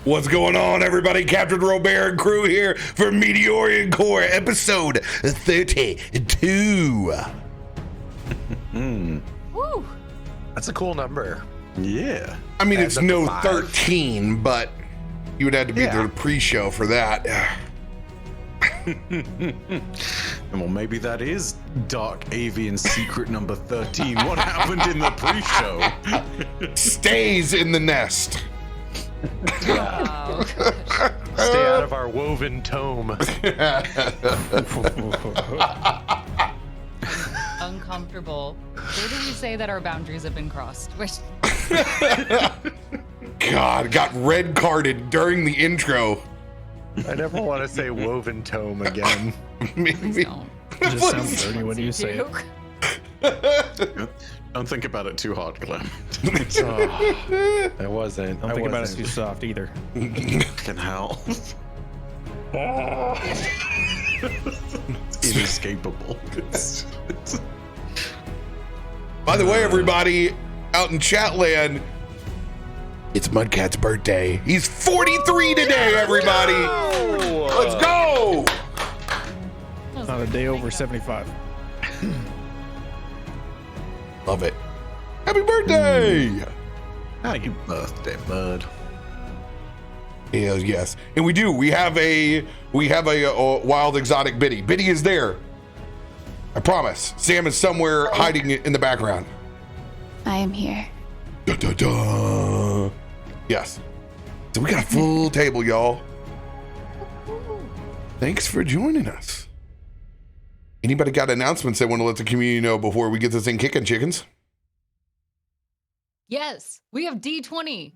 What's going on, everybody? CaptainRoBear and crew here for Meteorian Core episode 32. Woo! That's a cool number. Yeah. I mean, it's no 5. 13, but you would have to be the pre-show for that. Well, maybe that is Dark Avian Secret number 13. What happened in the pre-show? Stays in the nest. Wow. Stay out of our woven tome. Uncomfortable. Where do we say that our boundaries have been crossed? God, got red carded during the intro. I never want to say woven tome again. Maybe. Don't. It just sounds dirty when you say it. Don't think about it too hard, Glam. I wasn't. Don't think about it too soft either. Fucking hell. It's inescapable. By the way, everybody out in Chatland, it's Mudcat's birthday. He's 43 today, everybody. Let's go. Not a day over 75. Love it. Happy birthday. Happy birthday, bud. Yes. And we do. We have a wild exotic Biddy. Biddy is there. I promise. Sam is somewhere hiding in the background. I am here. Da, da, da. Yes. So we got a full table, y'all. Thanks for joining us. Anybody got announcements they want to let the community know before we get this thing kicking, chickens? Yes, we have D20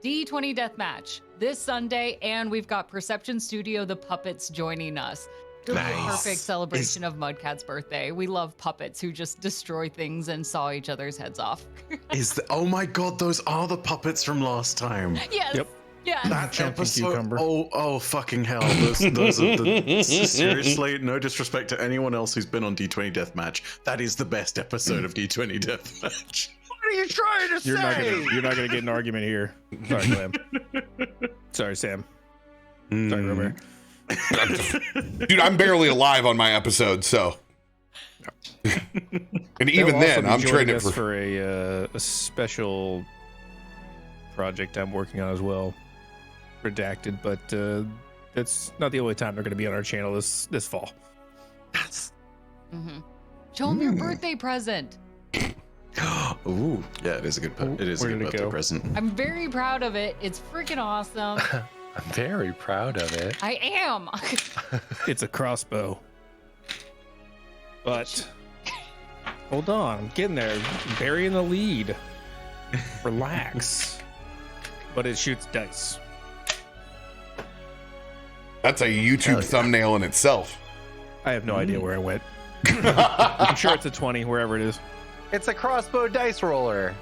Deathmatch this Sunday, and we've got Perception Studio, the puppets, joining us. Nice. Perfect celebration of Mudcat's birthday. We love puppets who just destroy things and saw each other's heads off. Oh my god, those are the puppets from last time. Yes. Yep. Yeah. That Chunky episode. cucumber. Oh, fucking hell. Those are the. Seriously, no disrespect to anyone else who's been on D20 Deathmatch. That is the best episode of D20 Deathmatch. What are you trying to say? You're not gonna get an argument here. Sorry, Glam. Sorry, Sam. Sorry, RoBear. Dude, I'm barely alive on my episode, so. And even then, I'm training for a special project I'm working on as well. Redacted, but that's not the only time they're going to be on our channel this fall. Mm-hmm. Show them your birthday present. Ooh, yeah, it is a good. It is a good birthday present. I'm very proud of it. It's freaking awesome. I'm very proud of it. I am. It's a crossbow. But hold on, I'm getting there. Burying the lead. Relax. But it shoots dice. That's a YouTube thumbnail in itself. I have no idea where I went. I'm sure it's a 20, wherever it is. It's a crossbow dice roller.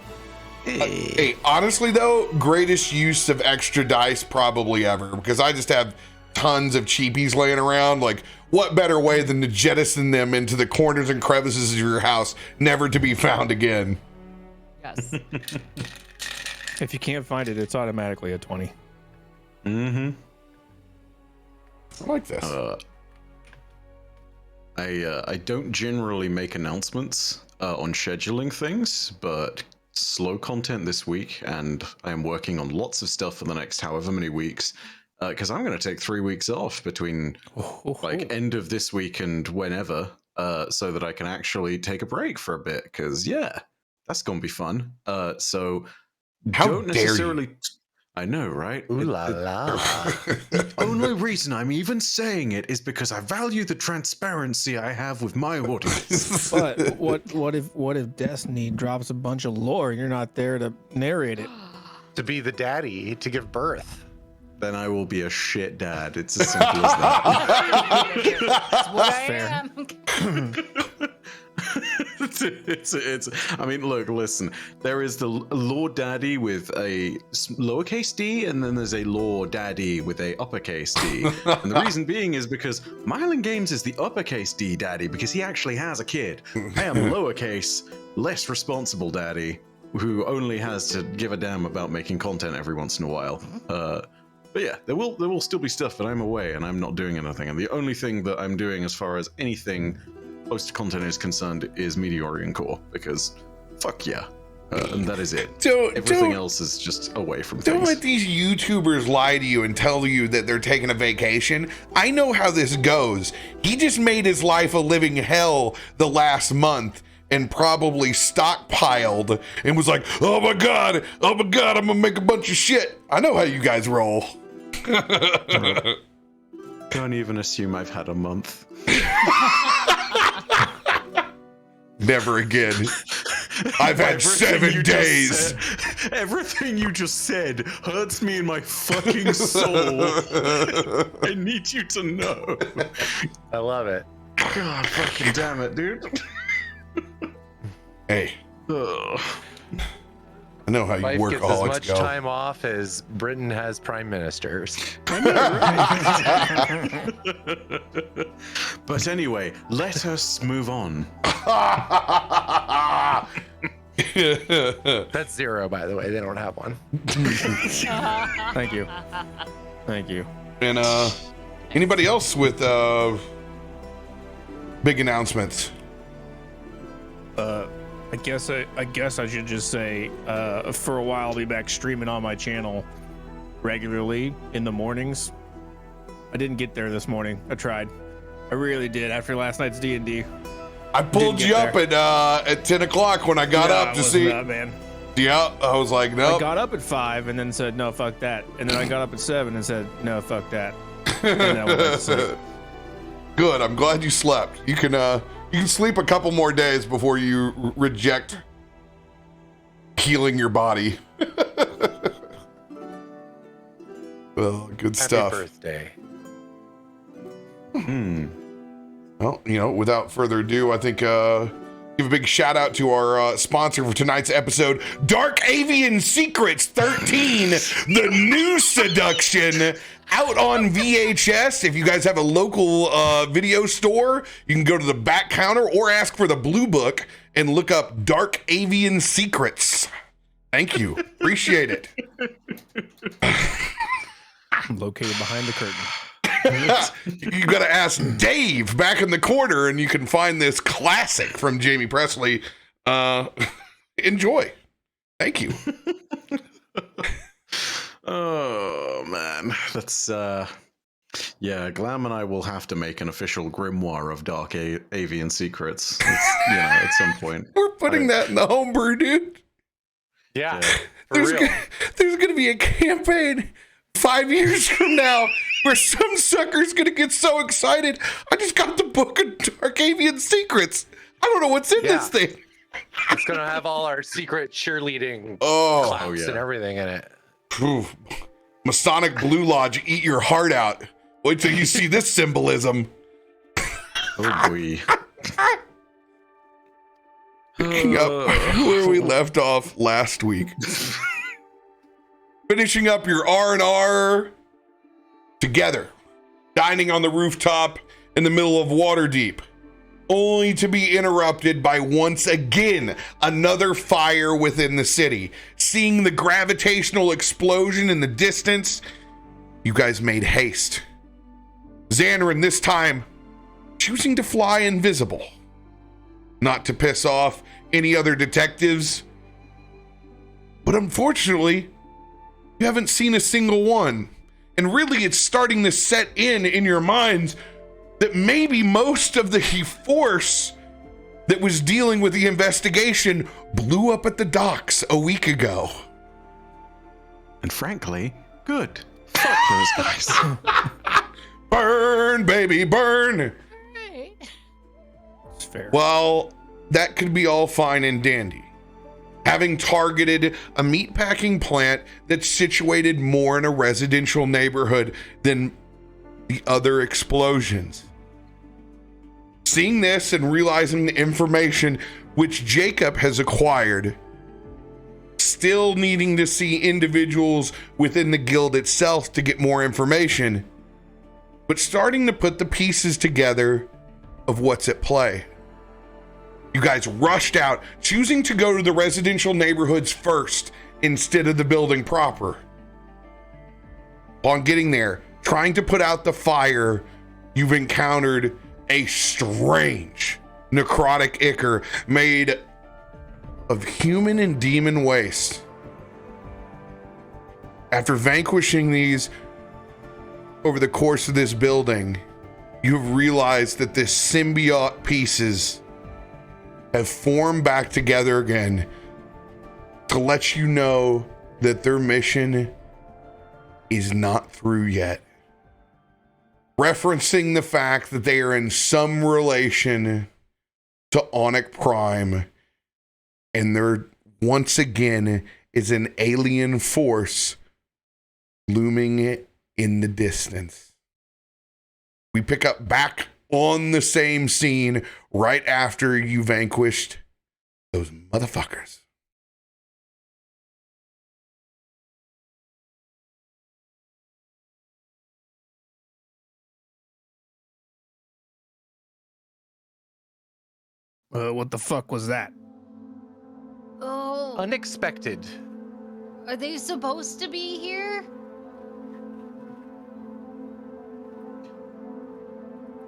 Hey, honestly though, greatest use of extra dice probably ever, because I just have tons of cheapies laying around. Like, what better way than to jettison them into the corners and crevices of your house, never to be found again? Yes. If you can't find it, it's automatically a 20. Mm-hmm. I like this. I don't generally make announcements on scheduling things, but slow content this week, and I am working on lots of stuff for the next however many weeks, because I'm going to take 3 weeks off between like end of this week and whenever, so that I can actually take a break for a bit, because that's going to be fun. So How don't dare necessarily you? I know, right? Ooh la la. The only reason I'm even saying it is because I value the transparency I have with my audience. But what if Destiny drops a bunch of lore and you're not there to narrate it? To be the daddy, to give birth. Then I will be a shit dad. It's as simple as that. That's what I Fair. am. it's I mean, look, listen, there is the lore daddy with a lowercase d, and then there's a lore daddy with a uppercase d. And the reason being is because Mylan Games is the uppercase d daddy because he actually has a kid. I am lowercase, less responsible daddy who only has to give a damn about making content every once in a while. But yeah, there will still be stuff, but I'm away and I'm not doing anything. And the only thing that I'm doing as far as anything close to content is concerned is Meteorian core, because fuck yeah. And that is it. Everything else is just away from things. Don't let these YouTubers lie to you and tell you that they're taking a vacation. I know how this goes. He just made his life a living hell the last month and probably stockpiled and was like, oh my God, I'm gonna make a bunch of shit. I know how you guys roll. Don't even assume I've had a month. Never again. I've had 7 days. Everything you just said hurts me in my fucking soul. I need you to know. I love it. God fucking damn it, dude. Hey. Ugh. I know how you Life gets as workaholics much go. time off as Britain has prime ministers. But anyway, let us move on. That's 0, by the way. They don't have one. Thank you. Thank you. And anybody else with big announcements? I guess I should just say, for a while I'll be back streaming on my channel regularly in the mornings. I didn't get there this morning. I tried. I really did after last night's D&D. I pulled you up at 10 o'clock when I got up to see. That, man. Yeah, I was like, no. I got up at 5 and then said, no, fuck that. And then I got up at 7 and said, no, fuck that. And then I went back to sleep. Good. I'm glad you slept. You can sleep a couple more days before you reject healing your body. Well, good stuff. Happy birthday. Well, without further ado, I think give a big shout out to our sponsor for tonight's episode, Dark Avian Secrets 13, the new seduction, out on VHS. If you guys have a local video store, you can go to the back counter or ask for the blue book and look up Dark Avian Secrets. Thank you. Appreciate it. Located behind the curtain. You got to ask Dave back in the corner and you can find this classic from Jamie Presley. Enjoy. Thank you. Oh man, that's yeah. Glam and I will have to make an official grimoire of Dark Avian Secrets. At some point. We're putting that in the homebrew, dude. Yeah, for There's real. there's gonna be a campaign 5 years from now where some sucker's gonna get so excited. I just got the book of Dark Avian Secrets. I don't know what's in this thing. It's gonna have all our secret cheerleading claps and everything in it. Oof. Masonic Blue Lodge, eat your heart out. Wait till you see this symbolism. Oh boy. Picking up where we left off last week. Finishing up your R&R together. Dining on the rooftop in the middle of Waterdeep. Only to be interrupted by once again another fire within the city. Seeing the gravitational explosion in the distance, you guys made haste. Zanryn this time choosing to fly invisible. Not to piss off any other detectives, but unfortunately, you haven't seen a single one. And really, it's starting to set in your minds that maybe most of the force that was dealing with the investigation blew up at the docks a week ago. And frankly, good. Fuck those guys. Burn, baby, burn. It's fair. Well, that could be all fine and dandy. Having targeted a meatpacking plant that's situated more in a residential neighborhood than the other explosions. Seeing this and realizing the information which Jacob has acquired, still needing to see individuals within the guild itself to get more information, but starting to put the pieces together of what's at play. You guys rushed out, choosing to go to the residential neighborhoods first instead of the building proper. On getting there, trying to put out the fire, you've encountered a strange necrotic ichor made of human and demon waste. After vanquishing these over the course of this building, you've realized that the symbiote pieces have formed back together again to let you know that their mission is not through yet. Referencing the fact that they are in some relation to Onyx Prime, and there once again is an alien force looming in the distance. We pick up back on the same scene right after you vanquished those motherfuckers. What the fuck was that? Oh, Unexpected. are they supposed to be here?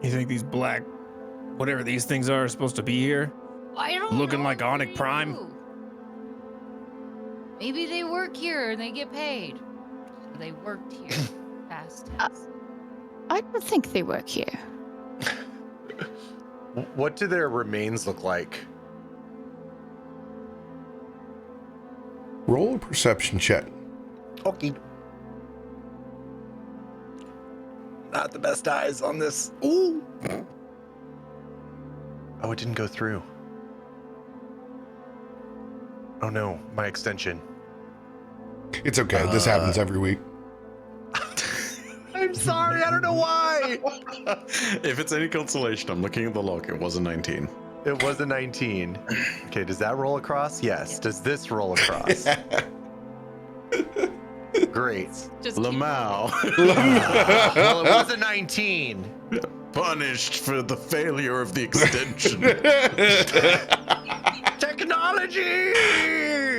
You think these black, whatever these things are supposed to be here? I don't Looking know like what Onyx they Prime? do. Maybe they work here and they get paid. So they worked here. Past tense. I don't think they work here. What do their remains look like? Roll a perception check. Okay. Not the best eyes on this. Ooh. Oh, it didn't go through. Oh no, my extension. It's okay. This happens every week. I'm sorry, I don't know why. If it's any consolation, I'm looking at the log. It was a 19. It was a 19. Okay, does that roll across? Yes. Does this roll across? Great. Just Lamau. Well, it was a 19. Punished for the failure of the extension. Technology!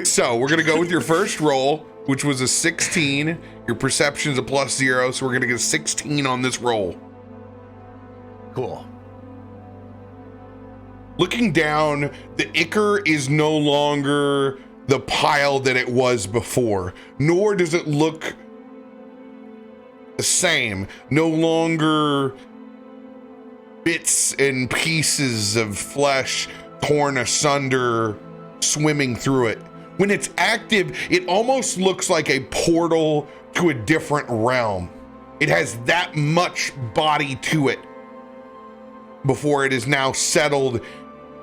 So we're going to go with your first roll, which was a 16. Your perception's a +0, so we're going to get a 16 on this roll. Cool. Looking down, the ichor is no longer the pile that it was before, nor does it look the same. No longer bits and pieces of flesh torn asunder, swimming through it. When it's active, it almost looks like a portal to a different realm. It has that much body to it before it is now settled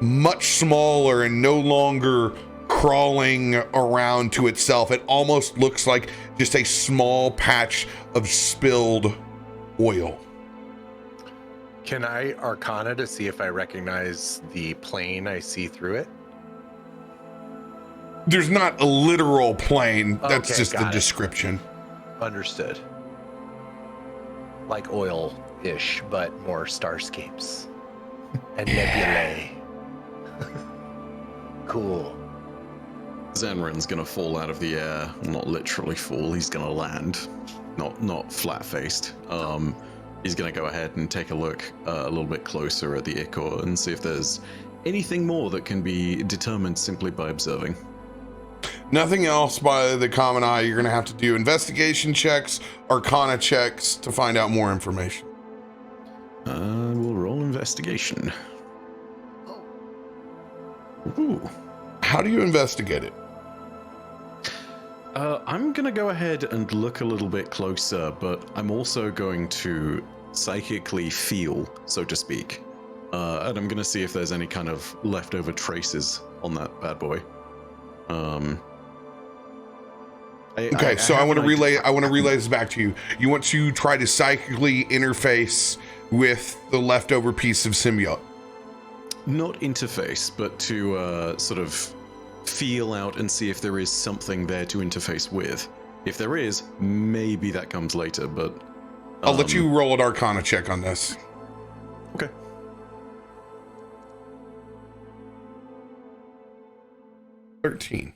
much smaller and no longer crawling around to itself. It almost looks like just a small patch of spilled oil. Can I Arcana to see if I recognize the plane I see through it? There's not a literal plane. That's Okay, just the got it. description. Understood. Like oil-ish, but more starscapes and nebulae. Cool. Zanryn's gonna fall out of the air. Not literally fall, he's gonna land. Not flat-faced. He's gonna go ahead and take a look a little bit closer at the ichor and see if there's anything more that can be determined simply by observing. Nothing else by the common eye. You're going to have to do investigation checks, arcana checks to find out more information. We'll roll investigation. Ooh. How do you investigate it? I'm gonna go ahead and look a little bit closer, but I'm also going to psychically feel, so to speak. And I'm gonna see if there's any kind of leftover traces on that bad boy. Okay, so I want to relay this back to you. You want to try to psychically interface with the leftover piece of symbiote. Not interface, but to sort of feel out and see if there is something there to interface with. If there is, maybe that comes later, but... I'll let you roll an arcana check on this. Okay. $13.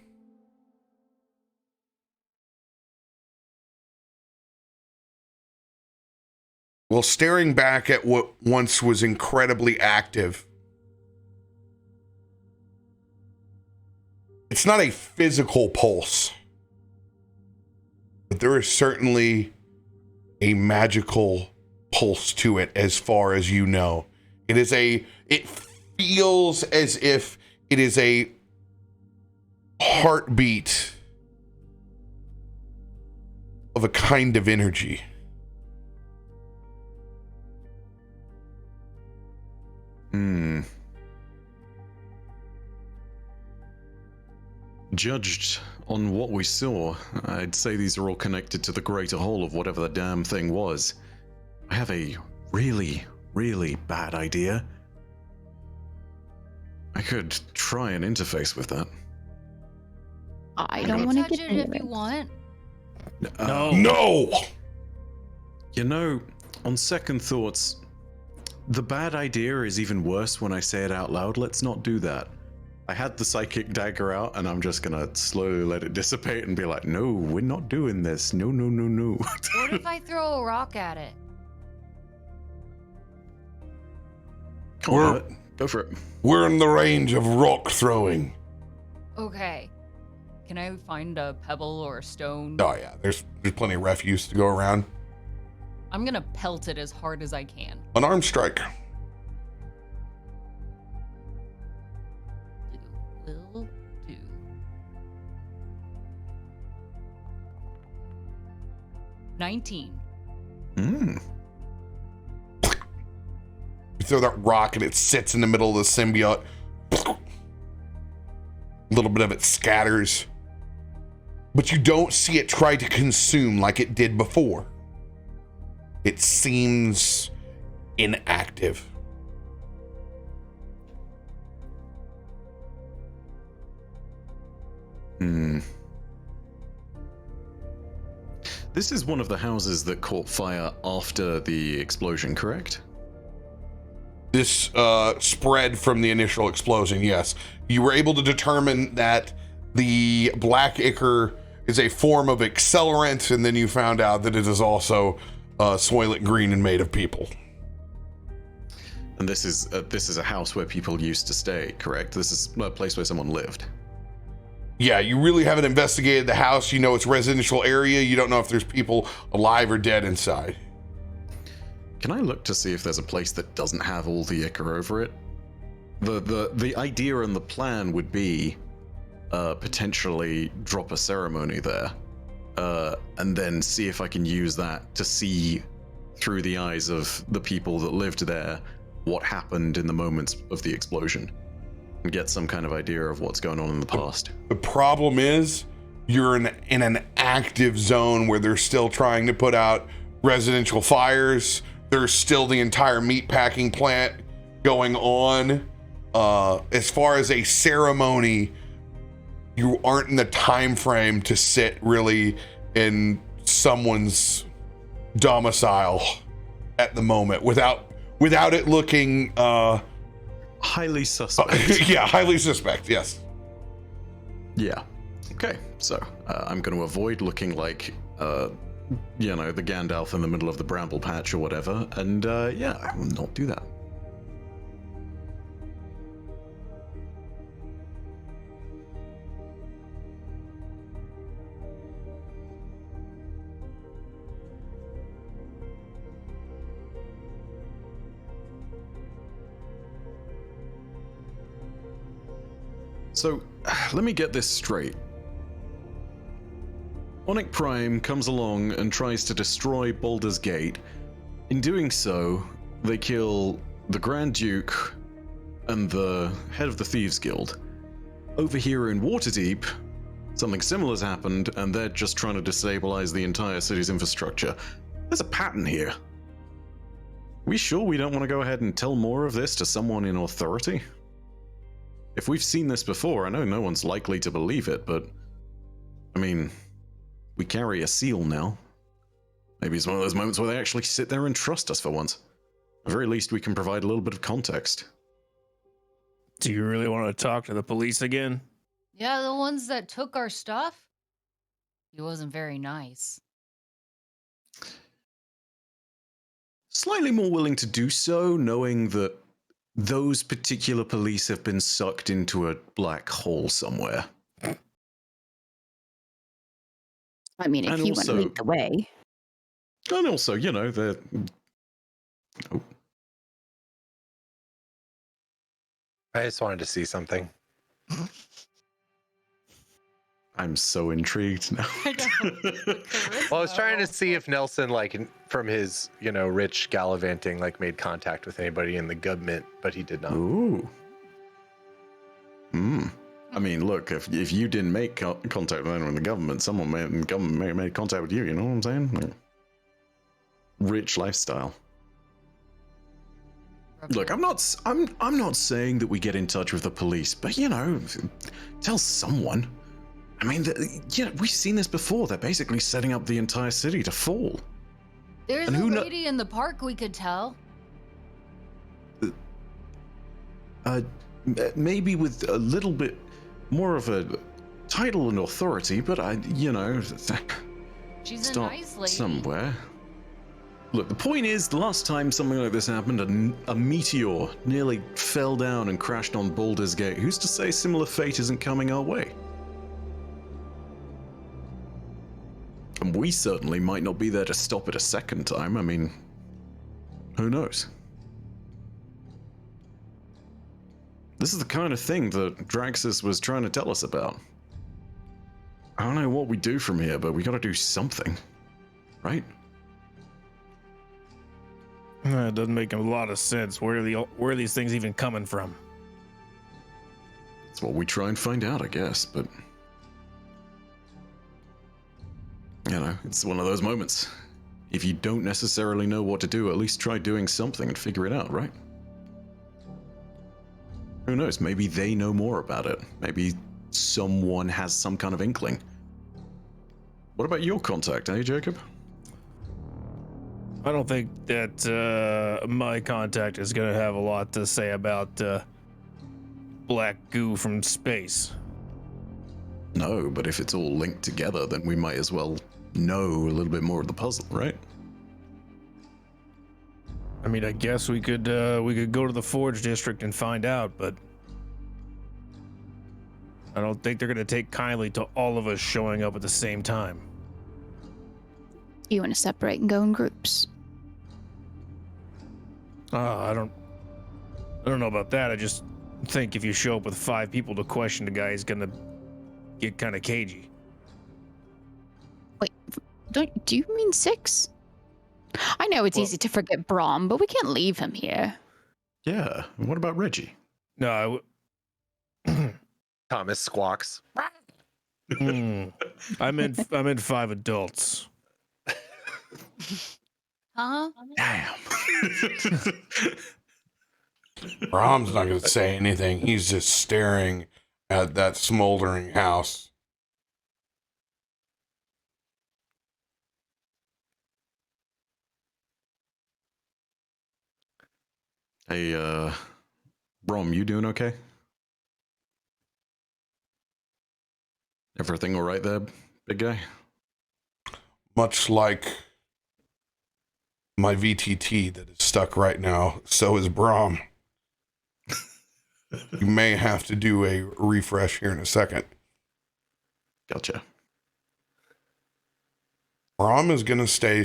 while staring back at what once was incredibly active. It's not a physical pulse, but there is certainly a magical pulse to it as far as you know. It feels as if it is a heartbeat of a kind of energy. Judged on what we saw, I'd say these are all connected to the greater whole of whatever the damn thing was. I have a really, really bad idea. I could try and interface with that. I don't want to touch get it near if you it. want. No! You know, on second thoughts, the bad idea is even worse when I say it out loud. Let's not do that. I had the psychic dagger out, and I'm just gonna slowly let it dissipate and be like, no, we're not doing this. No, no, no, no. What if I throw a rock at it? Go for it. We're in the range of rock throwing. Okay. Can I find a pebble or a stone? Oh yeah, there's plenty of refuse to go around. I'm gonna pelt it as hard as I can. Unarmed strike. Will do. $19. You throw that rock and it sits in the middle of the symbiote. A little bit of it scatters. But you don't see it try to consume like it did before. It seems inactive. This is one of the houses that caught fire after the explosion, correct? This spread from the initial explosion, yes. You were able to determine that the black ichor is a form of accelerant, and then you found out that it is also soylent green and made of people. And this is a house where people used to stay, correct? This is a place where someone lived. Yeah, you really haven't investigated the house. You know it's a residential area. You don't know if there's people alive or dead inside. Can I look to see if there's a place that doesn't have all the ichor over it? The idea and the plan would be potentially drop a ceremony there, and then see if I can use that to see through the eyes of the people that lived there what happened in the moments of the explosion, and get some kind of idea of what's going on in the past. The problem is you're in an active zone where they're still trying to put out residential fires. There's still the entire meatpacking plant going on. As far as a ceremony, you aren't in the time frame to sit really in someone's domicile at the moment without it looking Highly suspect. yeah, highly suspect, yes. Yeah. Okay, so I'm going to avoid looking like, the Gandalf in the middle of the bramble patch or whatever, and yeah, I will not do that. So, let me get this straight. Onyx Prime comes along and tries to destroy Baldur's Gate. In doing so, they kill the Grand Duke and the head of the Thieves Guild. Over here in Waterdeep, something similar has happened, and they're just trying to destabilize the entire city's infrastructure. There's a pattern here. We sure we don't want to go ahead and tell more of this to someone in authority? If we've seen this before, I know no one's likely to believe it, but I mean, we carry a seal now. Maybe it's one of those moments where they actually sit there and trust us for once. At the very least, we can provide a little bit of context. Do you really want to talk to the police again? Yeah, the ones that took our stuff? He wasn't very nice. slightly more willing to do so, knowing that those particular police have been sucked into a black hole somewhere. I mean, if And you want to also- lead the way. And also, you know, they're... Oh, I just wanted to see something. I'm so intrigued now. I know. Well, I was trying to see if Nelson, like, from his, rich gallivanting, like, made contact with anybody in the government, but he did not. Ooh. I mean, look, if you didn't make contact with anyone in the government, someone in the government may have made contact with you, you know what I'm saying? Like, rich lifestyle. Look, I'm not saying that we get in touch with the police, but, tell someone. I mean, we've seen this before. They're basically setting up the entire city to fall. There's And a who kno- lady in the park we could tell. Maybe with a little bit more of a title and authority, but She's a start nice lady. somewhere. Look, the point is, the last time something like this happened, a meteor nearly fell down and crashed on Baldur's Gate. Who's to say similar fate isn't coming our way? And we certainly might not be there to stop it a second time. I mean, who knows? This is the kind of thing that Draxus was trying to tell us about. I don't know what we do from here, but we gotta do something, right? It doesn't make a lot of sense. Where are these things even coming from? That's what we try and find out, I guess, but... it's one of those moments. If you don't necessarily know what to do, at least try doing something and figure it out, right? Who knows? Maybe they know more about it. Maybe someone has some kind of inkling. What about your contact, Jacob? I don't think that my contact is going to have a lot to say about black goo from space. No, but if it's all linked together, then we might as well know a little bit more of the puzzle, right? I mean, I guess we could go to the Forge District and find out, but I don't think they're going to take kindly to all of us showing up at the same time. You want to separate and go in groups. I don't know about that. I just think if you show up with 5 people to question the guy, he's going to get kind of cagey. Wait, do you mean 6? I know it's easy to forget Brom, but we can't leave him here. Yeah. And what about Reggie? No, Thomas squawks. I meant 5 adults. Huh? Damn. Brom's not going to say anything. He's just staring at that smoldering house. Hey, Brom, you doing okay? Everything all right there, big guy? Much like my VTT that is stuck right now, so is Brom. You may have to do a refresh here in a second. Gotcha. Brom is going to stay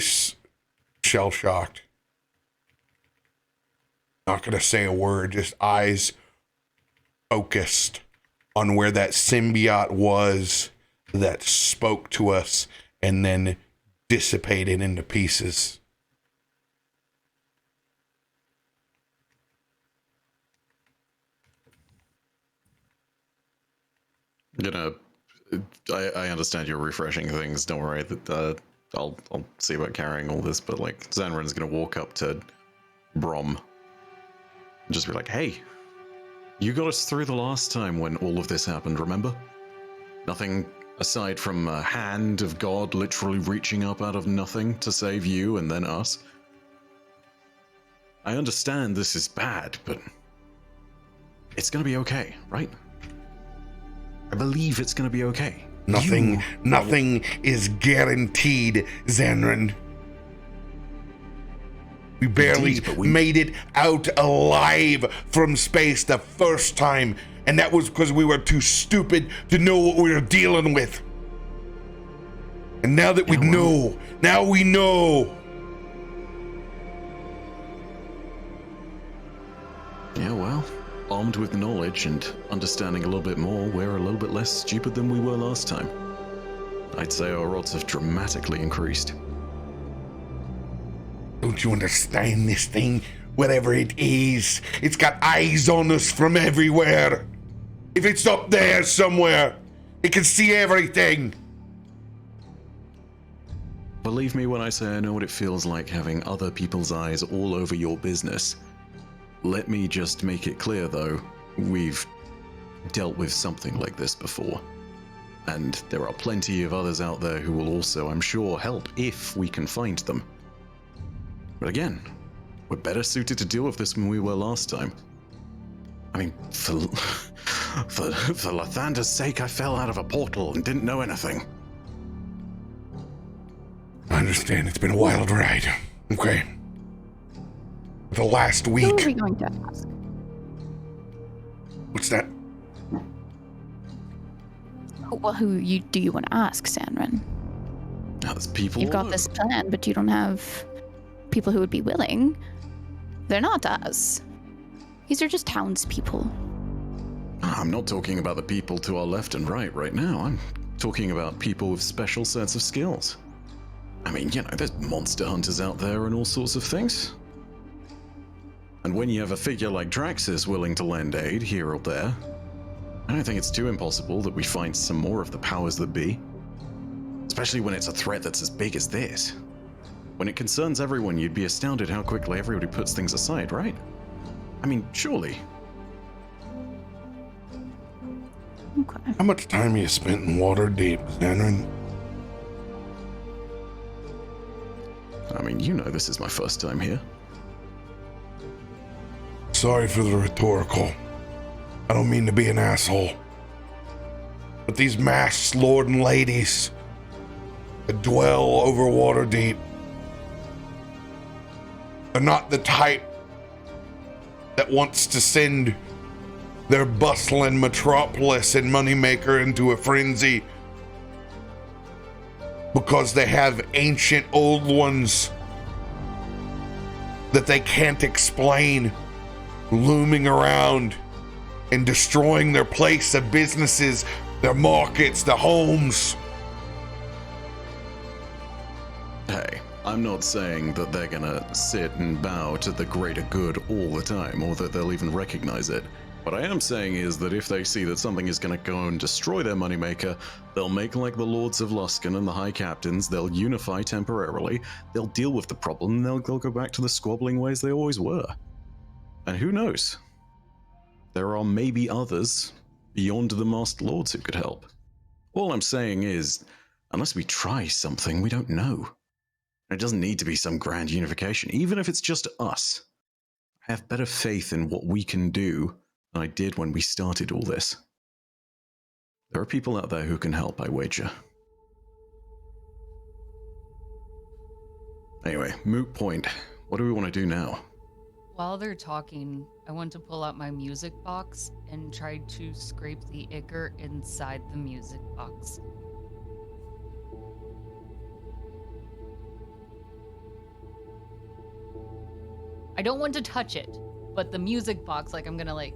shell-shocked. Not going to say a word, just eyes focused on where that symbiote was that spoke to us and then dissipated into pieces. I understand you're refreshing things. Don't worry. I'll see about carrying all this. But like, Zanryn's gonna walk up to Brom and just be like, "Hey, you got us through the last time when all of this happened. Remember? Nothing aside from a hand of God literally reaching up out of nothing to save you and then us. I understand this is bad, but it's gonna be okay, right? I believe it's gonna be okay. Nothing is guaranteed, Zanryn. We barely Indeed, but we- made it out alive from space the first time, and that was because we were too stupid to know what we were dealing with. And now that we know, now we know. Yeah, well, armed with knowledge and understanding a little bit more, we're a little bit less stupid than we were last time. I'd say our odds have dramatically increased. Don't you understand this thing? Whatever it is, it's got eyes on us from everywhere. If it's up there somewhere, it can see everything. Believe me when I say I know what it feels like having other people's eyes all over your business. Let me just make it clear, though, we've dealt with something like this before. And there are plenty of others out there who will also, I'm sure, help if we can find them. But again, we're better suited to deal with this than we were last time. I mean, for Lathander's sake, I fell out of a portal and didn't know anything. I understand, it's been a wild ride. Okay. The last Who week. are we going to ask? What's that? Well, do you want to ask, Zanryn? Now, there's people. You've got this plan, but you don't have people who would be willing. They're not us. These are just townspeople. I'm not talking about the people to our left and right now. I'm talking about people with special sets of skills. I mean, you know, there's monster hunters out there and all sorts of things. And when you have a figure like Draxus willing to lend aid here or there, I don't think it's too impossible that we find some more of the powers that be. Especially when it's a threat that's as big as this. When it concerns everyone, you'd be astounded how quickly everybody puts things aside, right? I mean, surely. Okay. How much time you spent in Waterdeep, Zanryn? I mean, you know this is my first time here. Sorry for the rhetorical. I don't mean to be an asshole. But these masked lord and ladies that dwell over Waterdeep are not the type that wants to send their bustling metropolis and moneymaker into a frenzy because they have ancient old ones that they can't explain looming around and destroying their place, their businesses, their markets, their homes. Hey, I'm not saying that they're gonna sit and bow to the greater good all the time, or that they'll even recognize it. What I am saying is that if they see that something is gonna go and destroy their moneymaker, they'll make like the Lords of Luskan and the High Captains, they'll unify temporarily, they'll deal with the problem, and they'll go back to the squabbling ways they always were. And who knows? There are maybe others beyond the Masked Lords who could help. All I'm saying is, unless we try something, we don't know. It doesn't need to be some grand unification, even if it's just us. I have better faith in what we can do than I did when we started all this. There are people out there who can help, I wager. Anyway, moot point. What do we want to do now? While they're talking, I want to pull out my music box and try to scrape the ichor inside the music box. I don't want to touch it, but the music box, like I'm gonna like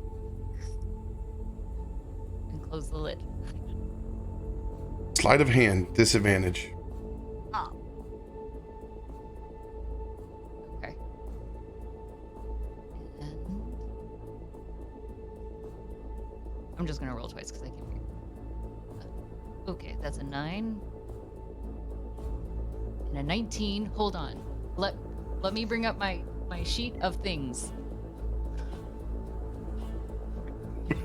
and close the lid. Sleight of hand, disadvantage. Okay. And I'm just gonna roll twice because I can't figure. Okay, that's a 9 and a 19. Hold on. Let me bring up my sheet of things.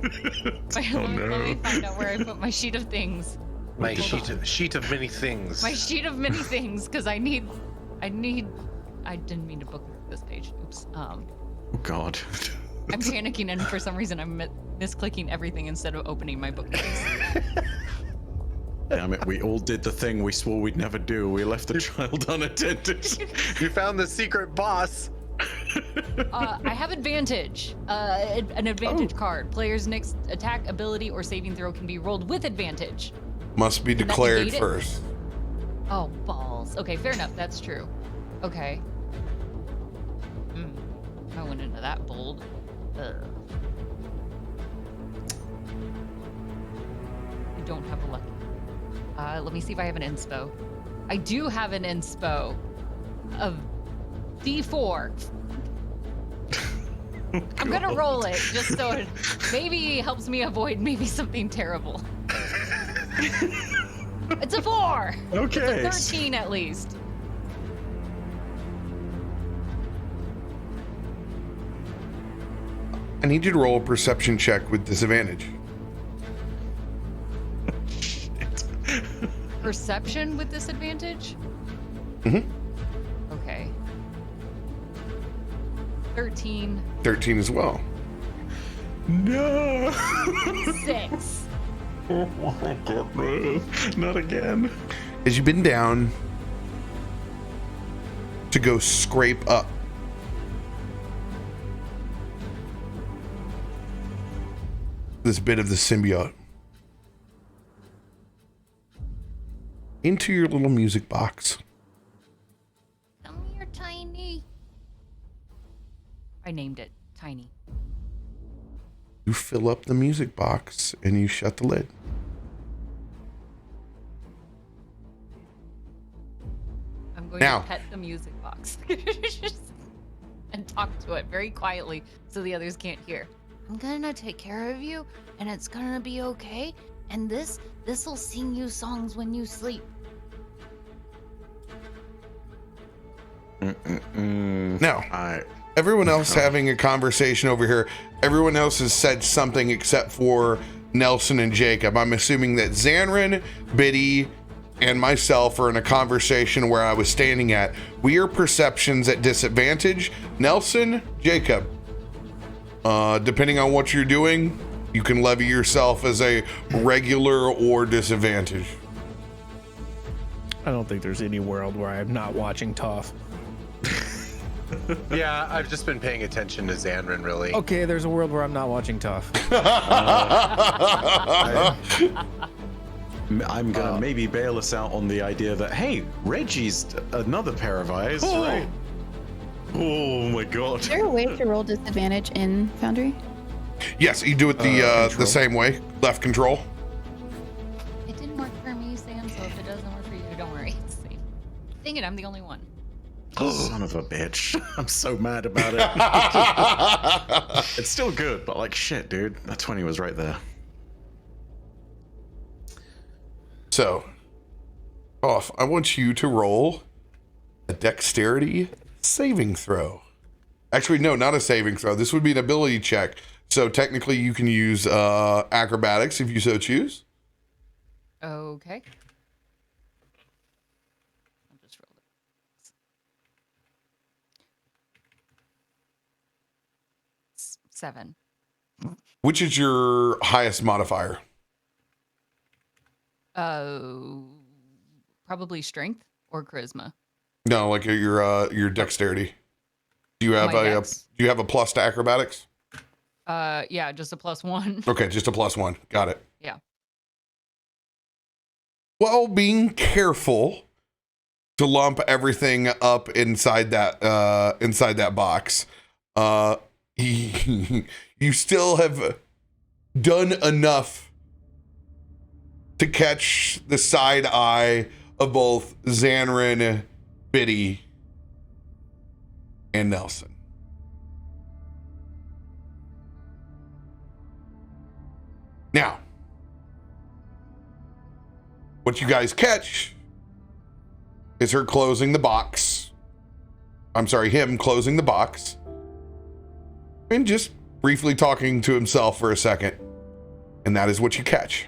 Let me find out where I put my sheet of things. My sheet of many things. My sheet of many things, because I didn't mean to bookmark this page. Oops. Oh God. I'm panicking, and for some reason I'm misclicking everything instead of opening my bookmarks. Damn it, we all did the thing we swore we'd never do. We left the child unattended. You found the secret boss. I have advantage. An advantage card. Player's next attack, ability, or saving throw can be rolled with advantage. Must be Can that declared negate it? first. Oh, balls. Okay, fair enough. That's true. Okay. I went into that bold. Ugh. I don't have a lucky. Let me see if I have an inspo. I do have an inspo of D4. I'm gonna roll it just so it maybe helps me avoid maybe something terrible. It's a 4. Okay. It's a 13 at least. I need you to roll a perception check with disadvantage. Perception with disadvantage? Mm-hmm. Okay. 13. 13 as well. No. 6. Oh my god, no. Not again. As you bend down to go scrape up this bit of the symbiote into your little music box. Come here, Tiny. I named it Tiny. You fill up the music box and you shut the lid. I'm going Now. to pet the music box and talk to it very quietly so the others can't hear. I'm gonna take care of you, and it's gonna be okay. And this'll sing you songs when you sleep. Now, everyone else having a conversation over here, everyone else has said something except for Nelson and Jacob. I'm assuming that Zanryn, Biddy, and myself are in a conversation where I was standing at. We are perceptions at disadvantage. Nelson, Jacob, depending on what you're doing, you can levy yourself as a regular or disadvantage. I don't think there's any world where I'm not watching Toff. Yeah, I've just been paying attention to Zanryn, really. Okay, there's a world where I'm not watching Toff. I'm gonna maybe bail us out on the idea that, hey, Reggie's another pair of eyes, right? Oh my god. Is there a way to roll disadvantage in Foundry? Yes, you do it the Control. same way. Left control. It didn't work for me, Sam, so if it doesn't work for you, don't worry. It's safe. Dang it, I'm the only one. Son of a bitch. I'm so mad about it. It's still good, but like shit, dude. That 20 was right there. So, Toff, I want you to roll a dexterity saving throw. Actually, no, not a saving throw. This would be an ability check. So technically you can use acrobatics if you so choose. Okay. I'll just roll it. 7. Which is your highest modifier? Probably strength or charisma. No, like your dexterity. Do you have My a dex? do you have a plus to acrobatics? Yeah, just a +1. Okay, just a +1. Got it. Yeah. Well, being careful to lump everything up inside that box. You still have done enough to catch the side eye of both Zanryn, Biddy, and Nelson. Now, what you guys catch is her closing the box. I'm sorry, him closing the box and just briefly talking to himself for a second. And that is what you catch.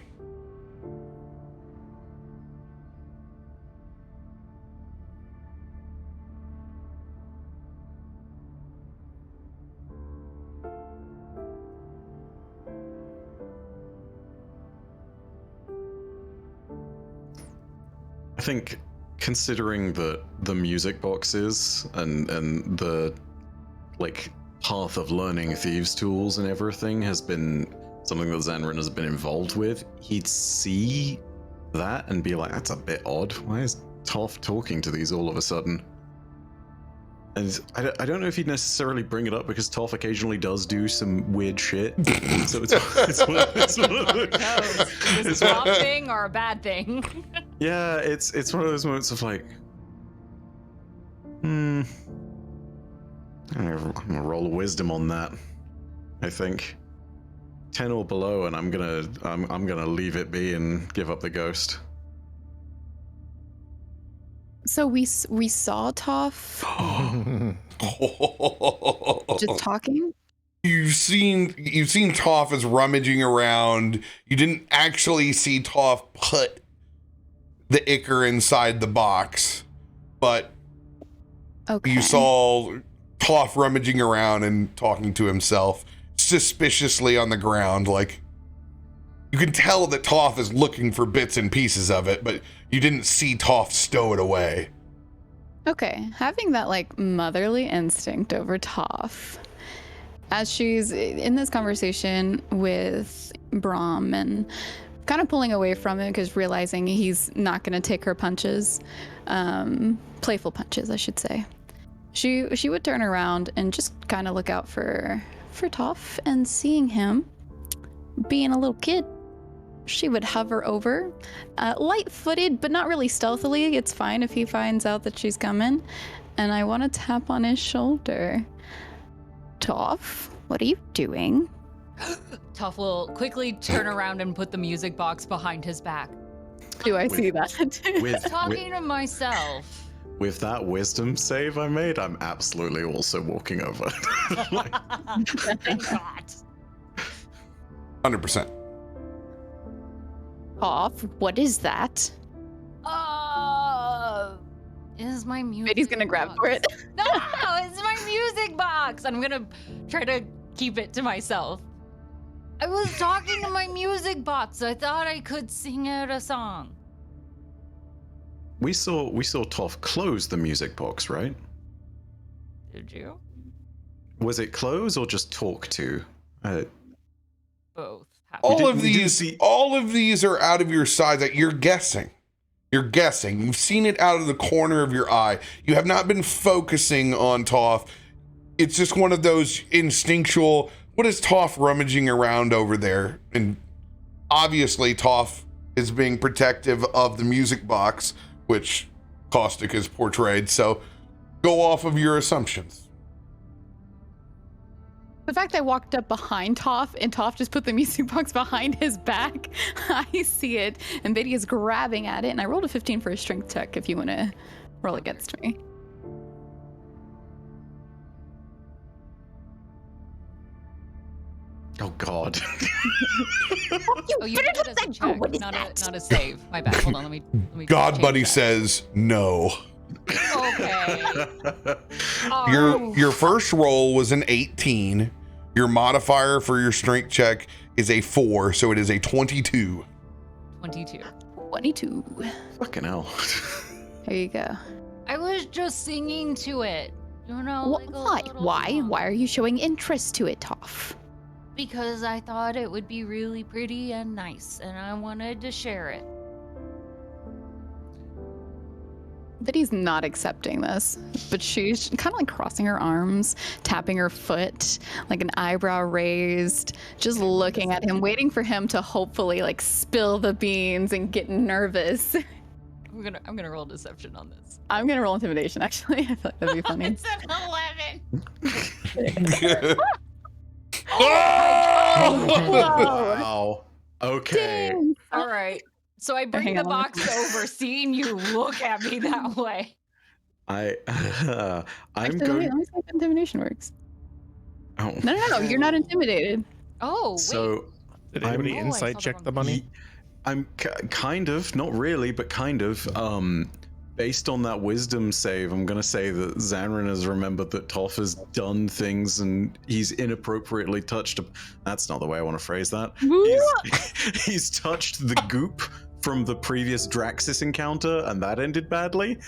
I think considering the music boxes and the like path of learning thieves' tools and everything has been something that Zanryn has been involved with, he'd see that and be like, that's a bit odd. Why is Toff talking to these all of a sudden? And I don't know if he'd necessarily bring it up because Toff occasionally does do some weird shit. So it's one of those. Is this a Toff thing or a bad thing? Yeah, it's one of those moments of like, I'm gonna roll a wisdom on that. I think 10 or below, and I'm gonna leave it be and give up the ghost. So we saw Toff just talking. You've seen Toff as rummaging around. You didn't actually see Toff put the ichor inside the box, but you saw Toff rummaging around and talking to himself suspiciously on the ground. Like, you can tell that Toff is looking for bits and pieces of it, but you didn't see Toff stow it away. Okay, having that like motherly instinct over Toff, as she's in this conversation with Brom and kind of pulling away from it because realizing he's not going to take her punches, playful punches, I should say. She would turn around and just kind of look out for Toff, and seeing him being a little kid, she would hover over, light-footed, but not really stealthily. It's fine if he finds out that she's coming. And I want to tap on his shoulder. Toff, what are you doing? Toff will quickly turn around and put the music box behind his back. Do I see that? Talking to myself. With that wisdom save I made, I'm absolutely also walking over. Thank God. 100%. Toff, what is that? Is my music Betty's gonna grab box. for it. No, it's my music box. I'm gonna try to keep it to myself. I was talking to my music box. I thought I could sing out a song. We saw Toff close the music box, right? Did you? Was it close or just talk to? Both. All of these are out of your sight. That you're guessing. You're guessing. You've seen it out of the corner of your eye. You have not been focusing on Toff. It's just one of those instinctual, what is Toff rummaging around over there? And obviously Toff is being protective of the music box, which Caustic is portrayed. So go off of your assumptions. The fact I walked up behind Toff and Toff just put the music box behind his back, I see it, and Betty is grabbing at it, and I rolled a 15 for a strength check if you want to roll against me. Oh God. Oh, you did it as a check, not a save. My bad. Hold on, let me God change Buddy that. says no. Okay. Your first roll was an 18. Your modifier for your strength check is a 4, so it is a 22. 22. Fucking hell. There you go. I was just singing to it. You know, like a little Why? song. Why are you showing interest to it, Toff? Because I thought it would be really pretty and nice, and I wanted to share it. Betty's not accepting this, but she's kind of like crossing her arms, tapping her foot, like an eyebrow raised, just looking at him, waiting for him to hopefully like spill the beans and get nervous. I'm gonna roll deception on this. I'm gonna roll intimidation, actually. I feel like that'd be funny. It's an 11. Wow. Okay. Dang. All right. So I bring Hang the on. box over, seeing you look at me that way. I'm Actually, going. let me see if intimidation works. Oh. No, you're not intimidated. Oh, wait. So Did anybody I insight saw the check wrong the bunny? I'm kind of, not really, but kind of. Based on that wisdom save, I'm gonna say that Zanryn has remembered that Toff has done things and he's inappropriately touched. That's not the way I want to phrase that. He's touched the goop from the previous Draxis encounter, and that ended badly.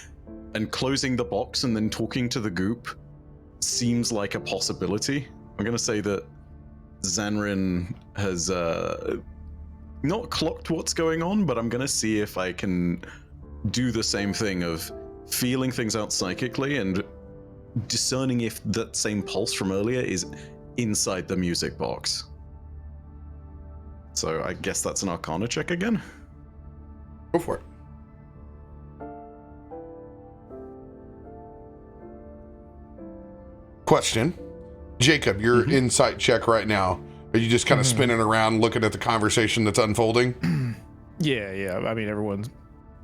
And closing the box and then talking to the goop seems like a possibility. I'm going to say that Zanryn has not clocked what's going on, but I'm going to see if I can do the same thing of feeling things out psychically and discerning if that same pulse from earlier is inside the music box. So I guess that's an Arcana check again. Go for it. Question. Jacob, your insight check right now. Are you just kind of spinning around looking at the conversation that's unfolding? Yeah. I mean, everyone's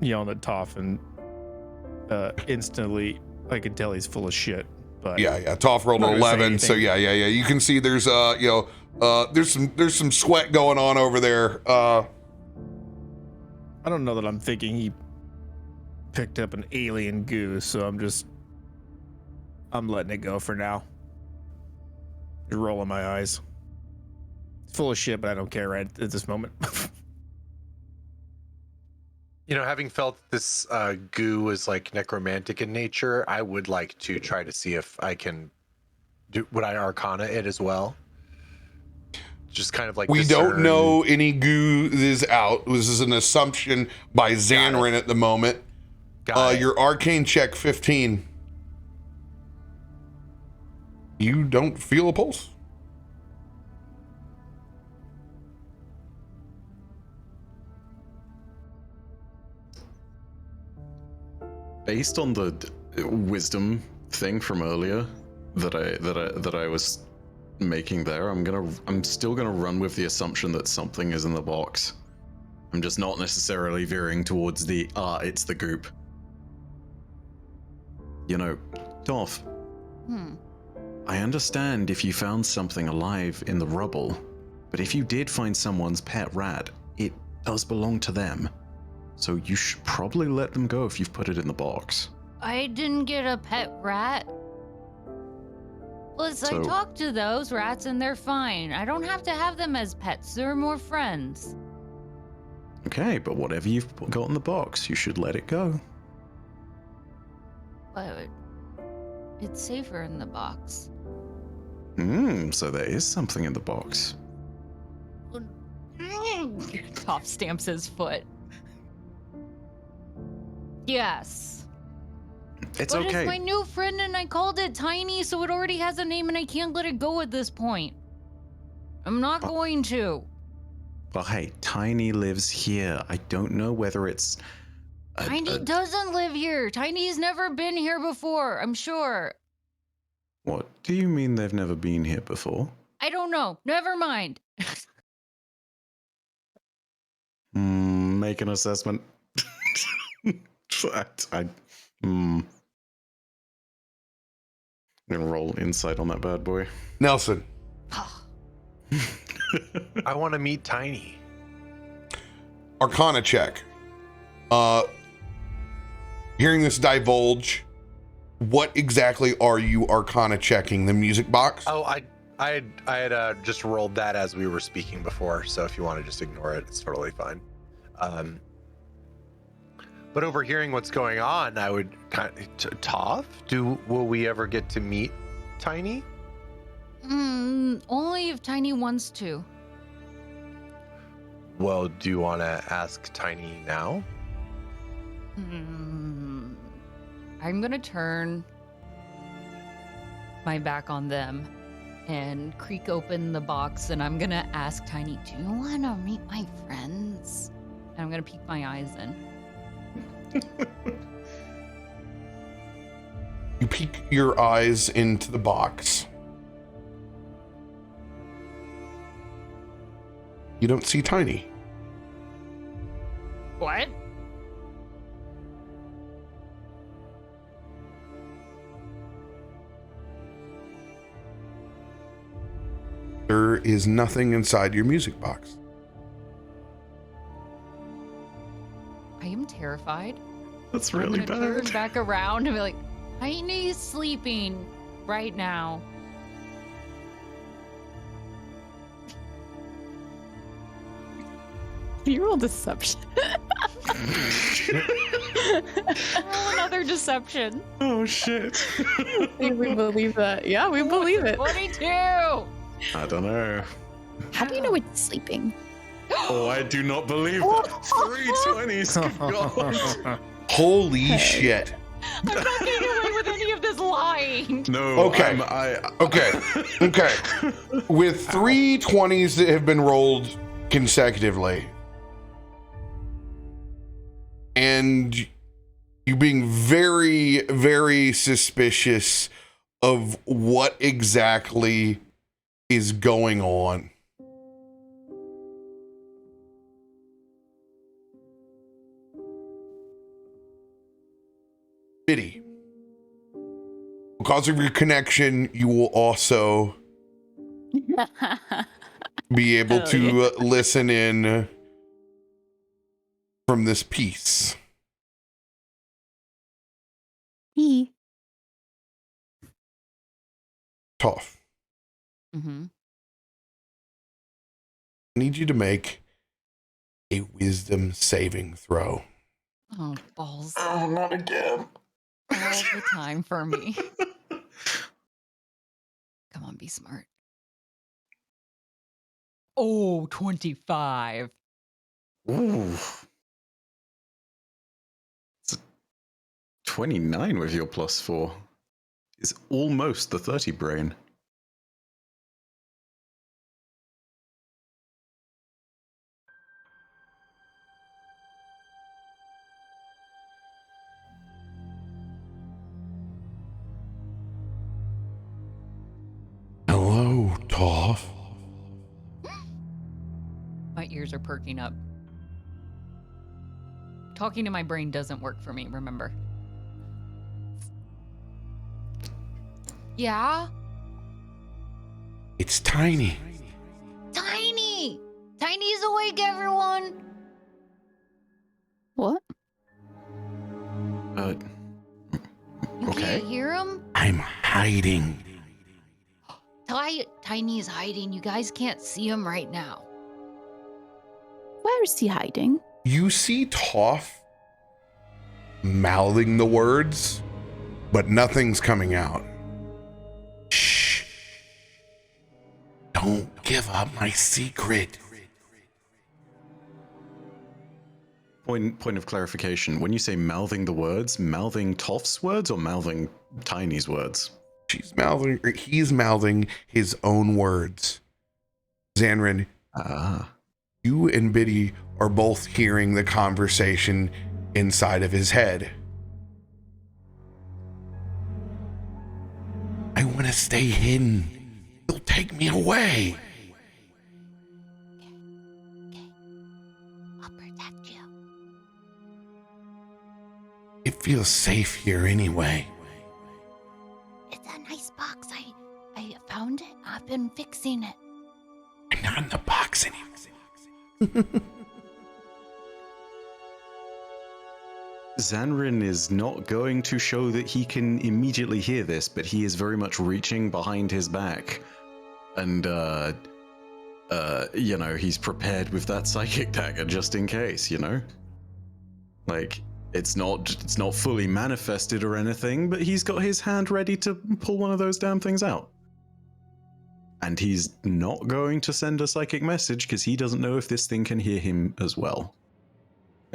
yelling at Toff, and instantly I can tell he's full of shit. But Yeah. Toff rolled an 11, so yeah. You can see there's there's some sweat going on over there. I don't know that I'm thinking he picked up an alien goose, so I'm letting it go for now. Just rolling my eyes. It's full of shit, but I don't care right at this moment. You know, having felt this goo is like necromantic in nature, I would like to try to see if I can would I Arcana it as well? Just kind of like we discern. don't know any goo is out. This is an assumption by Zanryn at the moment. Your arcane check 15. You don't feel a pulse. Based on the wisdom thing from earlier that I was making there, I'm still gonna run with the assumption that something is in the box. I'm just not necessarily veering towards it's the goop. You know, Toff. I understand if you found something alive in the rubble, but if you did find someone's pet rat, it does belong to them. So you should probably let them go if you've put it in the box. I didn't get a pet rat. Plus, I talked to those rats and they're fine. I don't have to have them as pets. They're more friends. Okay, but whatever you've got in the box, you should let it go. But it's safer in the box. So there is something in the box. Toff stamps his foot. Yes. It's but okay. It's my new friend and I called it Tiny, so it already has a name and I can't let it go at this point. I'm not going to. Well, hey, Tiny lives here. I don't know whether it's... Tiny doesn't live here. Tiny's never been here before, I'm sure. What do you mean they've never been here before? I don't know. Never mind. Make an assessment. I'm gonna roll insight on that bad boy. Nelson. I want to meet Tiny. Arcana check. Hearing this divulge, what exactly are you Arcana checking? The music box? Oh, I had just rolled that as we were speaking before, so if you want to just ignore it, it's totally fine. But overhearing what's going on, I would kind of Toff. Will we ever get to meet Tiny? Only if Tiny wants to. Well, do you want to ask Tiny now? I'm gonna turn my back on them and creak open the box, and I'm gonna ask Tiny, do you want to meet my friends? And I'm gonna peek my eyes in. You peek your eyes into the box. You don't see Tiny. What? There is nothing inside your music box. I am terrified. That's really I'm gonna bad. turn back around and be like, Tiny's sleeping right now. You roll deception. Roll another deception. Oh shit. We believe that. Yeah, we believe it. 22. I don't know. How do you know it's sleeping? Oh, I do not believe that. 320s. Good God. Holy shit. I'm not getting away with any of this lying. No. Okay. Okay. With 3 20s that have been rolled consecutively, and you being very, very suspicious of what exactly is going on. Biddy, because of your connection, you will also be able to listen in from this piece. Toff, Mm-hmm. I need you to make a wisdom saving throw. Oh, balls. Oh, not again. All the time for me. Come on, be smart. Oh, 25. Ooh. It's a 29 with your +4. Is almost the 30 brain. Hello, Toff. My ears are perking up. Talking to my brain doesn't work for me, remember? Yeah? It's Tiny. Tiny! Tiny's awake, everyone! What? You Okay. can't hear him? I'm hiding. Tiny's hiding. You guys can't see him right now. Where is he hiding? You see Toff mouthing the words, but nothing's coming out. Shh. Don't give up my secret. Point of clarification. When you say mouthing the words, mouthing Toff's words or mouthing Tiny's words? He's mouthing his own words. Zanryn, you and Biddy are both hearing the conversation inside of his head. I want to stay hidden. He'll take me away. Okay. I'll protect you. It feels safe here anyway. It's a nice box. I found it. I've been fixing it. I'm not in the box anymore. Zanryn is not going to show that he can immediately hear this, but he is very much reaching behind his back. And, you know, he's prepared with that psychic dagger just in case, you know? Like, it's not fully manifested or anything, but he's got his hand ready to pull one of those damn things out. And he's not going to send a psychic message because he doesn't know if this thing can hear him as well.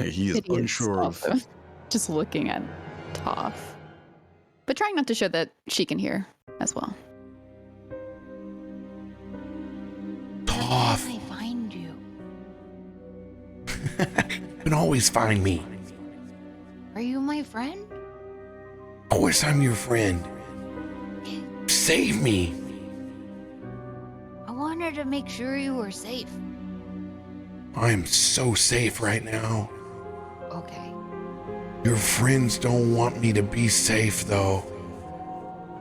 Like, he is unsure of... Just looking at Toff. But trying not to show that she can hear as well. Toff. How can I find you? You can always find me. Are you my friend? Of course I'm your friend. Save me. I wanted to make sure you were safe. I'm so safe right now. Okay. Your friends don't want me to be safe, though.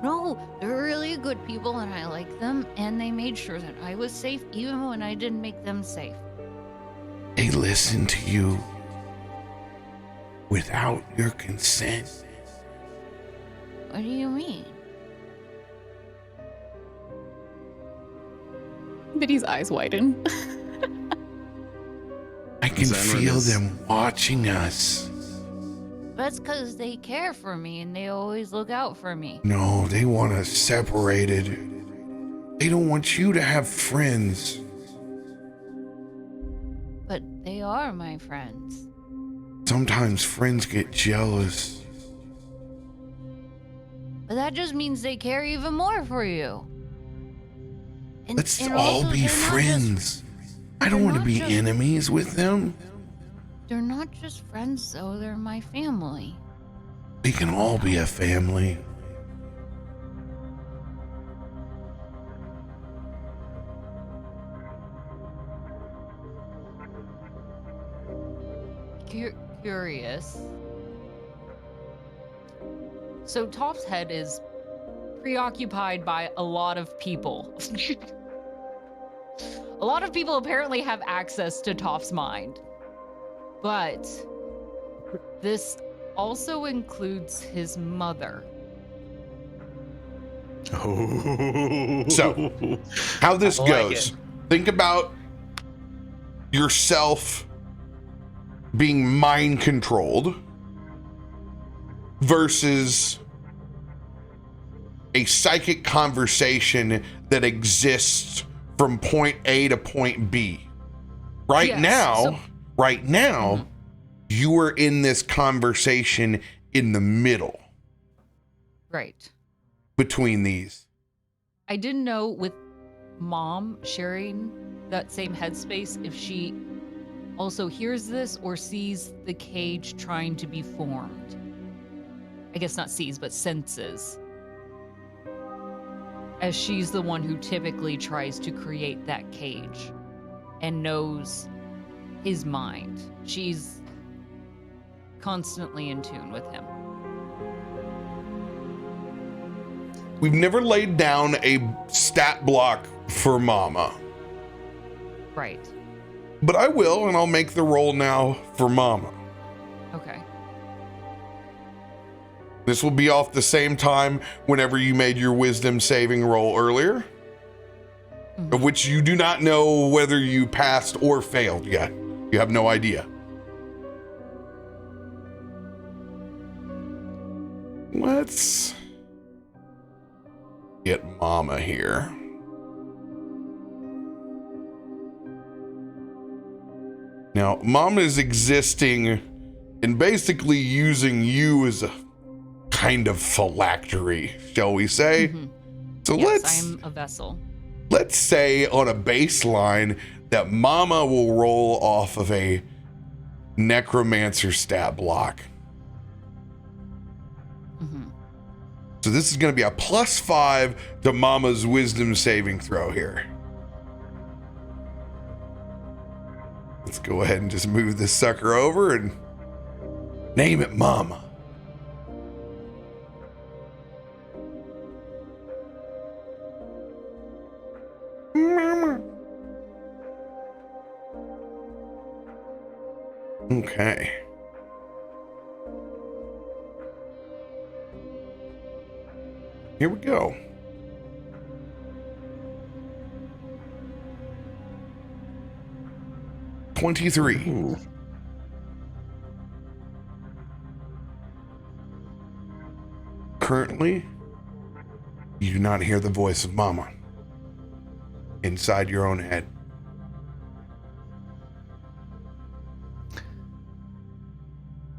No, they're really good people and I like them, and they made sure that I was safe even when I didn't make them safe. They listen to you without your consent. What do you mean? Biddy's eyes widen. I can Zanryn feel is- them watching us. That's because they care for me and they always look out for me. No, they want us separated. They don't want you to have friends. But they are my friends. Sometimes friends get jealous. But that just means they care even more for you. And- Let's and all also, be they're not just- friends. I don't they're want to not be just- enemies with them. They're not just friends, though. They're my family. We can all be a family. Curious. So Toff's head is preoccupied by a lot of people. A lot of people apparently have access to Toff's mind. But this also includes his mother. Oh. So, how this I like goes. it. Think about yourself being mind controlled versus a psychic conversation that exists from point A to point B. Right Yes, now, Mhm. you are in this conversation in the middle Right. between these. I didn't know with mom sharing that same headspace if she also hears this or sees the cage trying to be formed. I guess not sees, but senses. As she's the one who typically tries to create that cage and knows his mind. She's constantly in tune with him. We've never laid down a stat block for Mama, Right. but I will, and I'll make the roll now for Mama. Okay. This will be off the same time whenever you made your wisdom saving roll earlier, of which you do not know whether you passed or failed yet. You have no idea. Let's get Mama here. Now, Mama is existing and basically using you as a kind of phylactery, shall we say? Mhm. So Yes, I'm a vessel. let's say on a baseline that Mama will roll off of a necromancer stat block. Mhm. So this is going to be a +5 to Mama's wisdom saving throw here. Let's go ahead and just move this sucker over and name it Mama. Mama. Okay. Here we go. $23. Ooh. Currently, you do not hear the voice of Mama inside your own head.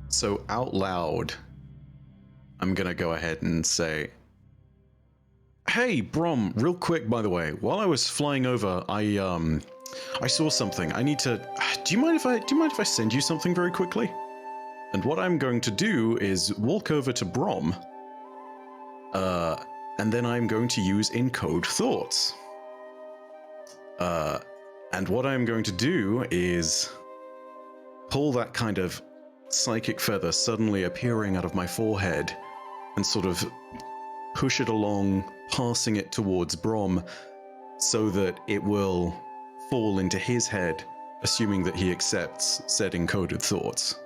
So out loud, I'm gonna go ahead and say, "Hey, Brom, real quick, by the way, while I was flying over, I saw something. I need to. Do you mind if I send you something very quickly?" And what I'm going to do is walk over to Brom, and then I'm going to use encode thoughts. And what I'm going to do is pull that kind of psychic feather suddenly appearing out of my forehead and sort of push it along, passing it towards Brom so that it will fall into his head, assuming that he accepts said encoded thoughts.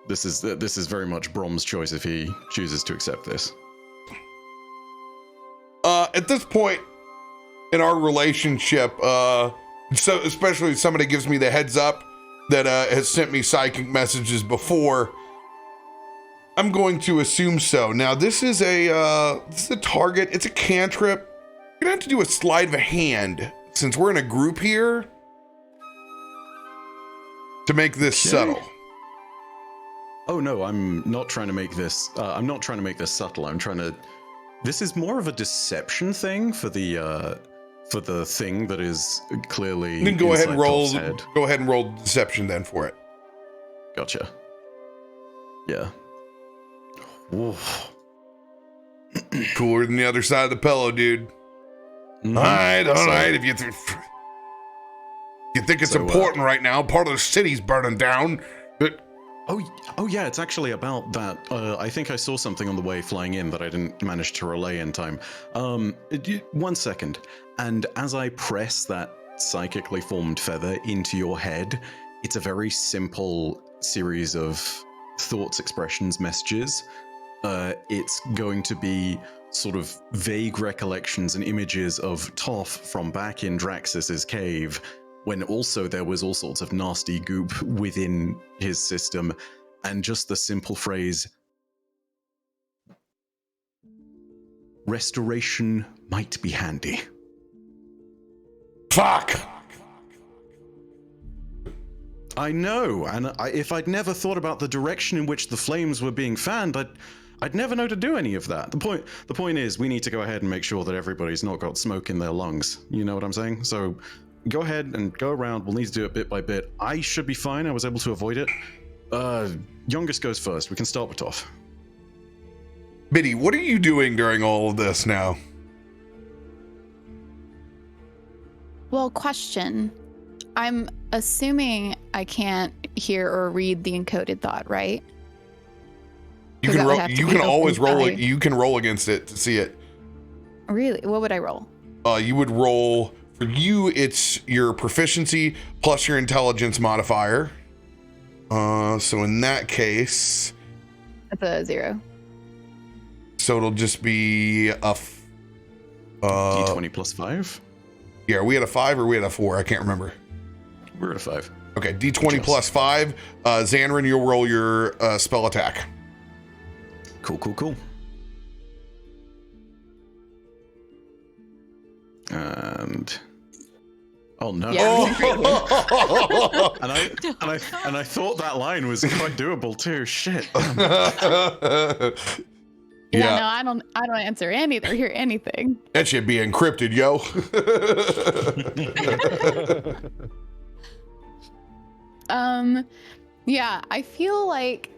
This is very much Brom's choice if he chooses to accept this. At this point in our relationship, So especially if somebody gives me the heads up that has sent me psychic messages before, I'm going to assume so. Now this is a target. It's a cantrip. You're gonna have to do a sleight of a hand since we're in a group here to make this subtle. Oh no, I'm not trying to make this. I'm not trying to make this subtle. I'm trying to. This is more of a deception thing for the thing that is clearly. Then go ahead and roll. Toff's head. Go ahead and roll deception then for it. Gotcha. Yeah. Oof. Cooler than the other side of the pillow, dude. Mhm. All So- right. If you think it's So, important right now, part of the city's burning down. But Oh yeah, it's actually about that. I think I saw something on the way flying in that I didn't manage to relay in time. 1 second. And as I press that psychically formed feather into your head, it's a very simple series of thoughts, expressions, messages. It's going to be sort of vague recollections and images of Toff from back in Draxus's cave, when also there was all sorts of nasty goop within his system, and just the simple phrase, restoration might be handy. fuck. I know, and if I'd never thought about the direction in which the flames were being fanned, I'd never know to do any of that. The point is, we need to go ahead and make sure that everybody's not got smoke in their lungs. You know what I'm saying? So go ahead and go around. We'll need to do it bit by bit. I should be fine. I was able to avoid it. Youngest goes first. We can start with Toff. Biddy, what are you doing during all of this now? Well, question. I'm assuming I can't hear or read the encoded thought, right? You 'Cause can that would roll. have to You be can open always roll. by- You can roll against it to see it. Really? What would I roll? You would roll for you. It's your proficiency plus your intelligence modifier. So in that case, That's a 0. so it'll just be a. D20 plus 5? Yeah, we had a 5 or we had a 4. I can't remember. We're at a 5. Okay, D20 Just. plus 5. Zanryn, you'll roll your spell attack. Cool. And oh no! Yeah. And I thought that line was quite doable too. Shit. Yeah, no, I don't answer anything or hear anything. That should be encrypted, yo. Yeah, I feel like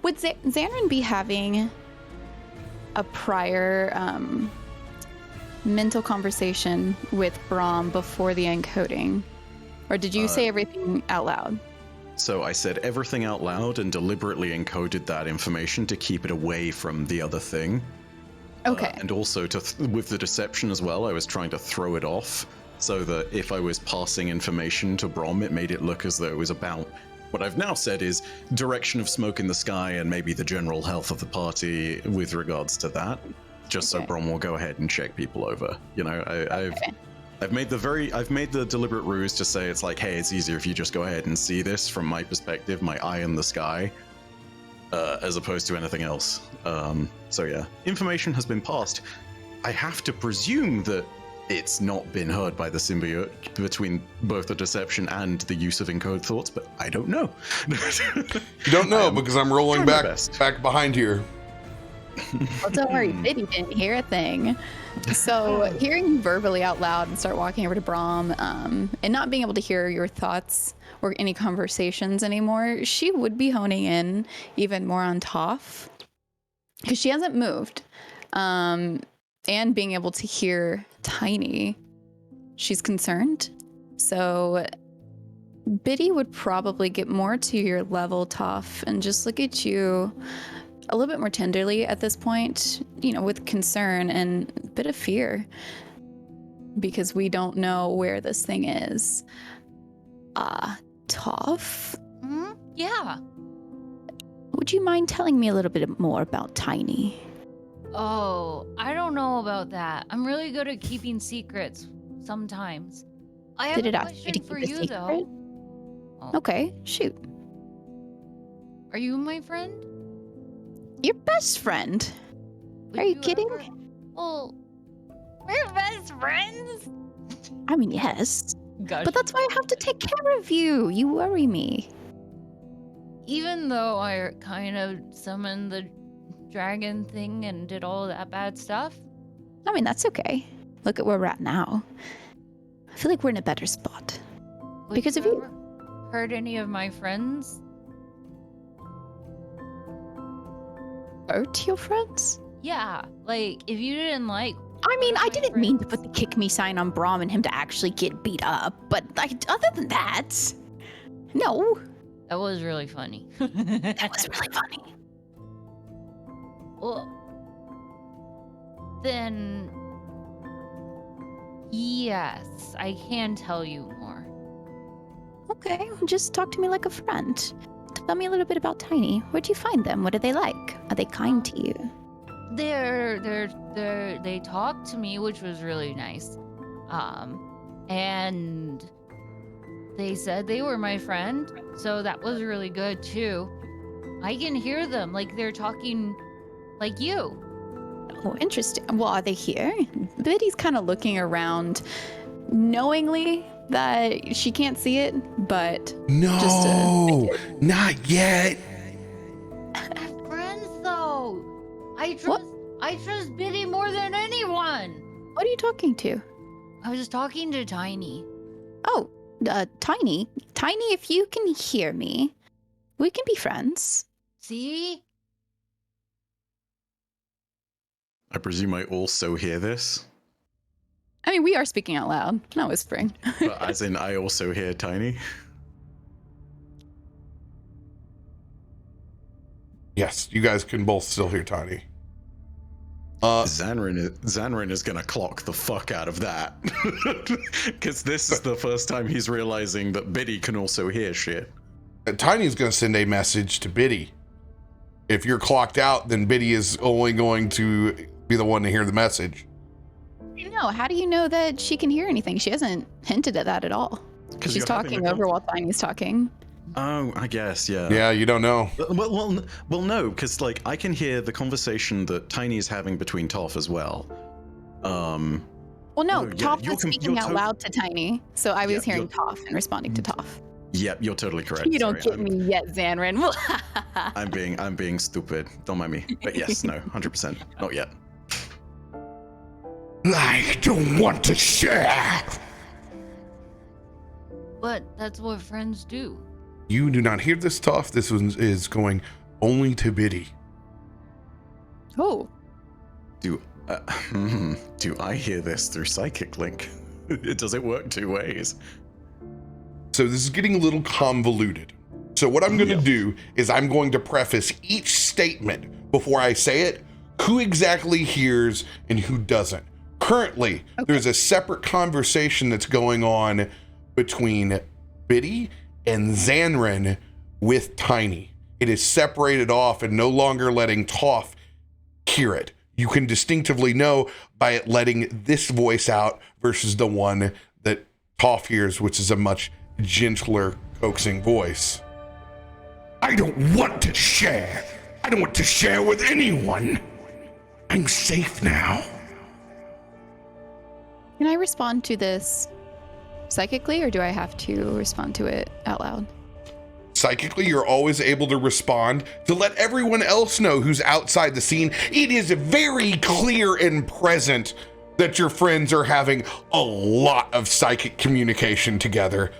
would Zanryn be having a prior mental conversation with Brom before the encoding, or did you say everything out loud? So I said everything out loud and deliberately encoded that information to keep it away from the other thing. Okay. And also with the deception as well, I was trying to throw it off so that if I was passing information to Brom, it made it look as though it was about what I've now said is direction of smoke in the sky and maybe the general health of the party with regards to that. Just so Okay. Brom will go ahead and check people over. You know, I've made the deliberate ruse to say it's like, hey, it's easier if you just go ahead and see this from my perspective, my eye in the sky, as opposed to anything else. So yeah, information has been passed. I have to presume that it's not been heard by the symbiote between both the deception and the use of encode thoughts, but I don't know. You don't know because I'm rolling trying my back best. behind here. Well, don't worry, Biddy didn't hear a thing. So hearing you verbally out loud and start walking over to Brom, and not being able to hear your thoughts or any conversations anymore, she would be honing in even more on Toff because she hasn't moved. And being able to hear Tiny, she's concerned. So Biddy would probably get more to your level, Toff, and just look at you a little bit more tenderly at this point, you know, with concern and a bit of fear because we don't know where this thing is. Toff, Yeah. would you mind telling me a little bit more about Tiny? Oh, I don't know about that. I'm really good at keeping secrets sometimes. I have Did a it ask you to question keep for a you, secret? though. Oh, Okay, shoot. are you my friend? Your best friend. Would Are you kidding? ever- Well, we're best friends. I mean, yes. Gosh. But that's why I have to take care of you. You worry me. Even though I kind of summoned the dragon thing and did all that bad stuff. I mean, that's okay. Look at where we're at now. I feel like we're in a better spot. Would Because of you. ever hurt any of my friends? Hurt your friends? Yeah, like if you didn't like. I mean, one I of my didn't mean to friends- put the kick me sign on Brom and him to actually get beat up, but other than that, no. That was really funny. That was really funny. Well, then, yes, I can tell you more. Okay, just talk to me like a friend. Tell me a little bit about Tiny. Where'd you find them? What are they like? Are they kind to you? They talked to me, which was really nice. And they said they were my friend, so that was really good too. I can hear them like they're talking like you. Oh, interesting. Well, are they here? Biddy's kind of looking around knowingly that she can't see it, but No, not yet. Friends though. I trust Biddy more than anyone. what are you talking to? I was talking to Tiny. Oh, Tiny. Tiny, if you can hear me, we can be friends. See? I presume I also hear this, I mean, we are speaking out loud, not whispering. but as in I also hear Tiny. Yes, you guys can both still hear Tiny. Zanryn is gonna clock the fuck out of that. Because this is the first time he's realizing that Biddy can also hear shit. Tiny's going to send a message to Biddy. If you're clocked out, then Biddy is only going to be the one to hear the message. No, how do you know that she can hear anything? She hasn't hinted at that at all. 'Cause She's you're having talking the over while Tiny's talking. Oh, I guess, yeah. Yeah, you don't know. Well, no, because like I can hear the conversation that Tiny is having between Toff as well. Well, no, No, yeah, Toff you're was com- speaking you're out to- loud to Tiny, so I was Yeah, hearing you're- Toff and responding to Toff. Yep, you're totally correct. You don't Sorry, get me yet, Zanryn. I'm being stupid. Don't mind me. But yes, no, 100%. Not yet. I don't want to share. But that's what friends do. You do not hear this stuff. This one is going only to Biddy. Oh, Do I hear this through psychic link? Does it work two ways? So this is getting a little convoluted. So what I'm going to do is I'm going to preface each statement before I say it, who exactly hears and who doesn't. Currently, there's a separate conversation that's going on between Biddy and Zanryn with Tiny. It is separated off and no longer letting Toff hear it. You can distinctively know by it letting this voice out versus the one that Toff hears, which is a much gentler, coaxing voice. I don't want to share. I don't want to share with anyone. I'm safe now. can I respond to this psychically, or do I have to respond to it out loud? Psychically, you're always able to respond to let everyone else know who's outside the scene. It is very clear and present that your friends are having a lot of psychic communication together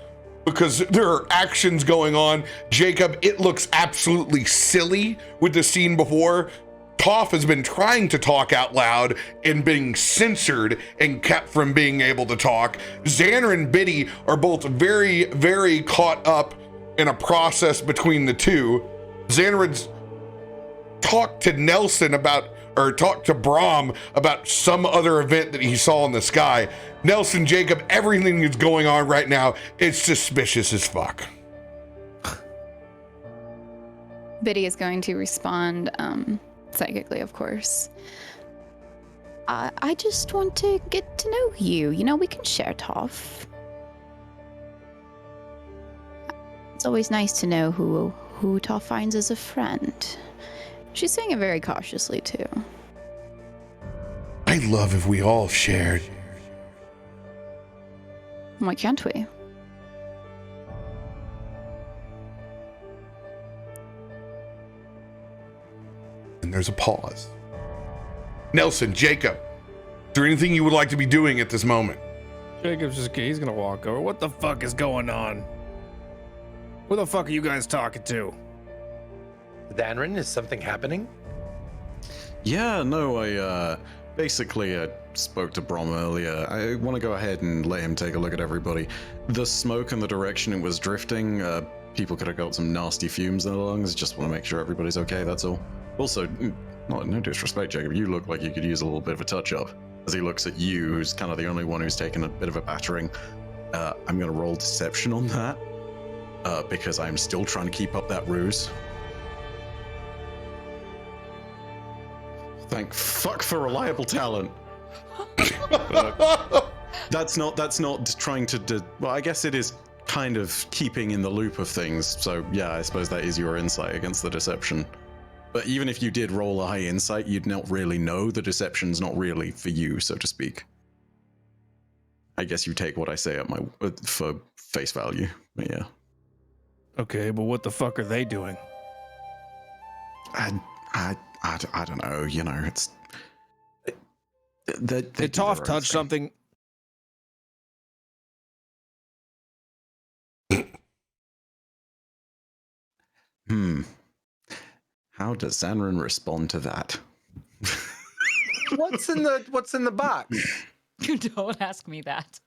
because there are actions going on. Jacob, it looks absolutely silly with the scene before. Toff has been trying to talk out loud and being censored and kept from being able to talk. Xander and Biddy are both very, very caught up in a process between the two. Zanryn's talked to Nelson about, or talked to Brom about some other event that he saw in the sky. Nelson, Jacob, everything that's going on right now, it's suspicious as fuck. Biddy is going to respond psychically, of course. I just want to get to know you. You know, we can share Toff. It's always nice to know who Toff finds as a friend. She's saying it very cautiously, too. I'd love if we all shared. Why can't we? And there's a pause. Nelson, Jacob, is there anything you would like to be doing at this moment? Jacob's just, he's gonna walk over. What the fuck is going on? Who the fuck are you guys talking to? Zanryn, is something happening? Yeah, no, I spoke to Brom earlier. I want to go ahead and let him take a look at everybody. The smoke and the direction it was drifting, people could have got some nasty fumes in their lungs. Just want to make sure everybody's okay, that's all. Also, no disrespect, Jacob, you look like you could use a little bit of a touch-up. As he looks at you, who's kind of the only one who's taken a bit of a battering. I'm going to roll deception on that, because I'm still trying to keep up that ruse. Thank fuck for reliable talent. That's not trying to well, I guess it is kind of keeping in the loop of things. So yeah, I suppose that is your insight against the deception. But even if you did roll a high insight, you'd not really know the deception's not really for you, so to speak. I guess you take what I say at my for face value. But yeah. Okay, but what the fuck are they doing? I don't know. You know, it's. Did Toff touch something? How does Zanryn respond to that? What's in the box? You don't ask me that.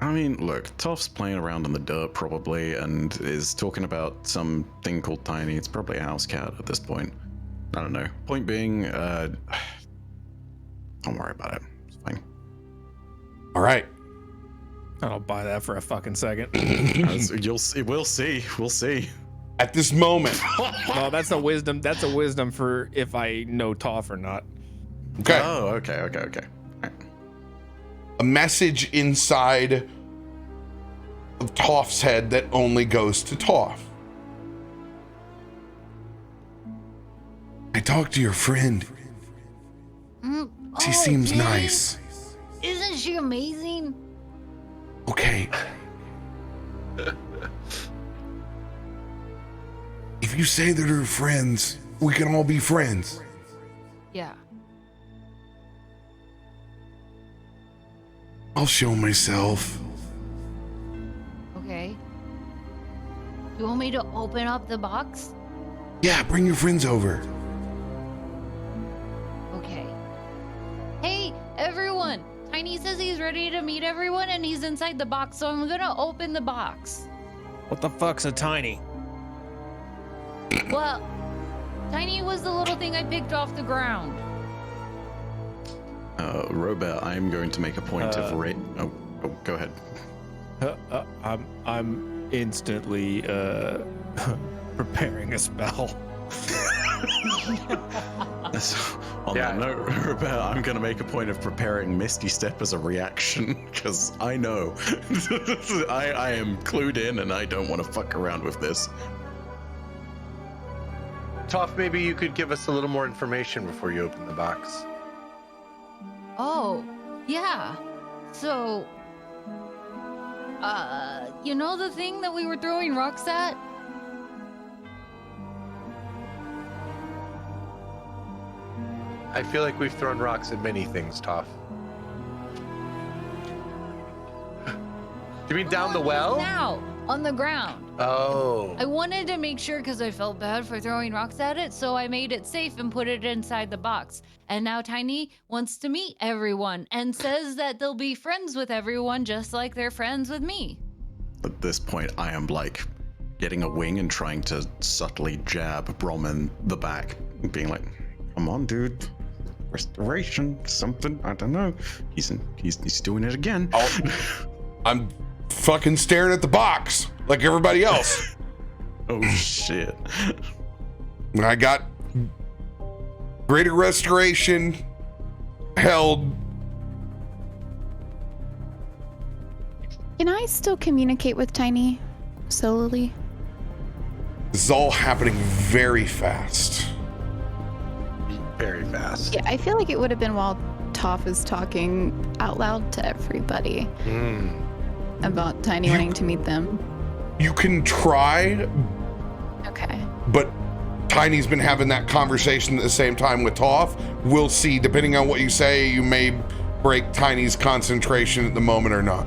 I mean, look, Toff's playing around in the dirt probably and is talking about something called Tiny. It's probably a house cat at this point. I don't know. Point being, don't worry about it. It's fine. All right. I don't buy that for a fucking second. You'll see. We'll see. We'll see. At this moment. Well, that's a wisdom. That's a wisdom for if I know Toff or not. Okay. Oh, okay. Right. A message inside of Toff's head that only goes to Toff. I talked to your friend. She seems nice. Isn't she amazing? Okay. If you say that we're friends, we can all be friends. Yeah. I'll show myself. Okay. Do you want me to open up the box? Yeah, bring your friends over. Okay. Hey, everyone! Tiny says he's ready to meet everyone and he's inside the box, so I'm gonna open the box. What the fuck's a tiny? Well, Tiny was the little thing I picked off the ground. RoBear, I'm going to make a point of rate. Oh, go ahead. I'm instantly preparing a spell. On that note, RoBear, I'm going to make a point of preparing Misty Step as a reaction because I know I am clued in and I don't want to fuck around with this. Toff, maybe you could give us a little more information before you open the box. Oh, yeah. So, you know the thing that we were throwing rocks at? I feel like we've thrown rocks at many things, Toff. You mean down the well? Now, on the ground. Oh. I wanted to make sure because I felt bad for throwing rocks at it, so I made it safe and put it inside the box. And now Tiny wants to meet everyone and says that they'll be friends with everyone just like they're friends with me. At this point, I am like getting a wing and trying to subtly jab Brom in the back, being like, "Come on, dude, restoration, something. I don't know. He's doing it again." I'm fucking staring at the box like everybody else. Oh shit! I got greater restoration held Can I still communicate with Tiny solely? This is all happening very fast. Very fast. Yeah, I feel like it would have been while Toff is talking out loud to everybody about Tiny wanting to meet them. You can try, Okay. but Tiny's been having that conversation at the same time with Toff. We'll see. Depending on what you say, you may break Tiny's concentration at the moment or not.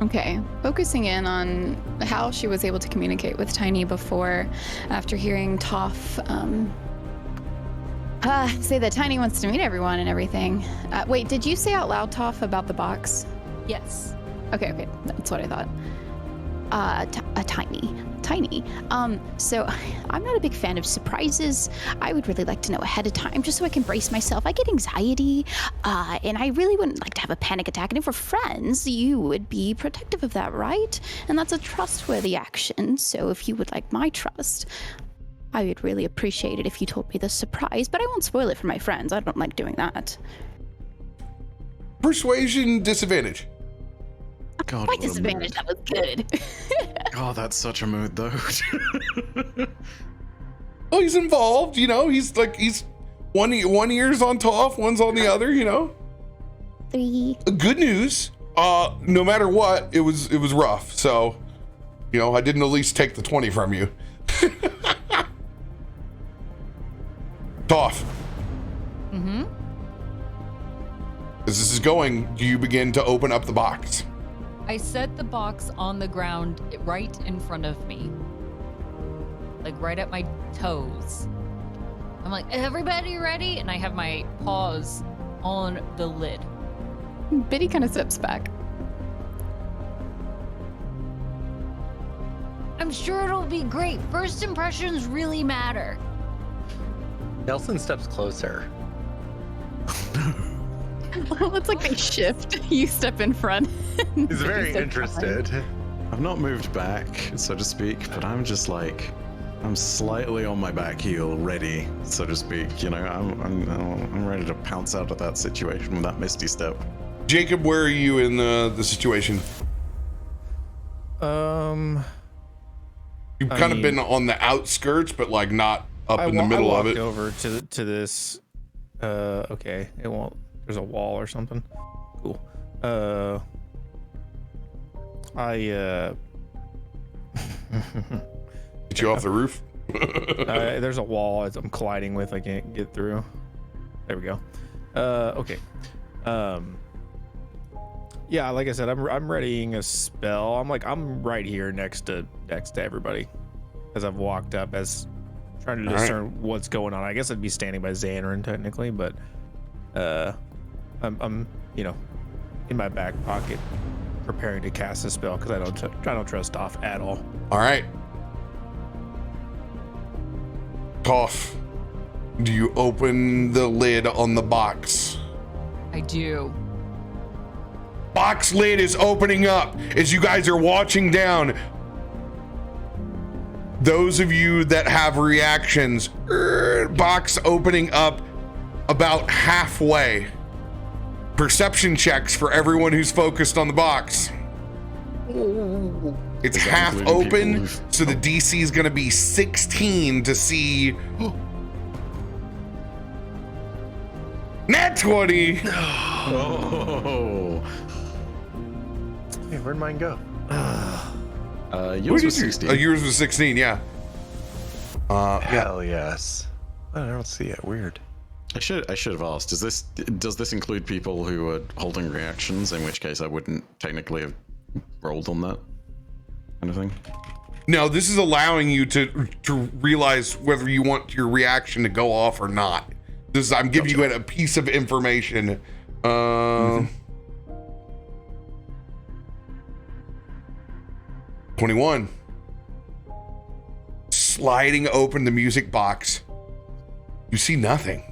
Okay, focusing in on how she was able to communicate with Tiny before, after hearing Toff say that Tiny wants to meet everyone and everything. Wait, did you say out loud, Toff, about the box? Yes. Okay, that's what I thought. Tiny. So I'm not a big fan of surprises. I would really like to know ahead of time, just so I can brace myself. I get anxiety, and I really wouldn't like to have a panic attack. And if we're friends, you would be protective of that, right? And that's a trustworthy action. So if you would like my trust, I would really appreciate it if you told me the surprise, but I won't spoil it for my friends. I don't like doing that. Persuasion disadvantage. God, My what a disadvantage, that was good. Oh, that's such a mood, though. Well, he's involved, you know. He's one ear's on Toff, one's on the other, you know. 3. Good news. No matter what, it was rough. So, you know, I didn't at least take the 20 from you. Toff. Mm-hmm. As this is going, do you begin to open up the box? I set the box on the ground right in front of me. Like right at my toes. I'm like, everybody ready? And I have my paws on the lid. Biddy kind of steps back. I'm sure it'll be great. First impressions really matter. Nelson steps closer. It's like they shift. You step in front. He's very interested. I've not moved back, so to speak, but I'm just like, I'm slightly on my back heel, ready, so to speak. You know, I'm ready to pounce out of that situation with that misty step. Jacob, where are you in the situation? You've kind of been on the outskirts, but like not up in the middle of it. I walked over to this. Okay, it won't. There's a wall or something. Cool. Get you off the roof? There's a wall as I'm colliding with. I can't get through. There we go. Okay. Yeah, like I said, I'm readying a spell. I'm right here next to everybody, as I've walked up, as trying to discern what's going on. I guess I'd be standing by Zanryn technically, but I'm you know, in my back pocket preparing to cast a spell because I don't trust Toff at all. All right. Toff, do you open the lid on the box? I do. Box lid is opening up as you guys are watching down. Those of you that have reactions, box opening up about halfway. Perception checks for everyone who's focused on the box. It's half open, so the DC is going to be 16 to see. Nat 20! Oh. Hey, where'd mine go? Yours was 16. Yours was 16, yeah. Hell yes. I don't see it. Weird. I should have asked. Does this include people who are holding reactions? In which case, I wouldn't technically have rolled on that kind of thing. No, this is allowing you to realize whether you want your reaction to go off or not. I'm giving you a piece of information. 21. Sliding open the music box. You see nothing.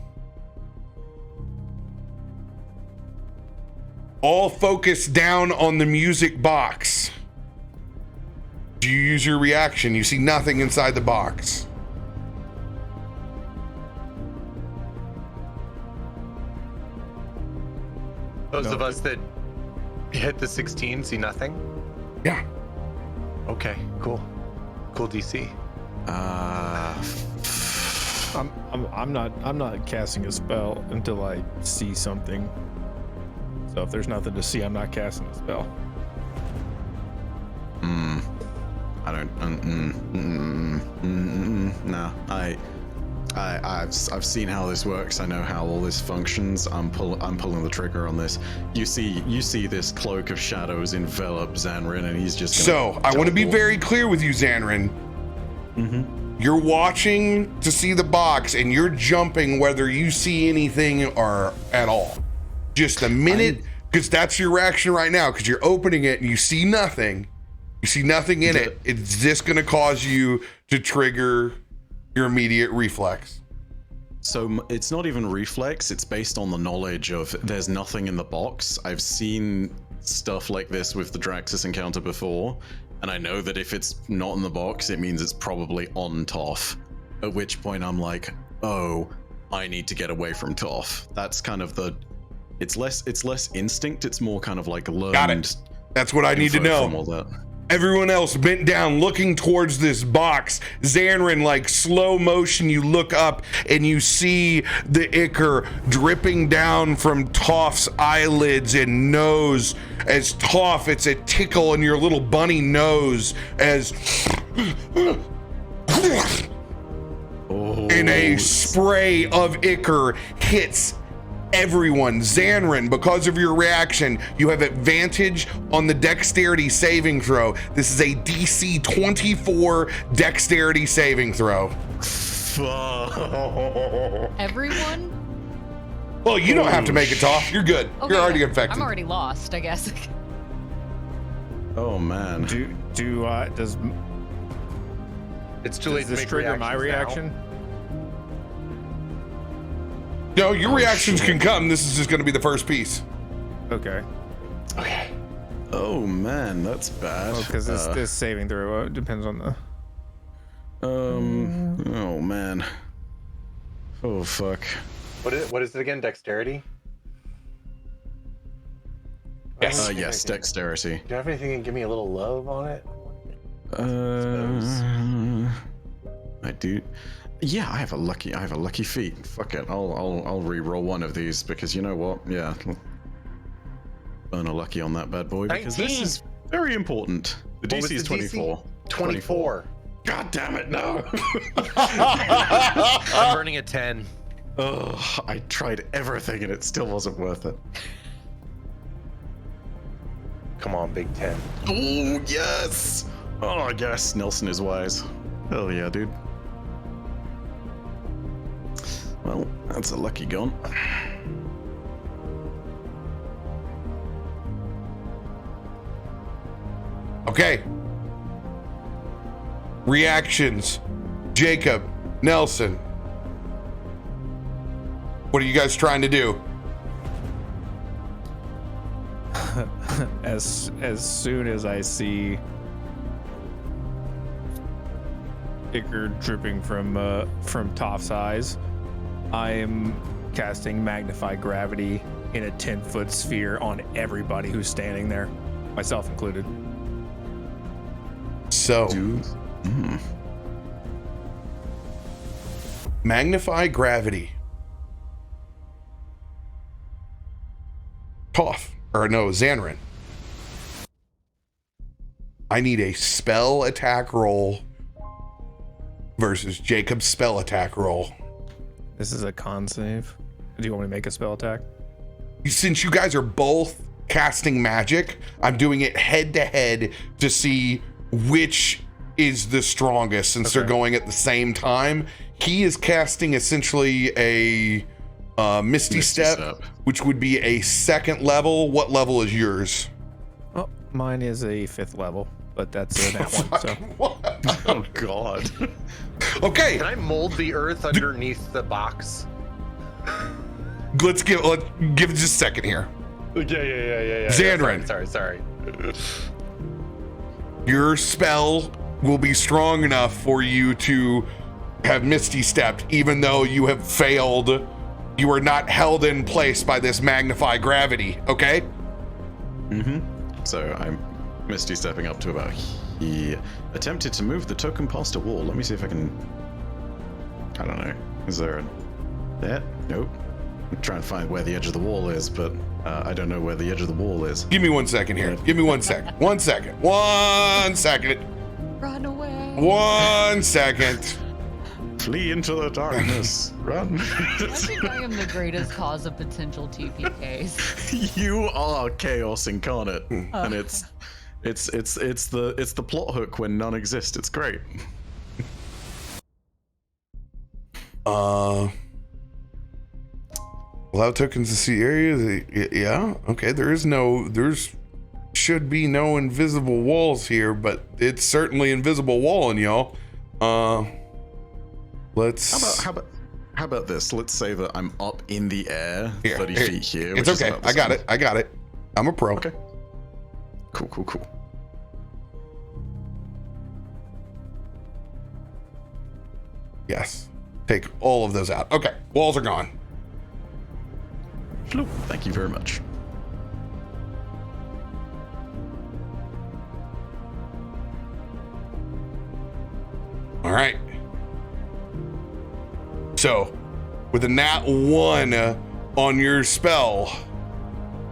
All focus down on the music box. Do you use your reaction? You see nothing inside the box. Those of us that You hit the 16, see nothing? Yeah. Okay, cool. Cool DC. I'm not casting a spell until I see something. So if there's nothing to see, I'm not casting a spell. I don't. No, I've seen how this works. I know how all this functions. I'm pulling the trigger on this. You see this cloak of shadows envelop Zanryn, and he's just. So I want to be very clear with you, Zanryn. You're watching to see the box, and you're jumping whether you see anything or at all. Just a minute, because that's your reaction right now. Because you're opening it and you see nothing. You see nothing in it. It's just going to cause you to trigger your immediate reflex. So it's not even reflex. It's based on the knowledge of there's nothing in the box. I've seen stuff like this with the Draxus encounter before, and I know that if it's not in the box, it means it's probably on Toff. At which point I'm like, oh, I need to get away from Toff. That's kind of the. It's less instinct. It's more kind of like learned. Got it. That's what I need to know. From all that. Everyone else bent down looking towards this box. Zanryn, like slow motion, you look up and you see the ichor dripping down from Toff's eyelids and nose. As Toff, it's a tickle in your little bunny nose as and a spray of ichor hits everyone. Zanryn, because of your reaction, you have advantage on the dexterity saving throw. This is a DC 24 dexterity saving throw. Everyone? Well, you don't have to make it, Toff. You're good. Okay, You're already infected. I'm already lost, I guess. Oh man. Does It's too late to this make trigger my reactions reaction? No, your reactions can come. This is just going to be the first piece. Okay. Okay. Oh man, that's bad. Oh, because this saving throw depends on the. Oh man. Oh fuck. What is it again? Dexterity? Yes. Yes, dexterity. Do you have anything that can give me a little love on it? I do. Yeah, I have a lucky feat. Fuck it. I'll re-roll one of these because you know what? Yeah. Burn a lucky on that bad boy because this 19. is very important. The What was DC is the 24. DC? 24. God damn it, no. I'm burning a 10. Oh, I tried everything and it still wasn't worth it. Come on, Big 10. Oh, yes. Oh, yes. Nelson is wise. Hell yeah, dude. Well, that's a lucky gun. Okay. Reactions. Jacob, Nelson. What are you guys trying to do? As soon as I see ichor dripping from Toff's eyes, I am casting Magnify Gravity in a 10-foot sphere on everybody who's standing there, myself included. So, Magnify Gravity. Toff, or no, Zanryn. I need a spell attack roll versus Jacob's spell attack roll. This is a con save. Do you want me to make a spell attack? Since you guys are both casting magic, I'm doing it head to head to see which is the strongest since they're going at the same time. He is casting essentially a Misty Step, which would be a second level. What level is yours? Oh, mine is a 5th level, but that's a nat one. So. Oh god. Okay. Can I mold the earth underneath the box? Let's give it just a second here. Yeah. Zanryn. Sorry. Your spell will be strong enough for you to have Misty Stepped, even though you have failed. You are not held in place by this Magnify Gravity, okay? So I'm Misty stepping up to about here. Attempted to move the token past a wall. Let me see if I can. I don't know. Is there a there? Nope. I'm trying to find where the edge of the wall is, but I don't know where the edge of the wall is. Give me 1 second here. Give me 1 second. 1 second. 1 second. Run away. 1 second. Flee into the darkness. Run. I think I am the greatest cause of potential TPKs. You are chaos incarnate, and it's the plot hook when none exist. It's great. Allow tokens to see areas. Yeah. Okay. There's should be no invisible walls here, but it's certainly invisible walling, y'all. Let's. How about this? Let's say that I'm up in the air, 30 feet here. It's okay. I got it. I'm a pro. Okay. Cool. Yes. Take all of those out. Okay. Walls are gone. Thank you very much. All right. So, with a nat 1 on your spell,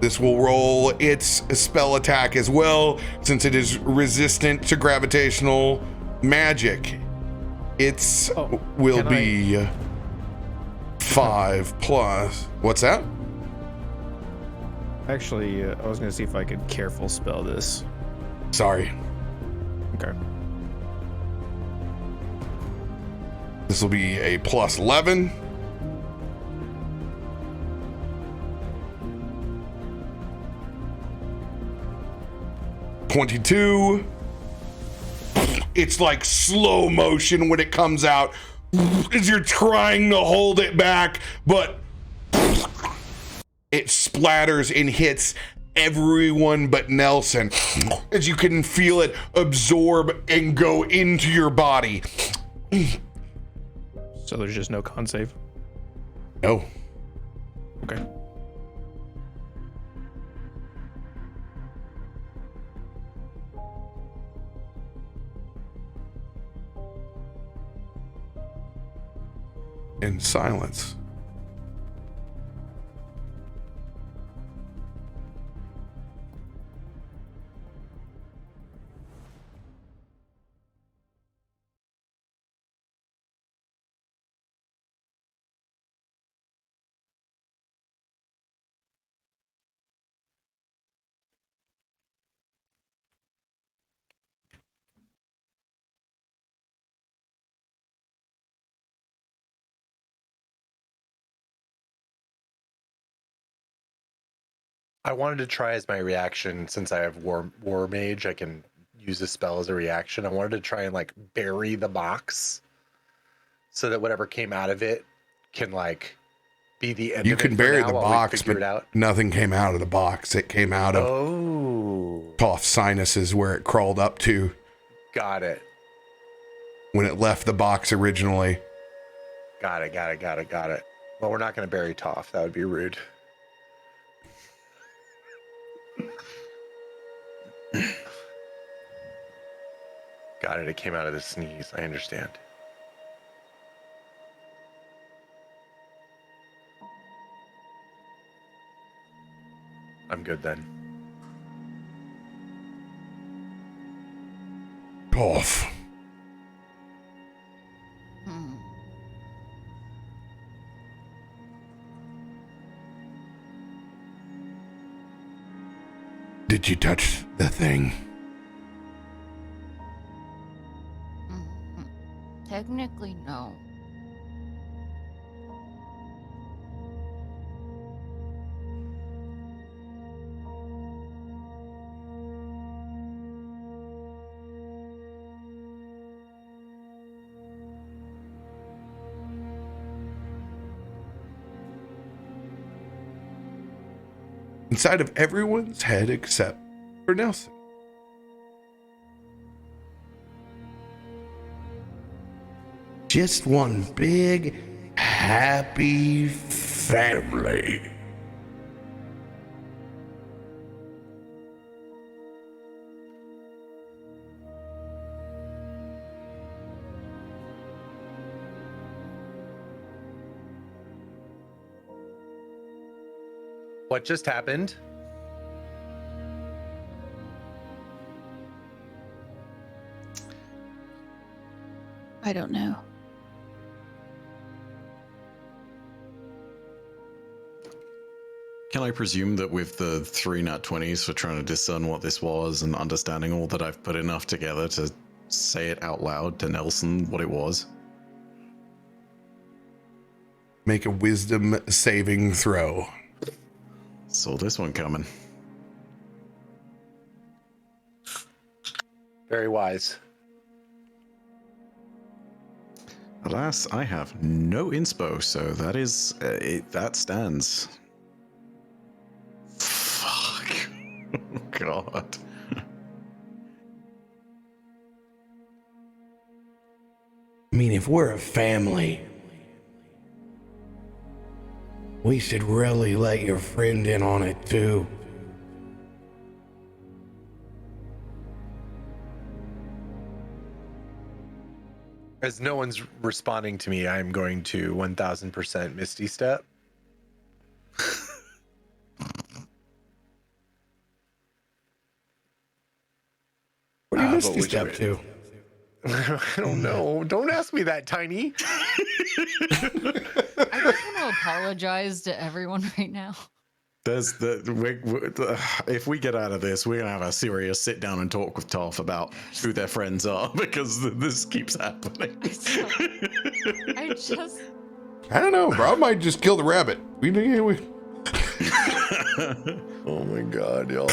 this will roll its spell attack as well, since it is resistant to gravitational magic. It's will be 5 plus. What's that? Actually, I was gonna see if I could careful spell this. Sorry. Okay. This will be a plus 11. $22. It's like slow motion when it comes out as you're trying to hold it back, but it splatters and hits everyone but Nelson as you can feel it absorb and go into your body. So there's just no con save? No. Okay. In silence. I wanted to try as my reaction, since I have War Mage, I can use this spell as a reaction. I wanted to try and like bury the box so that whatever came out of it can like be the end You of it can for bury now the while we box, figure but it out. nothing came out of the box. It came out of Toff's sinuses where it crawled up to Got it. when it left the box originally. Got it. Well, we're not going to bury Toff. That would be rude. Got it. It came out of the sneeze. I understand. I'm good then. Toff. Did you touch the thing? Technically, no. Inside of everyone's head except for Nelson. Just one big, happy family. What just happened? I don't know. Can I presume that with the 3 nat 20s for trying to discern what this was and understanding all that I've put enough together to say it out loud to Nelson what it was? Make a wisdom saving throw. Saw this one coming. Very wise. Alas, I have no inspo, so that is that stands. Fuck. Oh, God. I mean, if we're a family, we should really let your friend in on it too. As no one's responding to me, I'm going to 1000% Misty Step. What do you But Misty which Step way? to? I don't know. Don't ask me that, Tiny. I just want to apologize to everyone right now. There's if we get out of this, we're gonna have a serious sit down and talk with Toff about who their friends are because this keeps happening. I just. I don't know, bro. I might just kill the rabbit. We Oh my god, y'all.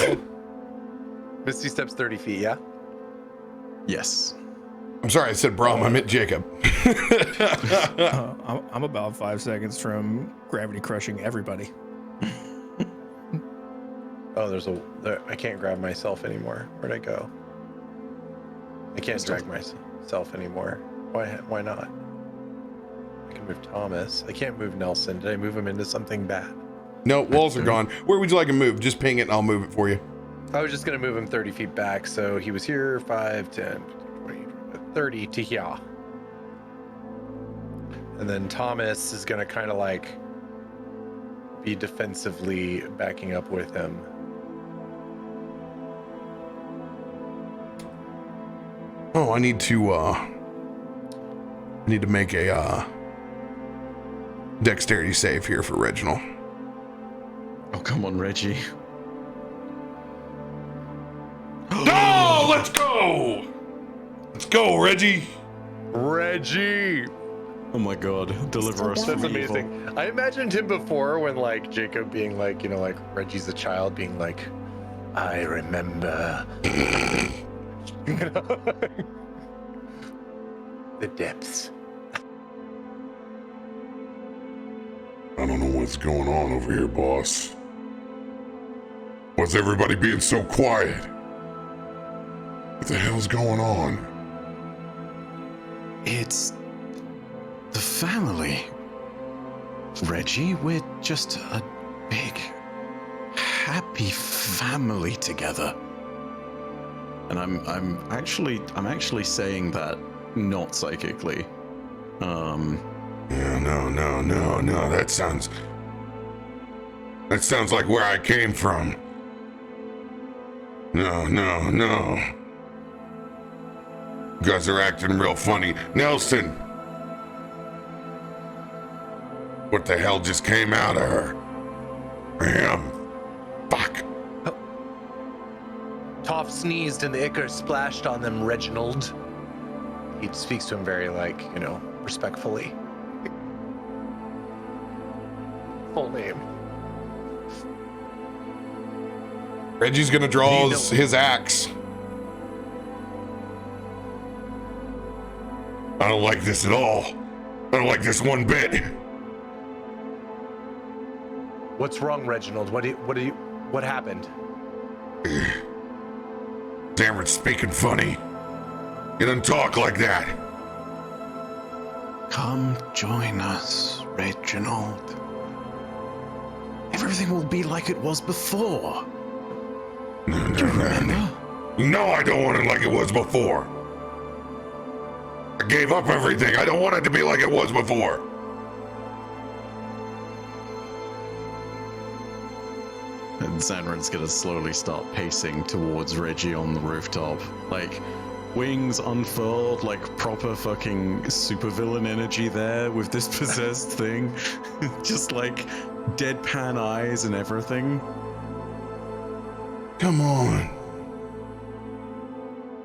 Misty Step's 30 feet, yeah? Yes. I'm sorry, I said Brom. I meant Jacob. I'm about 5 seconds from gravity crushing everybody. Oh, I can't grab myself anymore. Where'd I go? I can't drag myself anymore. Why not? I can move Thomas. I can't move Nelson. Did I move him into something bad? No, walls are gone. Where would you like him moved? Just ping it and I'll move it for you. I was just going to move him 30 feet back. So he was here 5, 10, 20, 30 to here. And then Thomas is going to kind of like be defensively backing up with him. Oh, I need to make a dexterity save here for Reginald. Oh, come on, Reggie. Oh, let's go! Let's go, Reggie. Reggie! Oh my god, deliver us That's from That's evil. amazing. I imagined him before when like Jacob being like, like Reggie's a child being like, I remember. The depths. I don't know what's going on over here, boss. What's everybody being so quiet? What the hell's going on? It's the family. Reggie, we're just a big, happy family together. And I'm actually saying that not psychically. Yeah, no. That sounds like where I came from. No. You guys are acting real funny. Nelson! What the hell just came out of her? Him? Fuck. Toff sneezed and the ichor splashed on them, Reginald. He speaks to him very respectfully. Full name. Reggie's gonna draw his axe. I don't like this at all. I don't like this one bit. What's wrong, Reginald? What happened? Zanryn's speaking funny. You don't talk like that. Come join us, Reginald. Everything will be like it was before. No, I don't want it like it was before. I gave up everything. I don't want it to be like it was before. And Zanryn's gonna slowly start pacing towards Reggie on the rooftop. Like, wings unfurled, like proper fucking supervillain energy there with this possessed thing. Just like deadpan eyes and everything. Come on.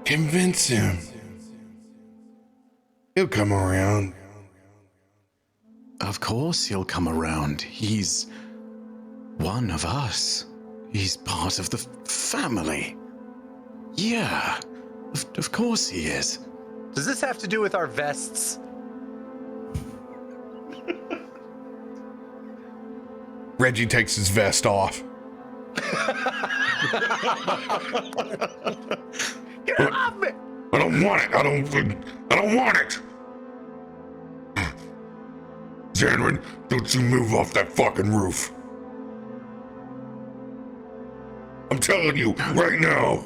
Convince him. He'll come around. Of course he'll come around. He's one of us. He's part of the family. Yeah, of course he is. Does this have to do with our vests? Reggie takes his vest off. Get it off me! I don't want it. I don't want it. Zanryn, don't you move off that fucking roof. I'm telling you right now.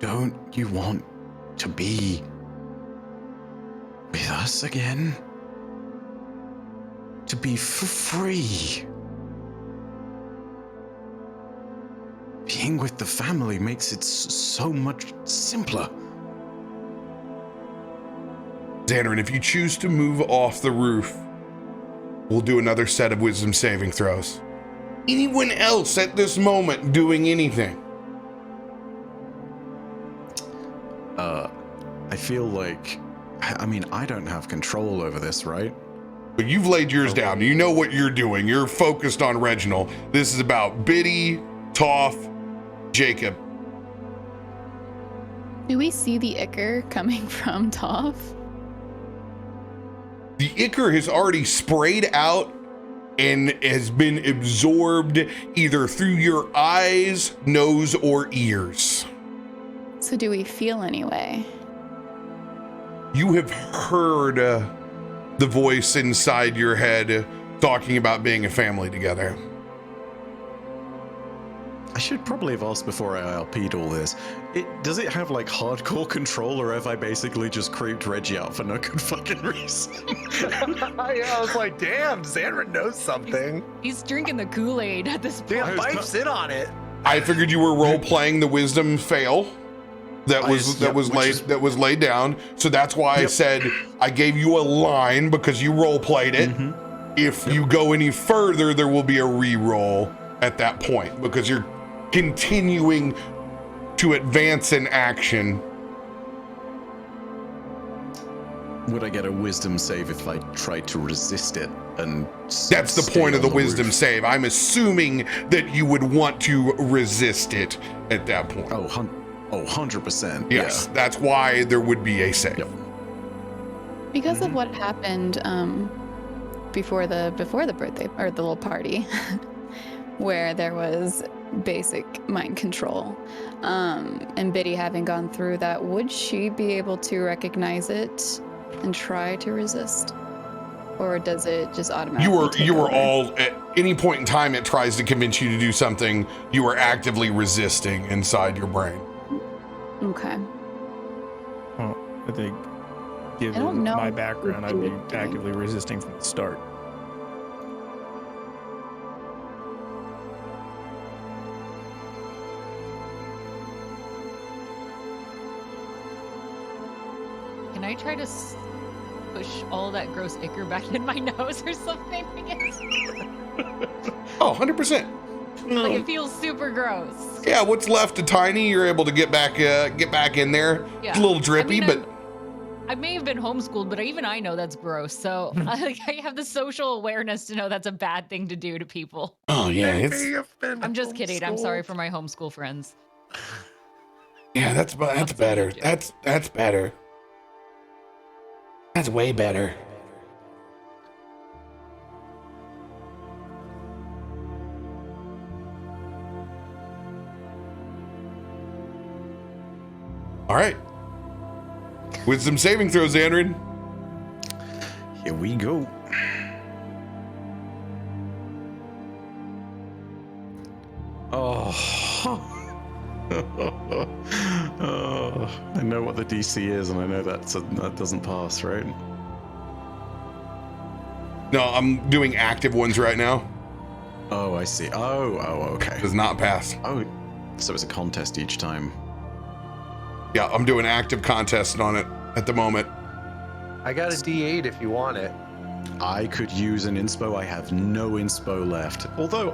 Don't you want to be with us again? To be free? Being with the family makes it so much simpler. Zanryn, if you choose to move off the roof, we'll do another set of wisdom saving throws. Anyone else at this moment doing anything? I feel like, I mean, I don't have control over this, right? But you've laid yours down. You know what you're doing. You're focused on Reginald. This is about Biddy, Toff, Jacob. Do we see the ichor coming from Toff? The ichor has already sprayed out and has been absorbed either through your eyes, nose, or ears. So do we feel anyway? You have heard the voice inside your head talking about being a family together. I should probably have asked before I LP'd all this. Does it have like hardcore control, or have I basically just creeped Reggie out for no good fucking reason? I was like, damn, Zanryn knows something. He's drinking the Kool-Aid at this point. Damn, Bife's in on it. I figured you were role playing the wisdom fail that was laid down. So that's why I said I gave you a line because you role played it. Mm-hmm. If you go any further, there will be a re-roll at that point because you're continuing to advance in action. Would I get a wisdom save if I tried to resist it? And that's the point of the wisdom save. I'm assuming that you would want to resist it at that point. Oh, 100%. Yes, yeah. that's why there would be a save. Yep. Because of what happened before the birthday or the little party, where there was basic mind control, and Biddy having gone through that, would she be able to recognize it and try to resist, or does it just automatically? You were all at any point in time it tries to convince you to do something, you were actively resisting inside your brain. Okay. Well, I think, given my background, I'd be actively resisting from the start. Can I try to push all that gross ichor back in my nose or something? Oh, 100%. Like it feels super gross. Yeah, what's left of Tiny, you're able to get back in there. Yeah. It's a little drippy, but I may have been homeschooled, but even I know that's gross. So I have the social awareness to know that's a bad thing to do to people. Oh yeah, I'm just kidding. I'm sorry for my homeschool friends. yeah, that's better. That's better. That's way better. all right. Wisdom saving throw, Zanryn. Here we go. Oh. I know what the DC is, and I know that doesn't pass, right? No, I'm doing active ones right now. Oh, I see. Oh, okay. Does not pass. Oh, so it's a contest each time. Yeah, I'm doing active contest on it at the moment. I got a D8 if you want it. I could use an inspo. I have no inspo left. Although,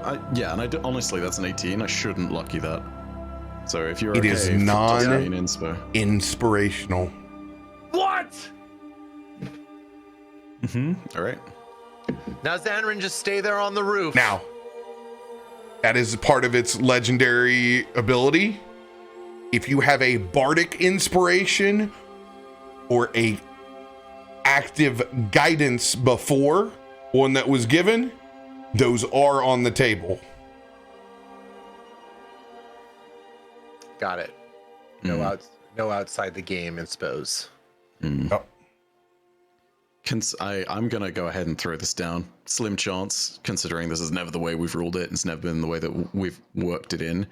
honestly, that's an 18. I shouldn't lucky that. So if you're It okay, is toss me an inspo. inspirational. What? All right. Now Zanryn, just stay there on the roof. Now, that is part of its legendary ability. If you have a bardic inspiration or a active guidance before one that was given, those are on the table. Got it. No outside the game inspos. Yep. I'm going to go ahead and throw this down. Slim chance, considering this is never the way we've ruled it. It's never been the way that we've worked it in.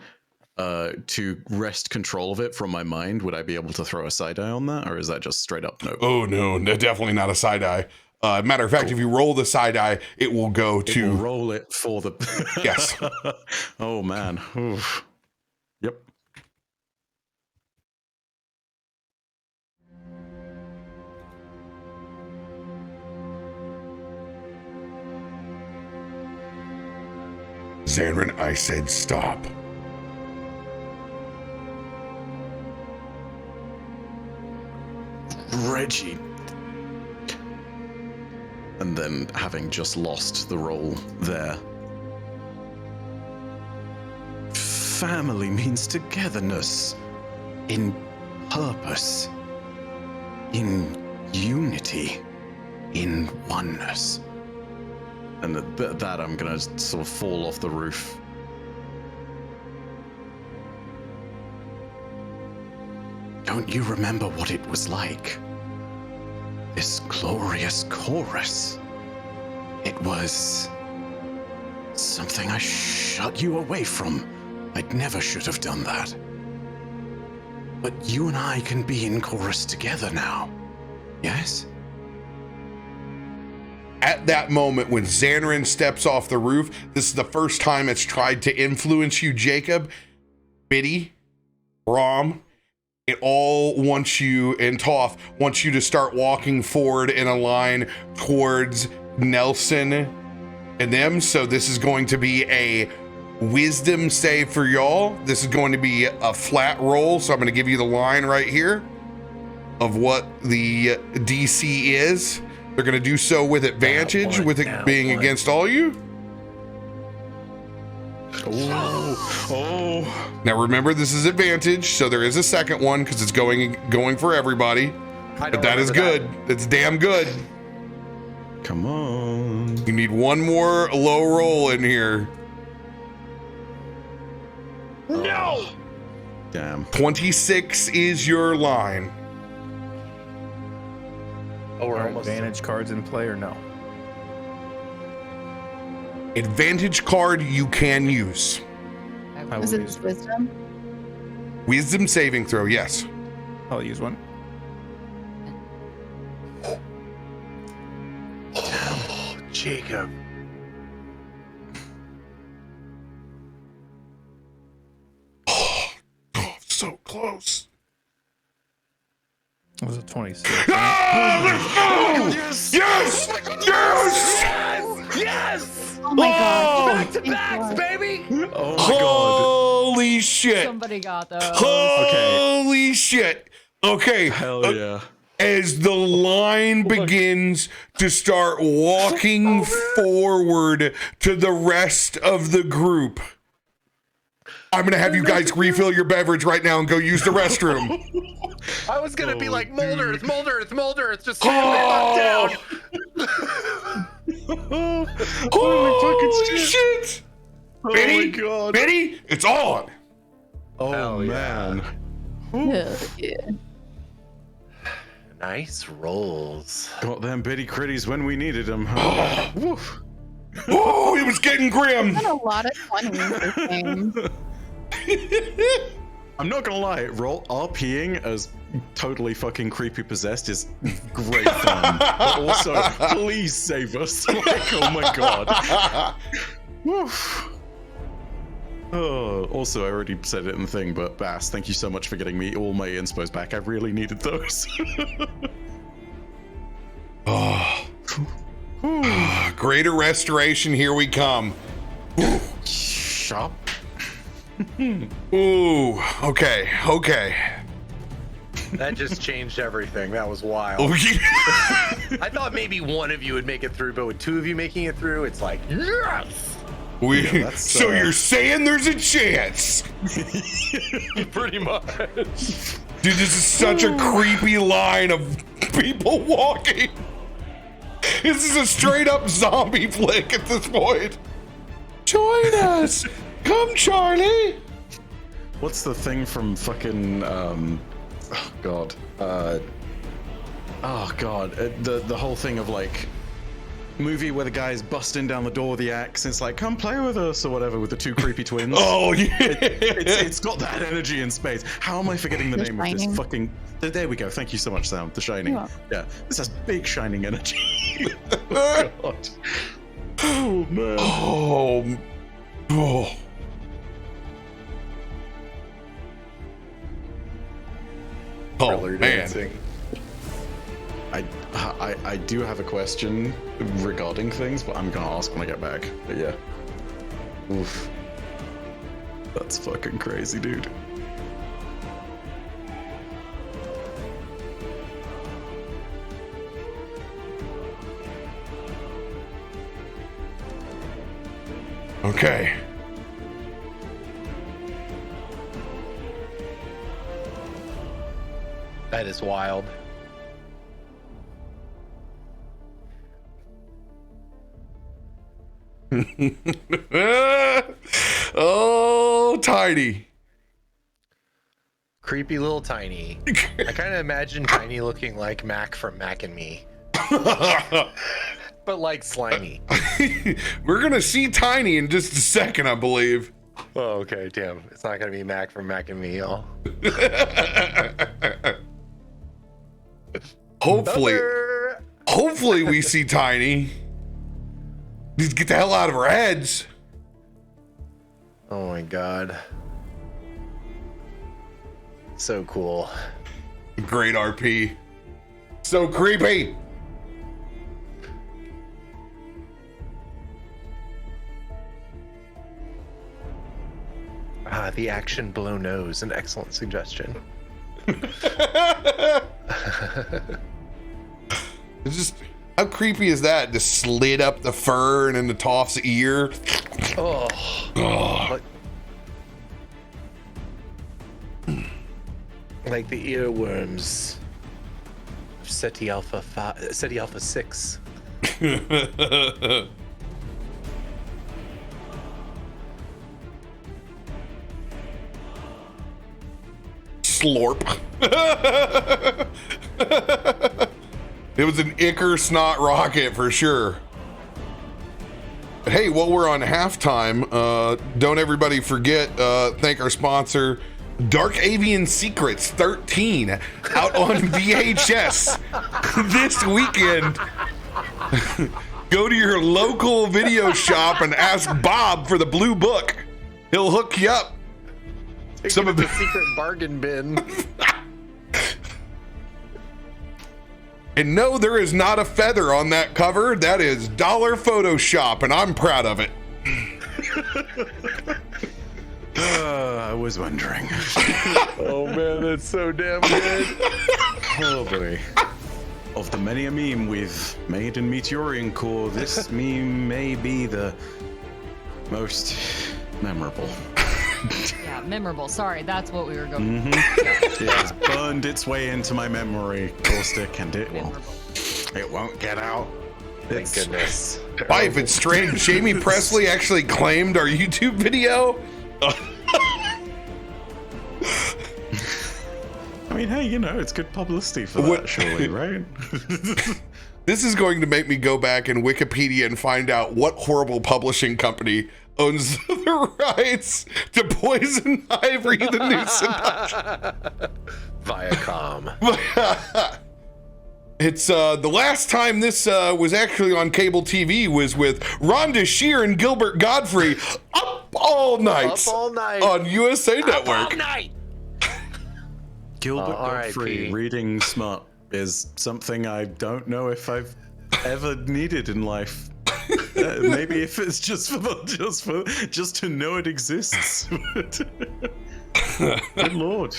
To wrest control of it from my mind, would I be able to throw a side eye on that? Or is that just straight up no? Oh, no, definitely not a side eye. Matter of fact, if you roll the side eye, it will go to... It will roll it for the... Yes. Oh, man. Oof. Yep. Zanryn, I said stop. Reggie. And then having just lost the roll there. Family means togetherness, in purpose, in unity, in oneness. And at that I'm gonna sort of fall off the roof. Don't you remember what it was like? This glorious chorus. It was something I shut you away from. I never should have done that. But you and I can be in chorus together now. Yes? At that moment, when Zanryn steps off the roof, this is the first time it's tried to influence you, Jacob, Biddy, Rom. It all wants you, and Toff wants you to start walking forward in a line towards Nelson and them. So this is going to be a wisdom save for y'all. This is going to be a flat roll. So I'm going to give you the line right here of what the DC is. They're going to do so with advantage, with it being against all you. Oh. Now remember, this is advantage, so there is a second one because it's going for everybody. But that is good. It's damn good. Come on. You need one more low roll in here. No! Damn. 26 is your line. Oh, we're Are almost advantage cards in play or no? Advantage card you can use. I Was will it use, wisdom? Wisdom saving throw, yes. I'll use one. Oh, Jacob. Oh, so close. It was a 26. Ah, let's go! Yes! Yes! Yes! Yes! Oh my god. Back to backs, baby! Oh my god. Holy shit! Somebody got those. Holy shit! Okay. Hell yeah. As the line begins to start walking forward to the rest of the group, I'm gonna have you guys refill your beverage right now and go use the restroom. I was gonna be like, Molderth, just stand down. Holy shit! Oh Biddy, my god. Biddy, it's on. Oh Hell yeah. man. Hell yeah. Nice rolls. Got them bitty critties when we needed them. Woof. Oh, it was getting grim. Got a lot of 20s this game. I'm not gonna lie, RPing as totally fucking creepy possessed is great fun. But also, please save us. Like, oh my god. Woof. Oh, also, I already said it in the thing, but Bass, thank you so much for getting me all my inspos back. I really needed those. Greater restoration, here we come. Shop. Ooh, okay. That just changed everything. That was wild. Oh, yeah. I thought maybe one of you would make it through, but with two of you making it through, it's like, yes! So you're saying there's a chance? Pretty much. Dude, this is such a creepy line of people walking. This is a straight up zombie flick at this point. Join us. Come, Charlie. What's the thing from fucking the whole thing of like movie where the guy's busting down the door with the axe and it's like, come play with us or whatever, with the two creepy twins. Oh yeah. It's got that energy in space. How am I forgetting the name of this fucking... There we go. Thank you so much, Sam. The Shining. Yeah, this has big shining energy. Oh god. Oh man. Oh. Oh man. Dancing. I do have a question regarding things, but I'm gonna ask when I get back. But yeah. Oof. That's fucking crazy, dude. Okay. That is wild. Oh, Tiny. Creepy little Tiny. I kind of imagine Tiny looking like Mac from Mac and Me. But like slimy. We're gonna see Tiny in just a second, I believe. Oh, okay, damn. It's not gonna be Mac from Mac and Me, y'all. Hopefully we see Tiny. Need to get the hell out of our heads. Oh my god. So cool. Great RP. So creepy. The action below nose, an excellent suggestion. It's just, how creepy is that? Just slid up the fur and into Toff's ear. Oh. Like the earworms of SETI Alpha 6. Slorp. It was an Icker snot rocket for sure. But hey, while we're on halftime, don't everybody forget, thank our sponsor, Dark Avian Secrets 13, out on VHS this weekend. Go to your local video shop and ask Bob for the blue book. He'll hook you up. Some of the secret bargain bin. And no, there is not a feather on that cover. That is dollar Photoshop, and I'm proud of it. I was wondering. Oh man, that's so damn good. Oh boy. Of the many a meme we've made in Meteorian core, this meme may be the most memorable. Yeah, memorable. Sorry, that's what we were going for. It has burned its way into my memory, Caustic, and it won't get out. Thank goodness. Why, if it's strange, Jamie Presley actually claimed our YouTube video? I mean, hey, you know, it's good publicity for that, surely, right? This is going to make me go back in Wikipedia and find out what horrible publishing company owns the rights to Poison Ivory, the new seduction. Viacom. It's the last time this was actually on cable TV was with Rhonda Shear and Gilbert Godfrey up all night. Up all night on USA Up Network. all night. Gilbert R.I.P. Godfrey reading smut is something I don't know if I've ever needed in life. Maybe if it's just to know it exists. Good lord.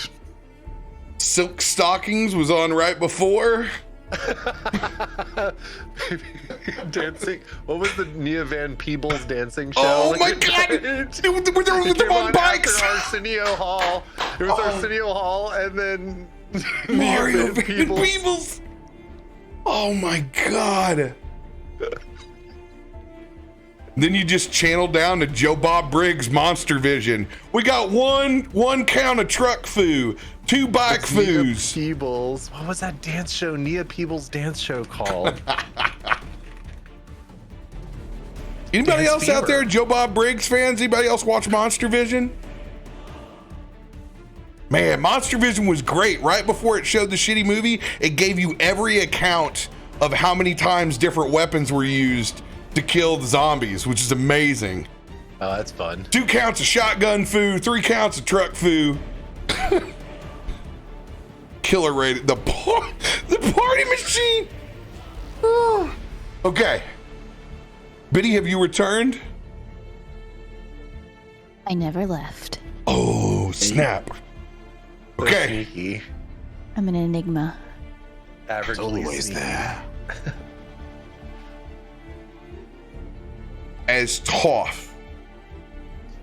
Silk Stockings was on right before. Dancing. What was the Nia Van Peebles dancing show? Oh my god! Were they on bikes? Arsenio Hall. It was Arsenio Hall, and then Mario Nia Van Van Peebles. Oh my god! Then you just channel down to Joe Bob Briggs' Monster Vision. We got one count of truck foo, 2 bike foos. Nia Peebles. What was that dance show? Nia Peebles' dance show called? Anybody Dance else out Fever. there, Joe Bob Briggs fans? Anybody else watch Monster Vision? Man, Monster Vision was great. Right before it showed the shitty movie, it gave you every account of how many times different weapons were used to kill the zombies, which is amazing. Oh, that's fun. 2 counts of shotgun foo, 3 counts of truck foo. Killer rated. The party machine. Okay. Biddy, have you returned? I never left. Oh, snap. So Okay. sneaky. I'm an enigma. Averagely Always sneaky. there. As Toff,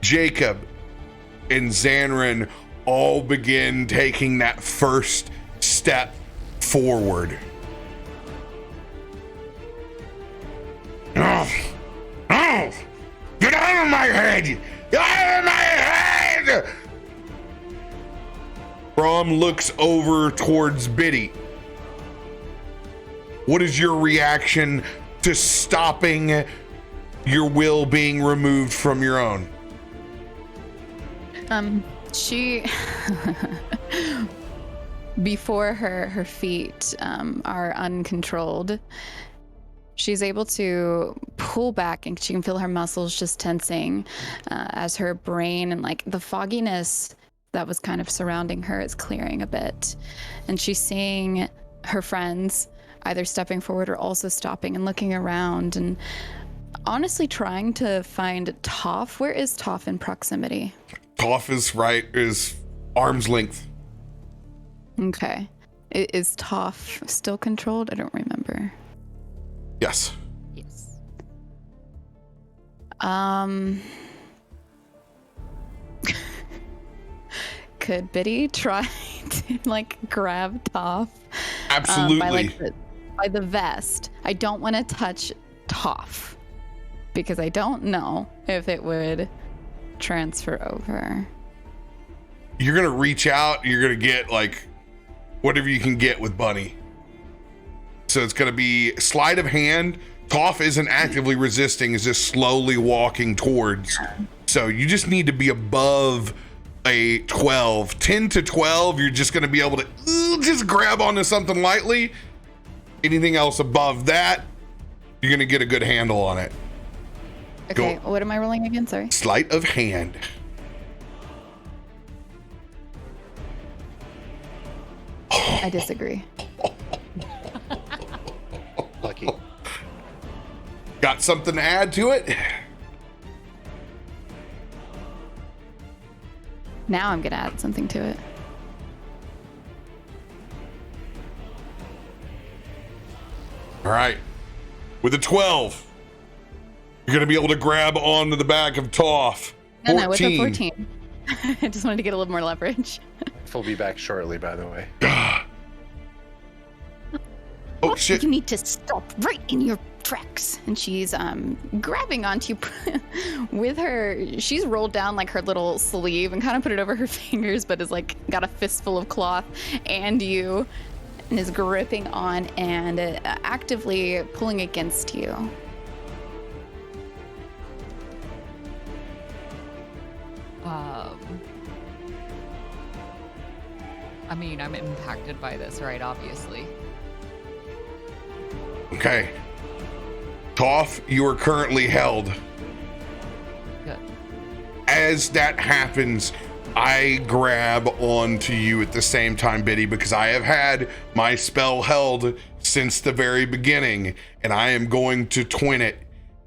Jacob, and Zanryn all begin taking that first step forward. Oh, get out of my head! Get out of my head! Brom looks over towards Biddy. What is your reaction to stopping your will being removed from your own? She before her feet are uncontrolled, she's able to pull back and she can feel her muscles just tensing as her brain and like the fogginess that was kind of surrounding her is clearing a bit, and she's seeing her friends either stepping forward or also stopping and looking around and honestly trying to find Toff. Where is Toff in proximity? Toff is arm's length. Okay. Is Toff still controlled? I don't remember. Yes. Yes. Could Biddy try to like grab Toff? Absolutely. By the vest. I don't want to touch Toff because I don't know if it would transfer over. You're gonna reach out, you're gonna get like whatever you can get with Bunny. So it's gonna be sleight of hand. Toff isn't actively resisting, is just slowly walking towards. So you just need to be above a 12. 10 to 12, you're just gonna be able to just grab onto something lightly. Anything else above that, you're gonna get a good handle on it. Okay, Go. what am I rolling again? Sorry. Sleight of hand. I disagree. Lucky. Got something to add to it? Now I'm gonna add something to it. All right. With a 12, you're going to be able to grab onto the back of Toff. No, with a 14. I just wanted to get a little more leverage. We'll be back shortly, by the way. Oh, shit. You need to stop right in your tracks. And she's grabbing onto you with her. She's rolled down like her little sleeve and kind of put it over her fingers, but is like got a fistful of cloth and you, and is gripping on and actively pulling against you. I mean, I'm impacted by this, right? Obviously. Okay. Toff, you are currently held. Good. As that happens, I grab onto you at the same time, Biddy, because I have had my spell held since the very beginning, and I am going to twin it,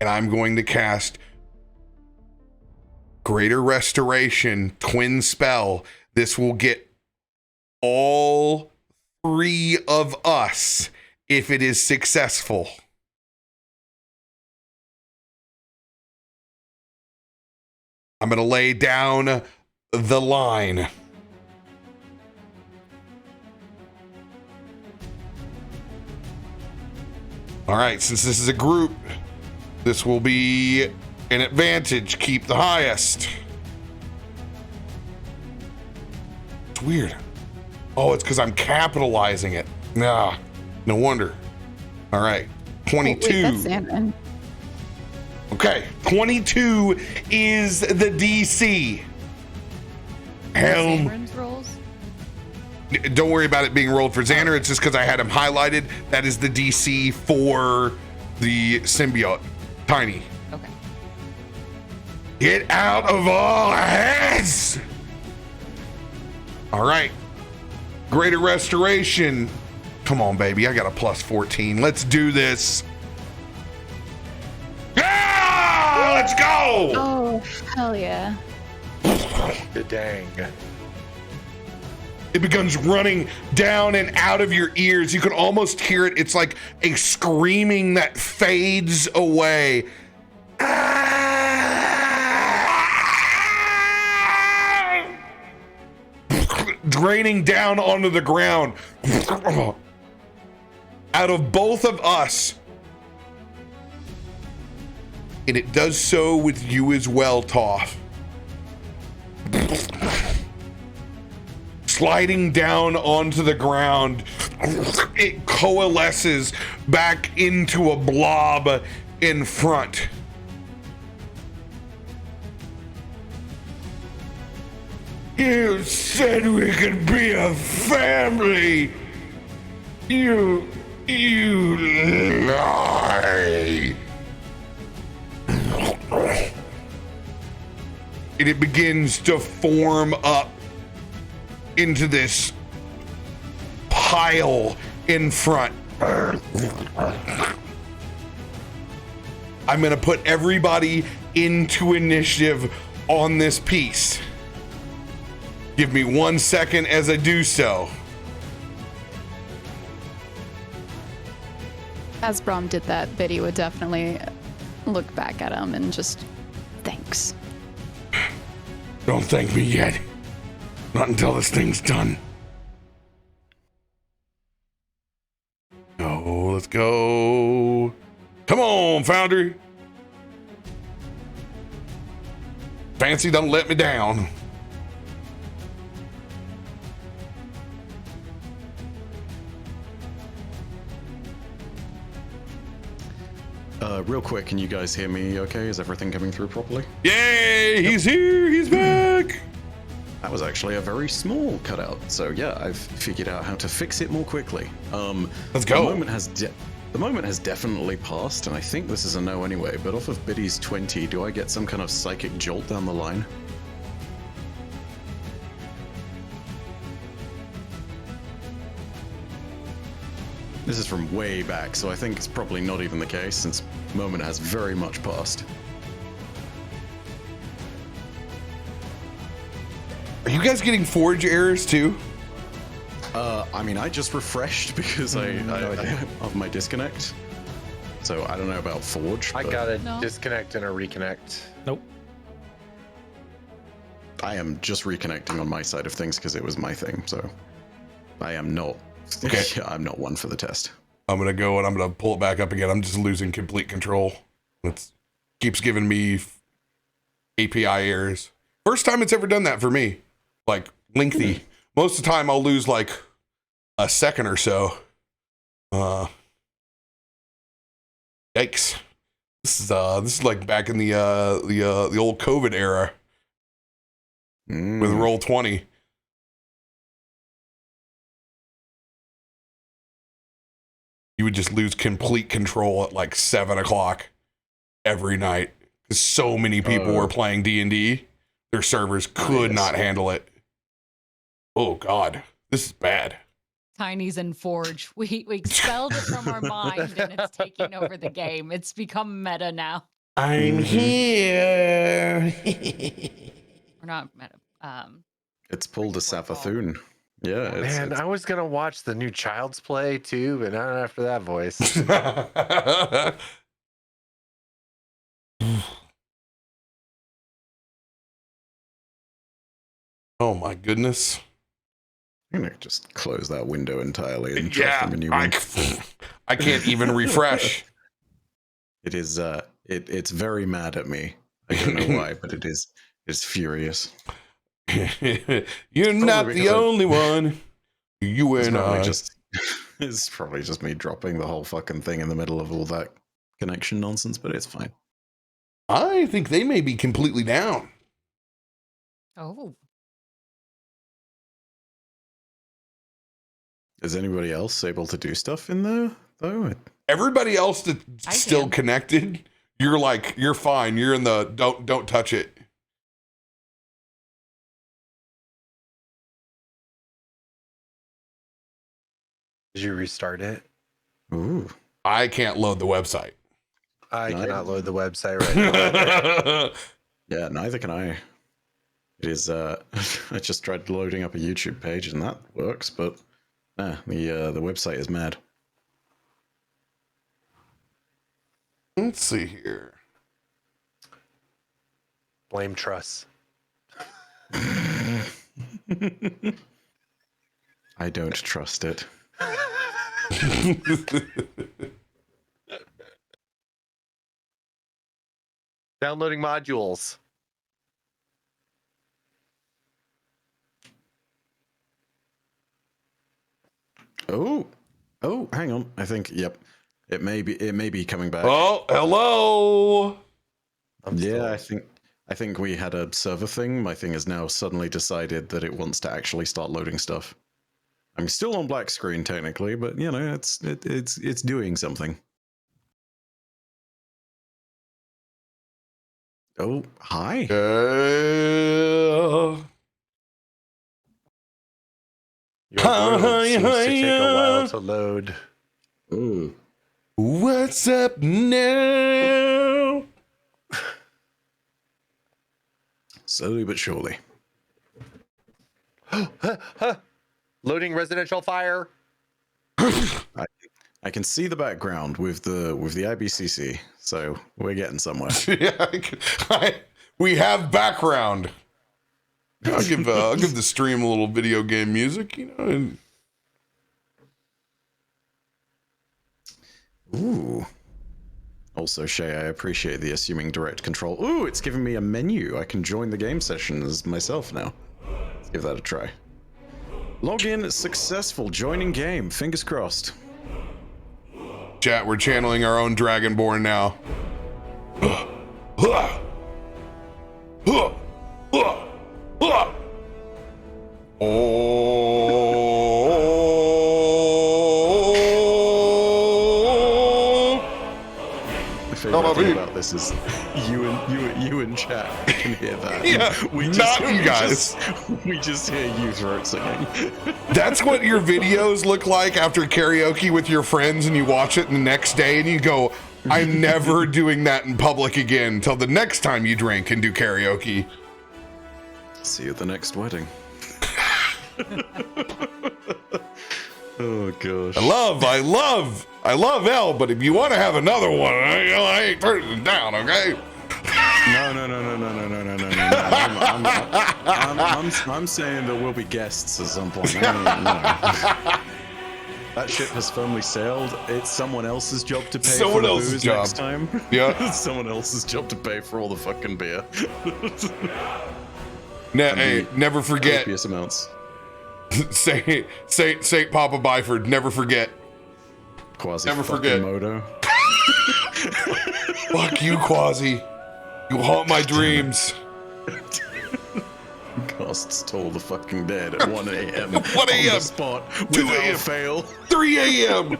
and I'm going to cast Greater Restoration, twin spell. This will get all 3 of us if it is successful. I'm going to lay down the line. All right, since this is a group, this will be an advantage. Keep the highest. It's weird. Oh, it's because I'm capitalizing it. Nah, no wonder. All right, 22. Oh, wait, that's Zanryn. Okay, 22 is the DC. Helm. Zanryn's rolls? Don't worry about it being rolled for Xander. It's just because I had him highlighted. That is the DC for the symbiote. Tiny. Okay. Get out of all heads! All right. Greater Restoration. Come on, baby. I got a plus 14. Let's do this. Yeah! Let's go! Oh, hell yeah. The dang. It begins running down and out of your ears. You can almost hear it. It's like a screaming that fades away. Draining down onto the ground. Out of both of us. And it does so with you as well, Toff. Sliding down onto the ground, it coalesces back into a blob in front. You said we could be a family. You lie. And it begins to form up into this pile in front. I'm going to put everybody into initiative on this piece. Give me 1 second as I do so. As Brom did that, Biddy would definitely look back at him and just, thanks. Don't thank me yet. Not until this thing's done. Oh, let's go. Come on, Foundry. Fancy don't let me down. Real quick, can you guys hear me okay? Is everything coming through properly? Yay, he's here, he's back. That was actually a very small cutout. So yeah, I've figured out how to fix it more quickly. Let's go. The moment has definitely passed, and I think this is a no anyway, but off of Biddy's 20, do I get some kind of psychic jolt down the line? This is from way back, so I think it's probably not even the case, since moment has very much passed. Are you guys getting forge errors too? I mean, I just refreshed because I of my disconnect. So I don't know about Forge. I but got a disconnect and a reconnect. Nope. I am just reconnecting on my side of things because it was my thing. So I am not. Okay. I'm not one for the test. I'm gonna go and I'm gonna pull it back up again. I'm just losing complete control. It keeps giving me API errors. First time it's ever done that for me. Like lengthy. Most of the time I'll lose like a second or so. Yikes. This is like back in the old COVID era with Roll20. you would just lose complete control at like 7 o'clock every night. Because so many people were playing D&D. Their servers could not handle it. Oh, God. This is bad. Tiny's and Forge. We expelled it from our mind, and it's taking over the game. It's become meta now. I'm here. We're not meta. It's pulled a Savathun. Yeah, Man, I was gonna watch the new Child's Play too, but not after that voice. Oh my goodness. I'm gonna just close that window entirely and try from a new one. I can't even refresh. It is it's very mad at me. I don't know why, but it's furious. You're not the only one. You and I. It's probably just me dropping the whole fucking thing in the middle of all that connection nonsense, but it's fine. I think they may be completely down. Oh. Is anybody else able to do stuff in there though? Everybody else that's still connected, you're fine. You're in the don't touch it. Did you restart it? Ooh. I can't load the website. I cannot load the website right now. Yeah, neither can I. It is I just tried loading up a YouTube page and that works, but the website is mad. Let's see here. Blame Truss. I don't trust it. Downloading modules. Oh, hang on. I think it may be coming back. Oh, hello. Yeah, I think we had a server thing. My thing has now suddenly decided that it wants to actually start loading stuff. I'm still on black screen technically, but you know, it's doing something. Oh, hi. Your world seems to take a while to load. Ooh. What's up now? Slowly but surely. Loading residential fire. I can see the background with the IBCC, so we're getting somewhere. Yeah, we have background. I'll give the stream a little video game music, you know. And... Ooh. Also, Shay, I appreciate the assuming direct control. Ooh, it's giving me a menu. I can join the game sessions myself now. Let's give that a try. Login successful. Joining game. Fingers crossed. Chat, we're channeling our own Dragonborn now. My favorite thing about this is you and chat can hear that. Yeah, you guys. We just hear you throat singing. That's what your videos look like after karaoke with your friends, and you watch it the next day and you go, I'm never doing that in public again until the next time you drink and do karaoke. See you at the next wedding. Oh gosh. I love L, but if you want to have another one, I ain't turning it down, okay? No. I'm saying there will be guests at some point. That ship has firmly sailed. It's someone else's job to pay for the booze next time. Yeah. It's someone else's job to pay for all the fucking beer. Hey, never forget. Copious amounts. Saint Papa Byford, never forget. Quasi never forget. Moto. Fuck you, Quasi. You haunt my dreams. Costs toll the fucking dead at 1 a.m. 1 a.m. On the spot. 2 without a.m. fail. 3 a.m.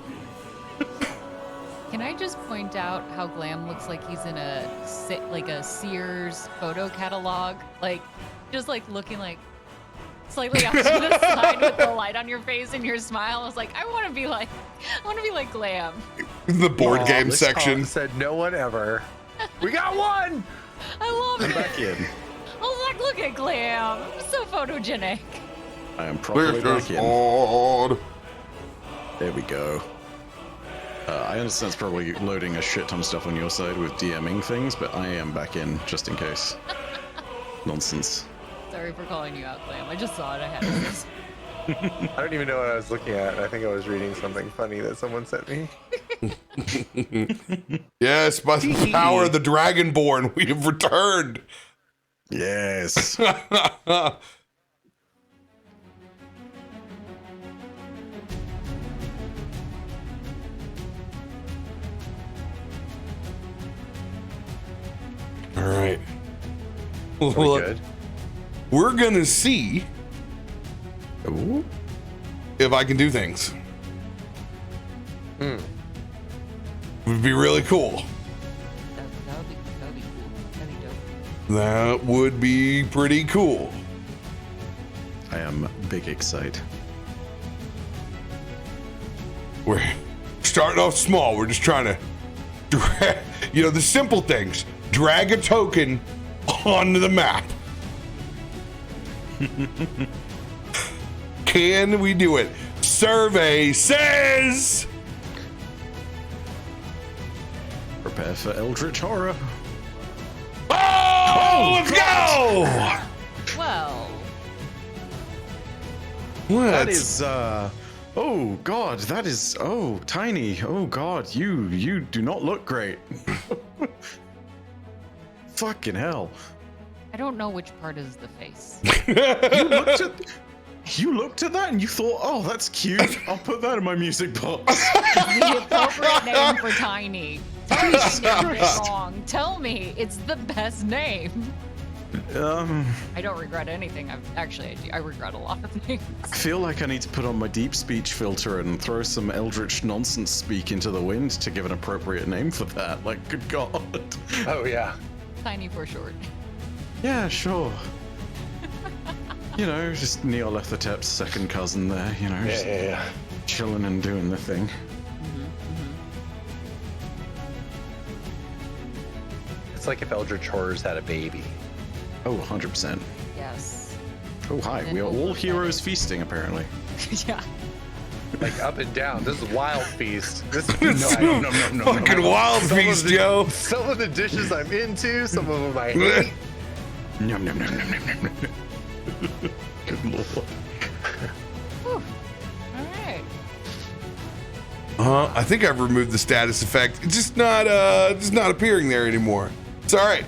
Can I just point out how Glam looks like he's in a Sears photo catalog? Like, just like looking like slightly off to the side with the light on your face and your smile. I was like, I want to be like Glam. The board game this section. Toff said no one ever. We got one. I love it. Back in. I was like, look at Glam. So photogenic. I am properly This back is in. odd. There we go. I understand it's probably loading a shit ton of stuff on your side with DMing things, but I am back in just in case. Nonsense. Sorry for calling you out, Glam. I just saw it. I had to. I don't even know what I was looking at. I think I was reading something funny that someone sent me. Yes, by the power of the Dragonborn, we have returned. Yes. All right. Are we good? We're gonna see Ooh. if I can do things. Would be really cool. That would be cool. That'd be dope. That would be pretty cool. I am big excited. We're starting off small. We're just trying to, the simple things. Drag a token onto the map. Can we do it? Survey says. Prepare for Eldritch Horror. Oh, let's go! Well, That Let's is, oh god, that is, oh, Tiny. Oh god, you do not look great. Fucking hell. I don't know which part is the face. You looked at that and you thought, oh, that's cute. I'll put that in my music box. The appropriate name for Tiny. Tiny named it wrong. Tell me, it's the best name. I don't regret anything. I regret a lot of things. I feel like I need to put on my deep speech filter and throw some eldritch nonsense speak into the wind to give an appropriate name for that. Like, good god. Oh yeah. Tiny for short. Yeah, sure. Just Neolithotep's second cousin there, just Yeah. chilling and doing the thing. It's like if Eldritch Horrors had a baby. Oh, 100%. Yes. Oh, hi. We are all heroes feasting, apparently. Yeah. Like up and down. This is Wild Feast. This no. Fucking wild feast, Joe. Some of the dishes I'm into, some of them I hate. Nom, nom, nom, nom, nom, nom, nom. Good lord. Whew. All right. I think I've removed the status effect. It's just not appearing there anymore. It's all right.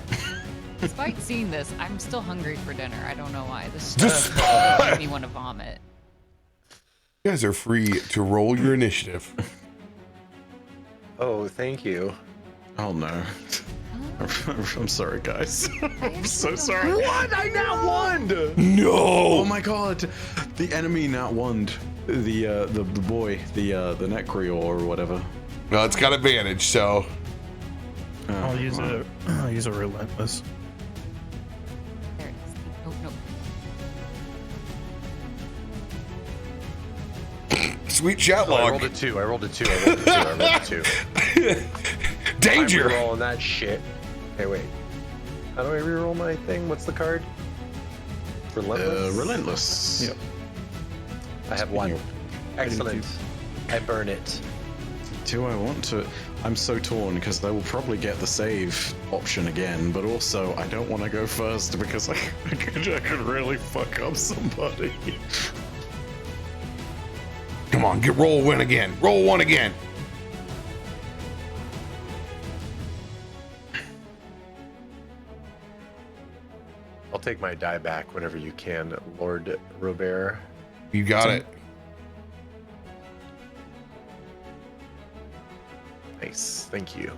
Despite seeing this, I'm still hungry for dinner. I don't know why. This Just made me want to vomit. You guys are free to roll your initiative. Oh, thank you. Oh no. I'm sorry, guys. I'm so sorry. What? I now won! No. Oh my god. The enemy not won. The boy, the Necri or whatever. No, it's got advantage, so. I'll use a relentless. There it is. Oh, no. Sweet chat Oh, I log. rolled a 2. I rolled a 2. Danger. I'm re-rolling that shit. Hey, wait. How do I re-roll my thing? What's the card? Relentless? Relentless. Yep. I have 1. Excellent. I burn it. Do I want to? I'm so torn because I will probably get the save option again, but also I don't want to go first because I could really fuck up somebody. Come on, roll one again. Roll one again. I'll take my die back whenever you can, Lord RoBear. You got it. Nice. Thank you.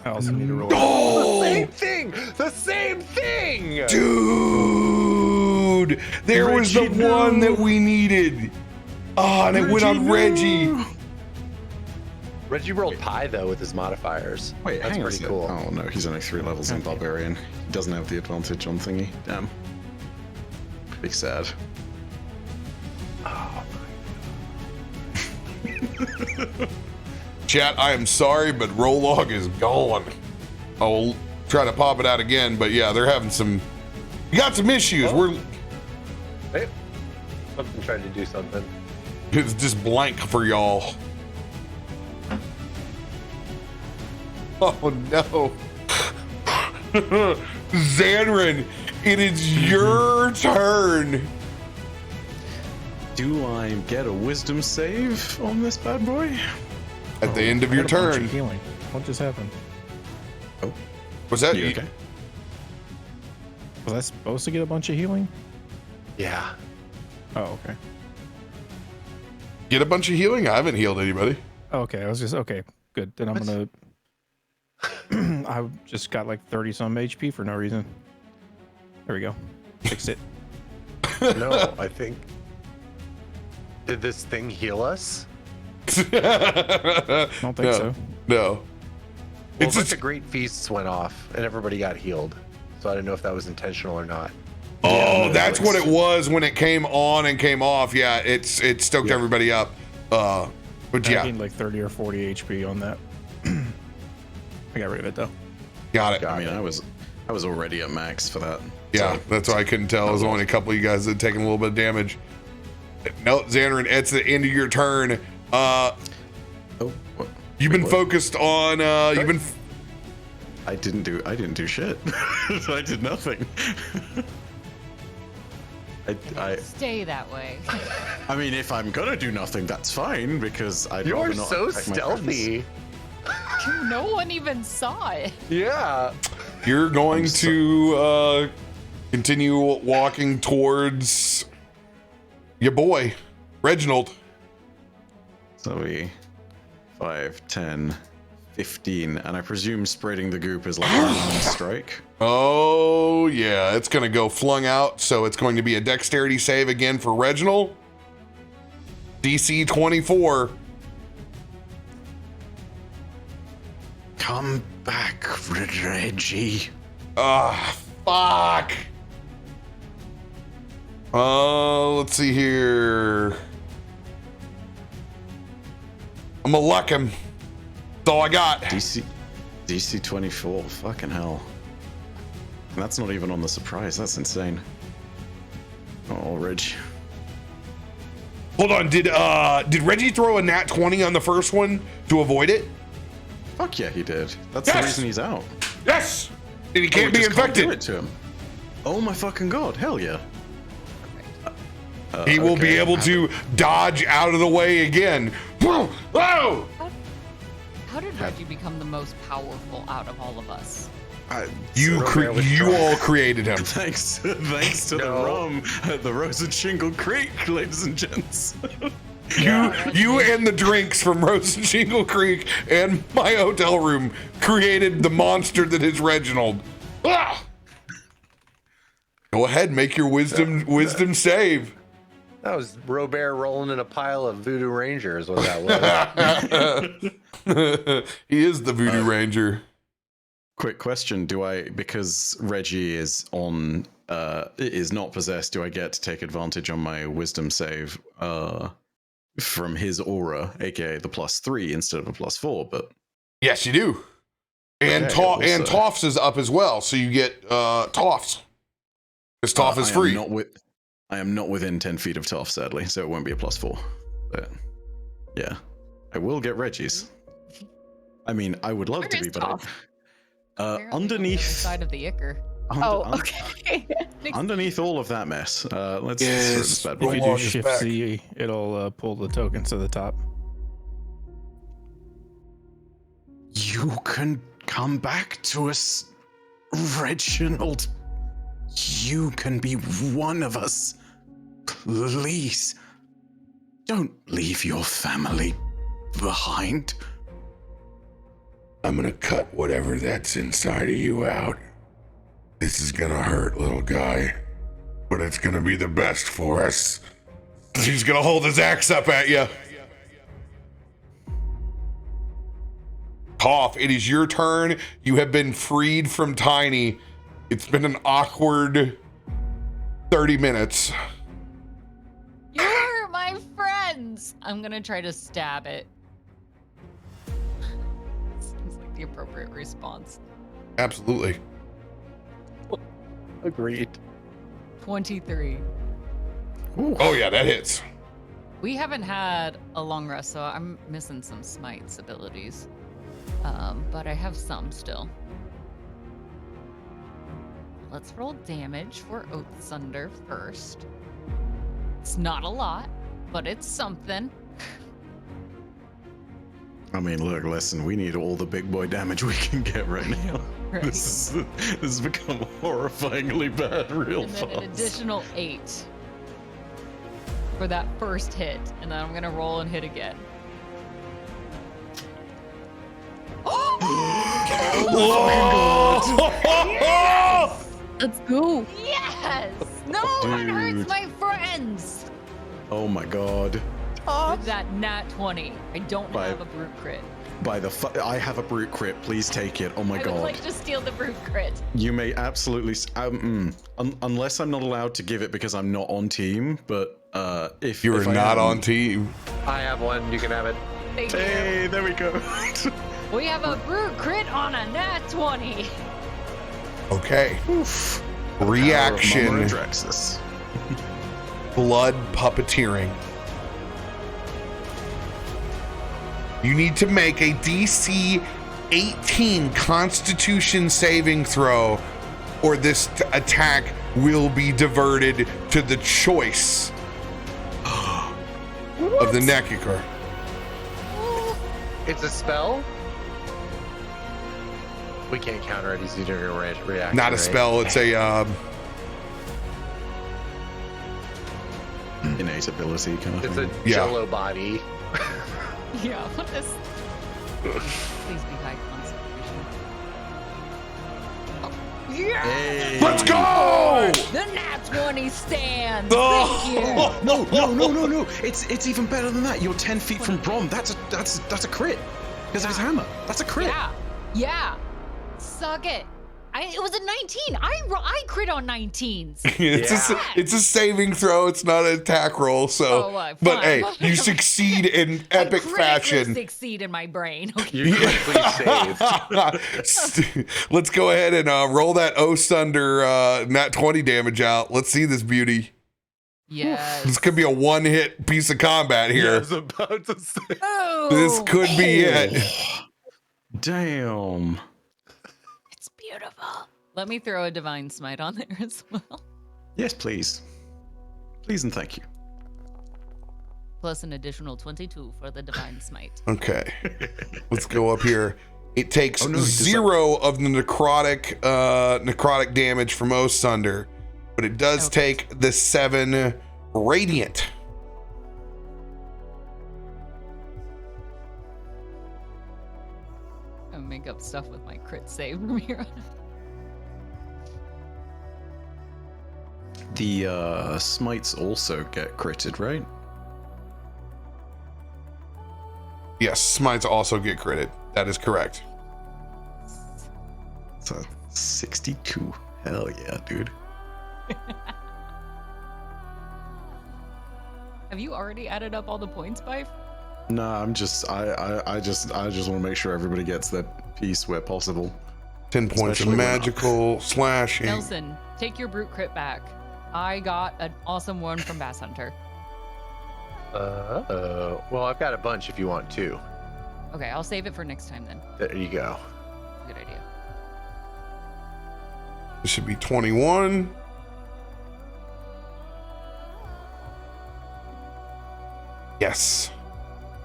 I also need to roll. Oh, Same thing! The same thing! dude! There was the Reggie, one no. that we needed. Oh, and it went on Reggie. Reggie rolled high though with his modifiers. Wait, That's hang on a pretty sec. cool. Oh no, he's only 3 levels in Barbarian. He doesn't have the advantage on thingy. Damn. Big sad. Oh, Chat, I am sorry, but roll log is gone. I will try to pop it out again, but yeah, they're having some. You got some issues. Oh. Hey, something tried to do something. It's just blank for y'all. Oh no. Zanryn, it is your turn. Do I get a wisdom save on this bad boy? At the end of your I got a bunch turn. of healing. What just happened? Oh, Was that you okay? Was I supposed to get a bunch of healing? Yeah. Oh, okay. Get a bunch of healing? I haven't healed anybody. Okay, I was just okay. Good. Then I'm gonna. I just got like 30 some HP for no reason. There we go. Fixed it. No, I think. Did this thing heal us? I don't think No. so. No. Well, It's a bunch just, of great feasts went off and everybody got healed. So I didn't know if that was intentional or not. oh, no, that's it's- what it was when it came on and came off. Yeah, it stoked everybody up. But I yeah, gained like 30 or 40 HP on that. I got rid of it though. got it. I mean, I was already at max for that. Yeah, So- that's why I couldn't tell. It was only a couple of you guys that had taken a little bit of damage. No, Zanryn, it's the end of your turn. Oh, what? You've been what? focused on. You've been. I didn't do shit. I did nothing. Stay that way. I mean, if I'm gonna do nothing, that's fine because I'd You are rather not so attack my stealthy. No one even saw it. Yeah. You're going I'm so- to continue walking towards your boy, Reginald. So we 5, 10, 15, and I presume spreading the goop is like a lightning strike. Oh, yeah, it's going to go flung out, so it's going to be a dexterity save again for Reginald. DC 24. Come back, Reggie. Ah, fuck. Let's see here. I'm gonna luck him. That's all I got. DC 24. Fucking hell. And that's not even on the surprise. That's insane. Oh, Reg. Hold on, did Reggie throw a nat 20 on the first one to avoid it? Fuck yeah, he did. That's the Yes! reason he's out. Yes! And he Oh, can't we be just can't do infected. it to him. Oh my fucking god! Hell yeah. He will be Okay, able to dodge out of the way again. Whoa! Whoa! How did Reggie become the most powerful out of all of us? You all created him. Thanks to the No. rum at the Rose and Shingle Creek, ladies and gents. You and the drinks from Rose and Shingle Creek and my hotel room created the monster that is Reginald. Ah! Go ahead, make your wisdom save. That was RoBear rolling in a pile of voodoo rangers, what that was. He is the Voodoo Ranger. Quick question: do I, because Reggie is on, is not possessed, do I get to take advantage on my wisdom save from his aura, aka the +3 instead of a +4? But Yes, you do. And Okay, and also- Toff's is up as well, so you get Toff's. Because Toff is free. I am not within 10 feet of Toff, sadly, so it won't be a +4. But yeah, I will get Reggie's. I mean, I would love Where to is be, but Toff? Apparently on the other underneath, side of the ichor. Oh, okay. underneath all of that mess, let's Yes, throw this bad If boy. you Warlock do is Shift back. C, it'll pull the tokens to the top. You can come back to us, Reginald. You can be one of us. Please. Don't leave your family behind. I'm gonna cut whatever that's inside of you out. This is gonna hurt, little guy. But it's gonna be the best for us. He's gonna hold his axe up at you. Toff, it is your turn. You have been freed from Tiny. It's been an awkward 30 minutes. You're my friends. I'm gonna try to stab it. Seems like the appropriate response. Absolutely. Agreed. 23. Oh yeah, that hits. We haven't had a long rest, so I'm missing some smites abilities. But I have some still. Let's roll damage for Oathsunder first. It's not a lot, but it's something. I mean, look, listen, we need all the big boy damage we can get right now. Right. This has become horrifyingly bad real And then fast. an additional 8 for that first hit, and then I'm gonna roll and hit again. Let's go. Yes! No one hurts Dude. my friends! Oh my god. With that nat 20, I don't Bye. have a brute crit. I have a brute crit. Please take it. Oh my I god. would like to steal the brute crit. You may absolutely. Unless I'm not allowed to give it because I'm not on team, but if You are if I not am- on team. I have one. You can have it. Thank you. Hey, there we go. We have a brute crit on a nat 20. Okay. Oof. Reaction. Power of Mama Adraxis. Blood puppeteering. You need to make a DC 18 Constitution saving throw, or this attack will be diverted to the choice of the Nekikar. It's a spell. We can't counter it. He's doing a reaction. Not a right? spell. It's a Innate ability kind of It's thing. a Yeah. jello body. Yeah, what is... Please be high concentration. Yeah! Hey. Let's go! The nat 20 stands! Oh! Thank you! No! It's even better than that. You're 10 feet from Brom. That's a crit. Because of his hammer. That's a crit. Yeah. Suck it. It was a 19. I crit on 19s. It's a saving throw. It's not an attack roll. So, Oh, but fine. hey, you succeed in epic I critically fashion. succeed in my brain. Okay. You critically saved. Let's go ahead and roll that Oathsunder nat 20 damage out. Let's see this beauty. Yes. This could be a one-hit piece of combat I here. was about to say. Oh, This could be it. Damn. It's beautiful. Let me throw a divine smite on there as well. Yes, please. Please and thank you. Plus an additional 22 for the divine smite. Okay. Let's go up here. It takes Oh, no, does that- 0 of the necrotic damage from Oathsunder, but it does Okay. take the 7 radiant. I'll make up stuff with my crit save from here on. The smites also get critted, right? Yes, smites also get critted. That is correct. So 62. Hell yeah, dude. Have you already added up all the points, Byf? Nah, I'm just I just want to make sure everybody gets their piece where possible. 10 points of Especially when- magical slashing. Nelson, take your brute crit back. I got an awesome one from Bass Hunter. Well, I've got a bunch if you want to. Okay, I'll save it for next time then. There you go. Good idea. This should be 21. Yes.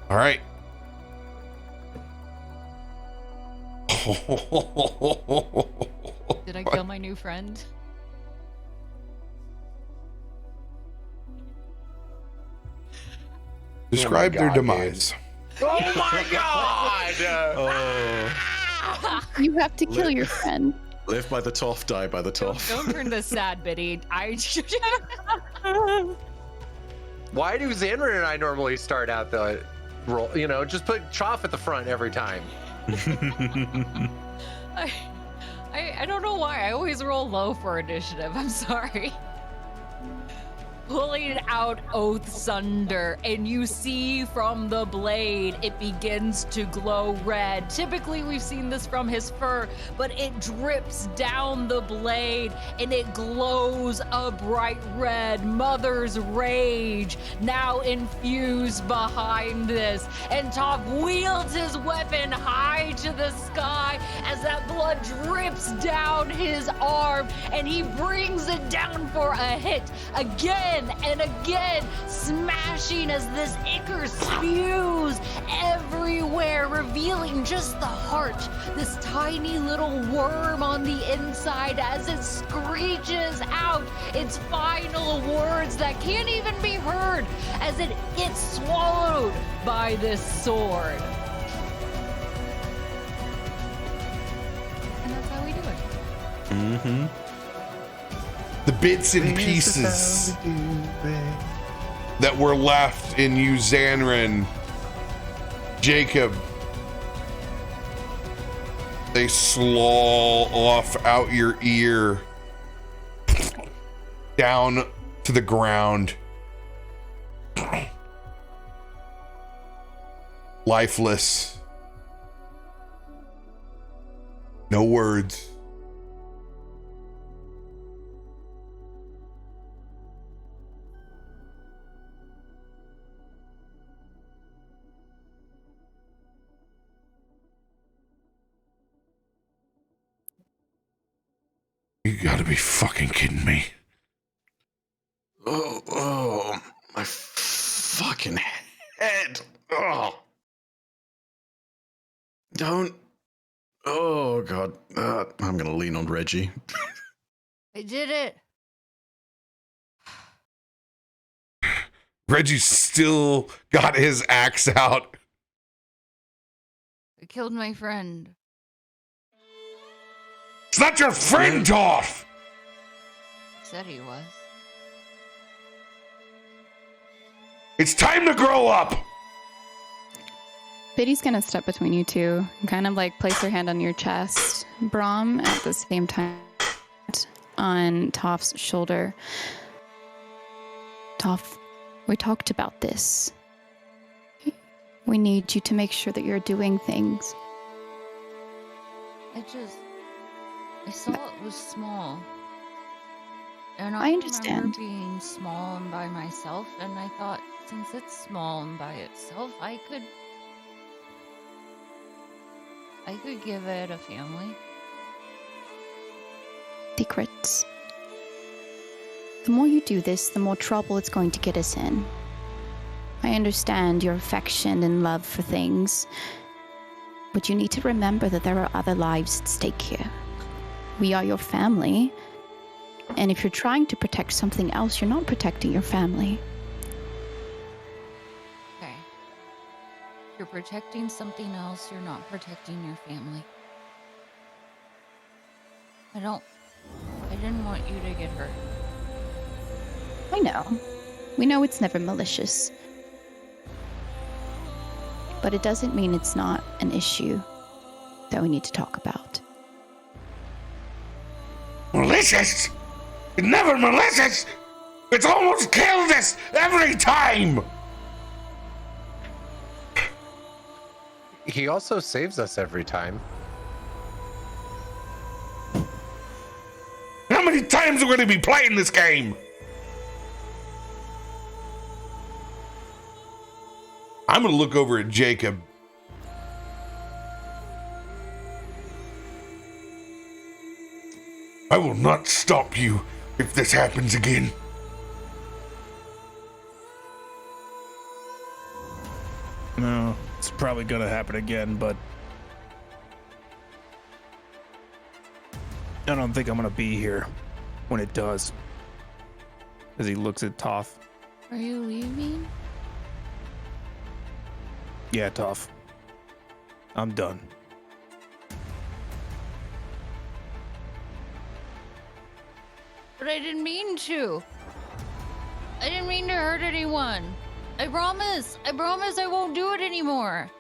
All right. Did I kill my new friend? Describe their God, demise. Oh my god! Oh. You have to kill your friend. Live by the Toff, die by the Toff. Don't turn this sad, Biddy. Why do Zanryn and I normally start out the roll? You know, just put Toff at the front every time. I don't know why. I always roll low for initiative. I'm sorry. Pulling out Oath Sunder, and you see from the blade, it begins to glow red. Typically, we've seen this from his fur, but it drips down the blade, and it glows a bright red. Mother's Rage now infused behind this, and Toff wields his weapon high to the sky as that blood drips down his arm, and he brings it down for a hit again and again, smashing as this ichor spews everywhere, revealing just the heart, this tiny little worm on the inside as it screeches out its final words that can't even be heard as it gets swallowed by this sword. And that's how we do it. Mm-hmm. The bits and pieces that were left in you, Zanryn, Jacob, they slaw off out your ear down to the ground. Lifeless. No words. You gotta be fucking kidding me. Oh, my fucking head. Oh. Don't. Oh, God. I'm gonna lean on Reggie. I did it. Reggie's still got his axe out. I killed my friend. It's not your friend, Toff! Said he was. It's time to grow up! Biddy's gonna step between you two and kind of like place her hand on your chest. Brom at the same time on Toff's shoulder. Toff, we talked about this. We need you to make sure that you're doing things. I saw it was small. And I understand. remember being small and by myself, and I thought, since it's small and by itself, I could give it a family. Secrets. The more you do this, the more trouble it's going to get us in. I understand your affection and love for things, but you need to remember that there are other lives at stake here. We are your family, and if you're trying to protect something else, you're not protecting your family. Okay. If you're protecting something else, you're not protecting your family. I didn't want you to get hurt. I know. We know it's never malicious. But it doesn't mean it's not an issue that we need to talk about. Malicious? It's never malicious! It's almost killed us every time! He also saves us every time. How many times are we going to be playing this game? I'm going to look over at Jacob. I will not stop you if this happens again. No, it's probably gonna happen again, but I don't think I'm gonna be here when it does. As he looks at Toff. Are you leaving? Yeah, Toff. I'm done. But I didn't mean to. I didn't mean to hurt anyone. I promise I won't do it anymore.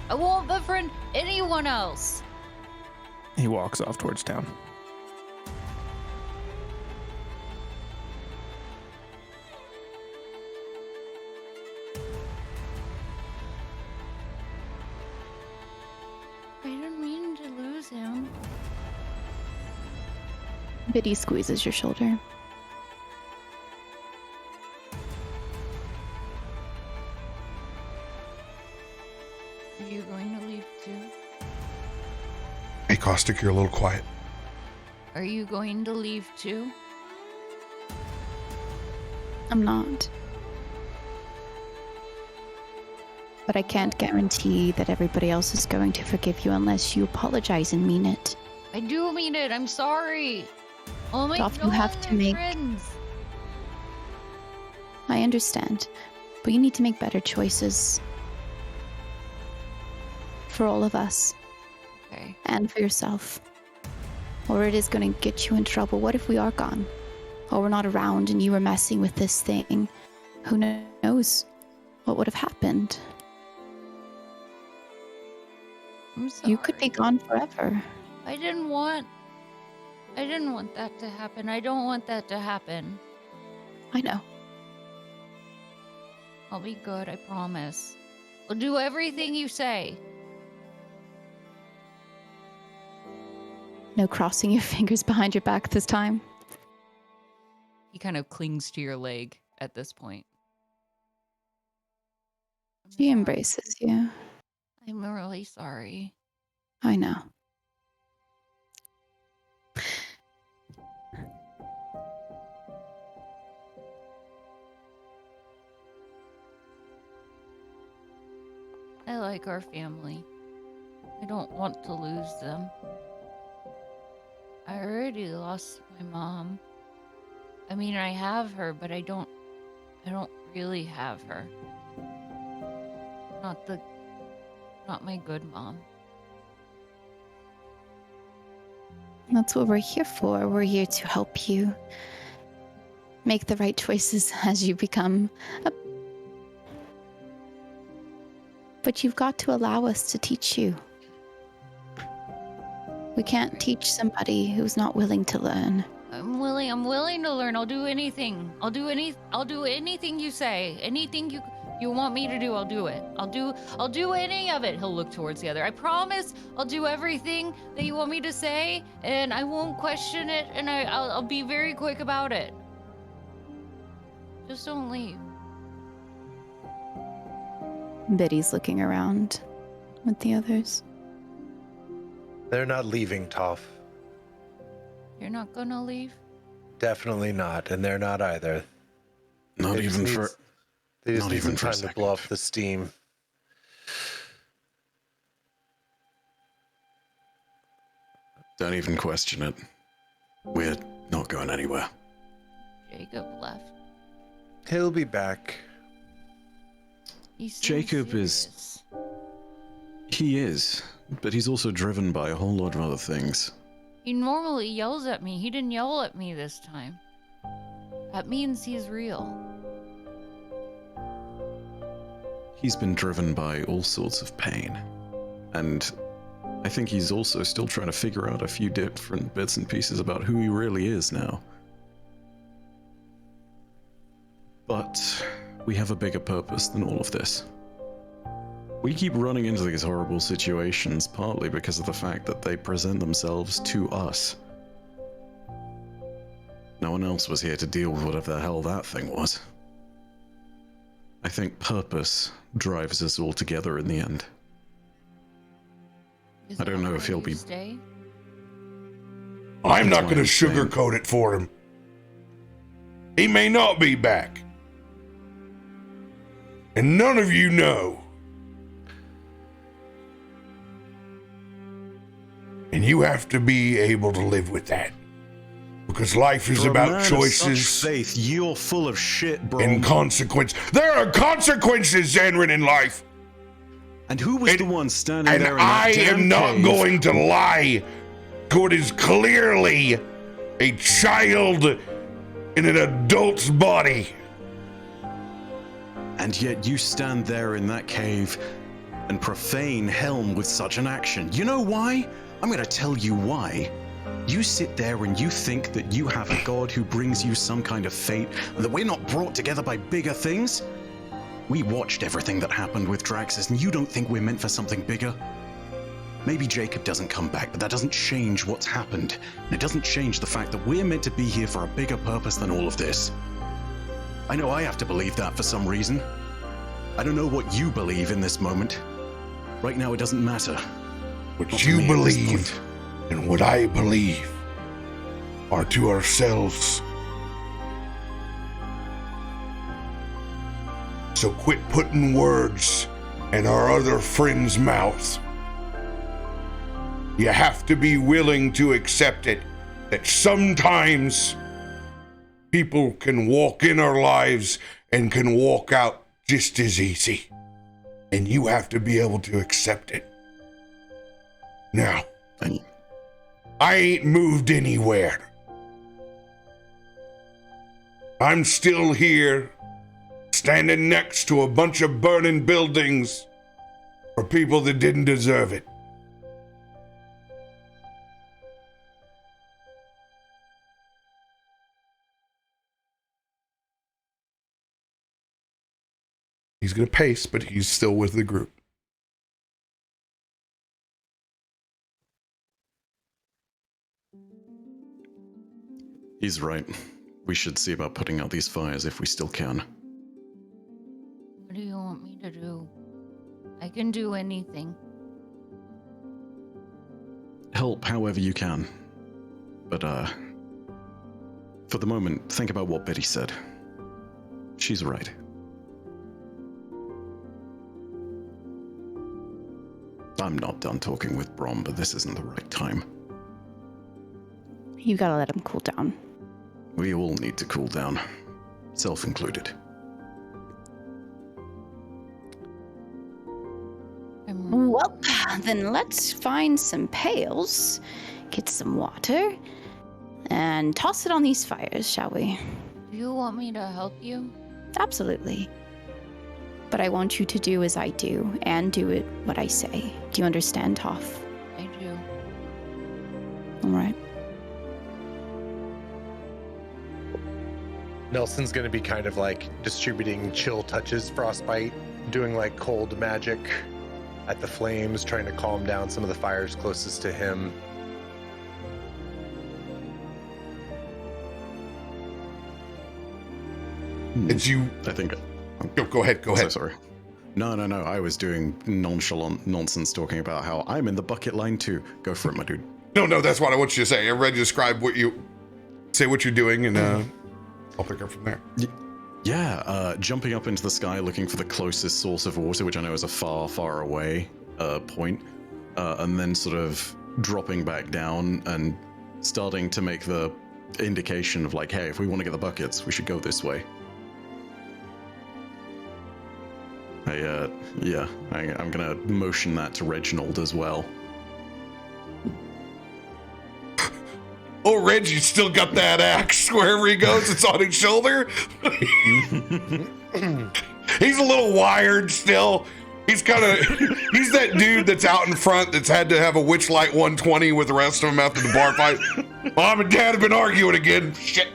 I won't befriend anyone else. He walks off towards town. I didn't mean to lose him. Biddy squeezes your shoulder. Are you going to leave too? Hey, Caustic, you're a little quiet. Are you going to leave too? I'm not. But I can't guarantee that everybody else is going to forgive you unless you apologize and mean it. I do mean it. I'm sorry. I'll make Toff, no you have other to make- friends. I understand, but you need to make better choices. For all of us, Okay. and for yourself. Or it is going to get you in trouble. What if we are gone? Or we're not around and you were messing with this thing? Who knows what would have happened? I'm sorry. You could be gone forever. I didn't want that to happen. I don't want that to happen. I know. I'll be good, I promise. I'll do everything you say. No crossing your fingers behind your back this time. He kind of clings to your leg at this point. I'm She sorry. embraces you. I'm really sorry. I know. I like our family. I don't want to lose them. I already lost my mom. I mean, I have her, but I don't really have her. Not my good mom. That's what we're here for. We're here to help you make the right choices as you become a... But you've got to allow us to teach you. We can't teach somebody who's not willing to learn. I'm willing to learn. I'll do anything. I'll do anything you say. Anything you want me to do, I'll do it. I'll do any of it. He'll look towards the other. I promise I'll do everything that you want me to say, and I won't question it, and I'll be very quick about it. Just don't leave. Biddy's looking around with the others. They're not leaving, Toff. You're not gonna leave? Definitely not, and they're not either. Not They just even need- for. They just Not need even some for a time to blow second. off the steam. Don't even question it. We're not going anywhere. Jacob left. He'll be back. He seems Jacob is- serious. He is, but he's also driven by a whole lot of other things. He normally yells at me. He didn't yell at me this time. That means he's real. He's been driven by all sorts of pain. And I think he's also still trying to figure out a few different bits and pieces about who he really is now. But we have a bigger purpose than all of this. We keep running into these horrible situations partly because of the fact that they present themselves to us. No one else was here to deal with whatever the hell that thing was. I think purpose drives us all together in the end. Is I don't that know if why he'll you be- Stay? I'm That's not why going to I'm saying- sugarcoat it for him. He may not be back. And none of you know. And you have to be able to live with that. Because life is For a about man of such choices faith, you're full of shit, bro. and consequence. There are consequences, Zanryn, in life. And who was And- the one standing And there in that I damn am not cave? going to lie. Good is clearly a child in an adult's body. And yet you stand there in that cave and profane Helm with such an action. You know why? I'm going to tell you why. You sit there and you think that you have a god who brings you some kind of fate, and that we're not brought together by bigger things? We watched everything that happened with Draxus, and you don't think we're meant for something bigger? Maybe Jacob doesn't come back, but that doesn't change what's happened. And it doesn't change the fact that we're meant to be here for a bigger purpose than all of this. I know I have to believe that for some reason. I don't know what you believe in this moment. Right now, it doesn't matter. What you believe and what I believe are to ourselves. So quit putting words in our other friends' mouths. You have to be willing to accept it, that sometimes people can walk in our lives and can walk out just as easy. And you have to be able to accept it. Now, I ain't moved anywhere. I'm still here, standing next to a bunch of burning buildings for people that didn't deserve it. He's going to pace, but he's still with the group. He's right. We should see about putting out these fires if we still can. What do you want me to do? I can do anything. Help however you can. But, for the moment, think about what Betty said. She's right. I'm not done talking with Brom, but this isn't the right time. You gotta let him cool down. We all need to cool down. Self included. Well, then let's find some pails, get some water, and toss it on these fires, shall we? Do you want me to help you? Absolutely. But I want you to do as I do, and do it what I say. Do you understand, Toff? I do. All right. Nelson's going to be kind of like distributing chill touches, frostbite, doing like cold magic at the flames, trying to calm down some of the fires closest to him. Did you? I think. Go ahead. Go ahead. So sorry. No. I was doing nonchalant nonsense talking about how I'm in the bucket line too. Go for it, my dude. No, that's what I want you to say. Everybody describe what you say, what you're doing, and I'll pick up from there. Yeah, jumping up into the sky looking for the closest source of water, which I know is a far, far away point, and then sort of dropping back down and starting to make the indication of like, hey, if we want to get the buckets, we should go this way. I'm gonna motion that to Reginald as well. Oh, Reggie's still got that axe wherever he goes. It's on his shoulder. He's a little wired still. He's he's that dude that's out in front that's had to have a Witchlight 120 with the rest of them after the bar fight. Mom and Dad have been arguing again. Shit.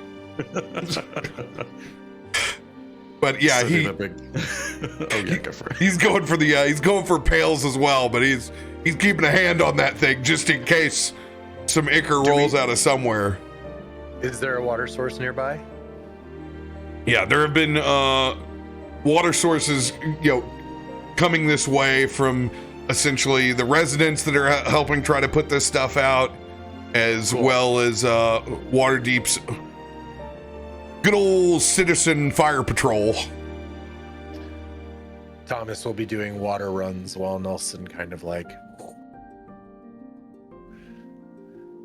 But yeah, so go for it. He's going for he's going for pails as well, but he's keeping a hand on that thing just in case some ichor rolls out of somewhere. Is there a water source nearby? Yeah, there have been water sources, coming this way from essentially the residents that are helping try to put this stuff out, as well as Waterdeep's good old citizen fire patrol. Thomas will be doing water runs while Nelson kind of like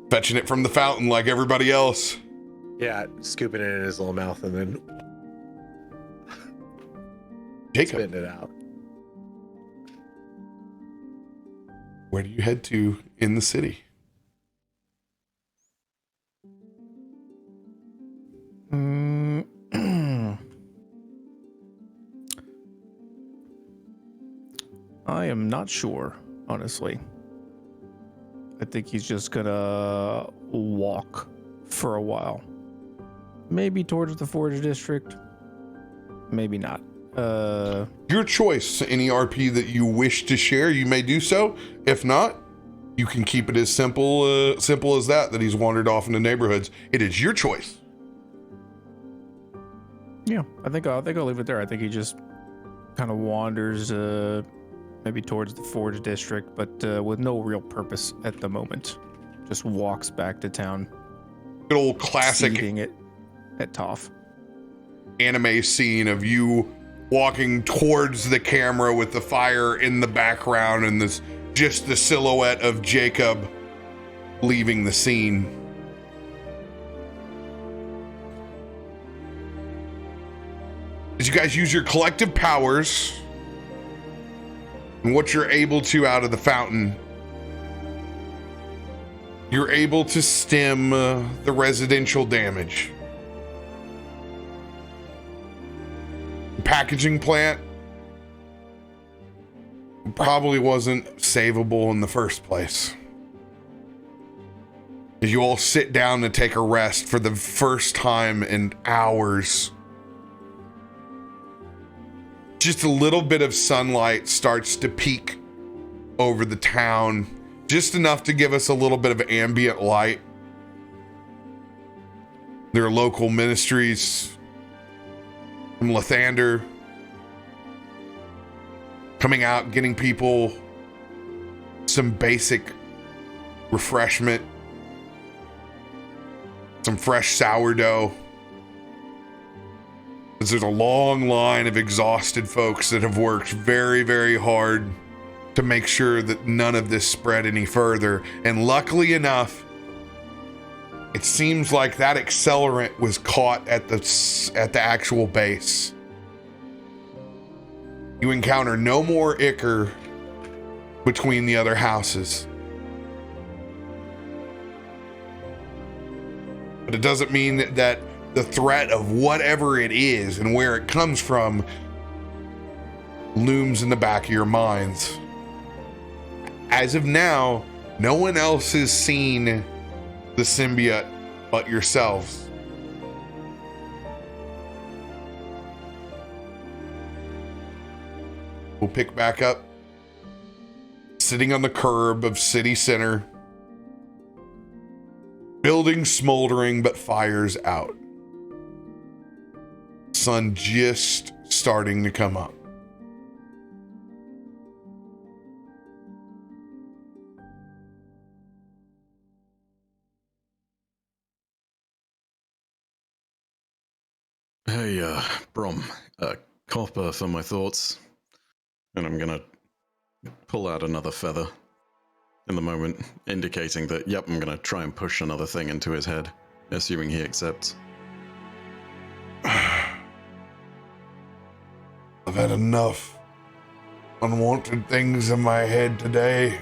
fetching it from the fountain like everybody else. Yeah, scooping it in his little mouth and then Jacob, spitting it out. where do you head to in the city? I am not sure, honestly. I think he's just gonna walk for a while. Maybe towards the Forge District. Maybe not. Your choice. Any RP that you wish to share, you may do so. If not, you can keep it as simple as that he's wandered off into neighborhoods. It is your choice. Yeah, I think I'll leave it there. I think he just kind of wanders maybe towards the Forge District, but with no real purpose at the moment. Just walks back to town. Good old classic Seething it at Toff. Anime scene of you walking towards the camera with the fire in the background and this just the silhouette of Jacob leaving the scene. As you guys use your collective powers and what you're able to out of the fountain, you're able to stem the residential damage. Packaging plant probably wasn't savable in the first place. As you all sit down to take a rest for the first time in hours, just a little bit of sunlight starts to peek over the town, just enough to give us a little bit of ambient light. There are local ministries from Lathander coming out, getting people some basic refreshment, some fresh sourdough. There's a long line of exhausted folks that have worked very, very hard to make sure that none of this spread any further. And luckily enough, it seems like that accelerant was caught at the actual base. You encounter no more ichor between the other houses. But it doesn't mean that the threat of whatever it is and where it comes from looms in the back of your minds. As of now, no one else has seen the symbiote but yourselves. We'll pick back up sitting on the curb of city center, building smoldering but fires out, sun just starting to come up. Hey, Brom, copper for my thoughts. And I'm gonna pull out another feather in the moment, indicating that, yep, I'm gonna try and push another thing into his head, assuming he accepts. I've had enough unwanted things in my head today.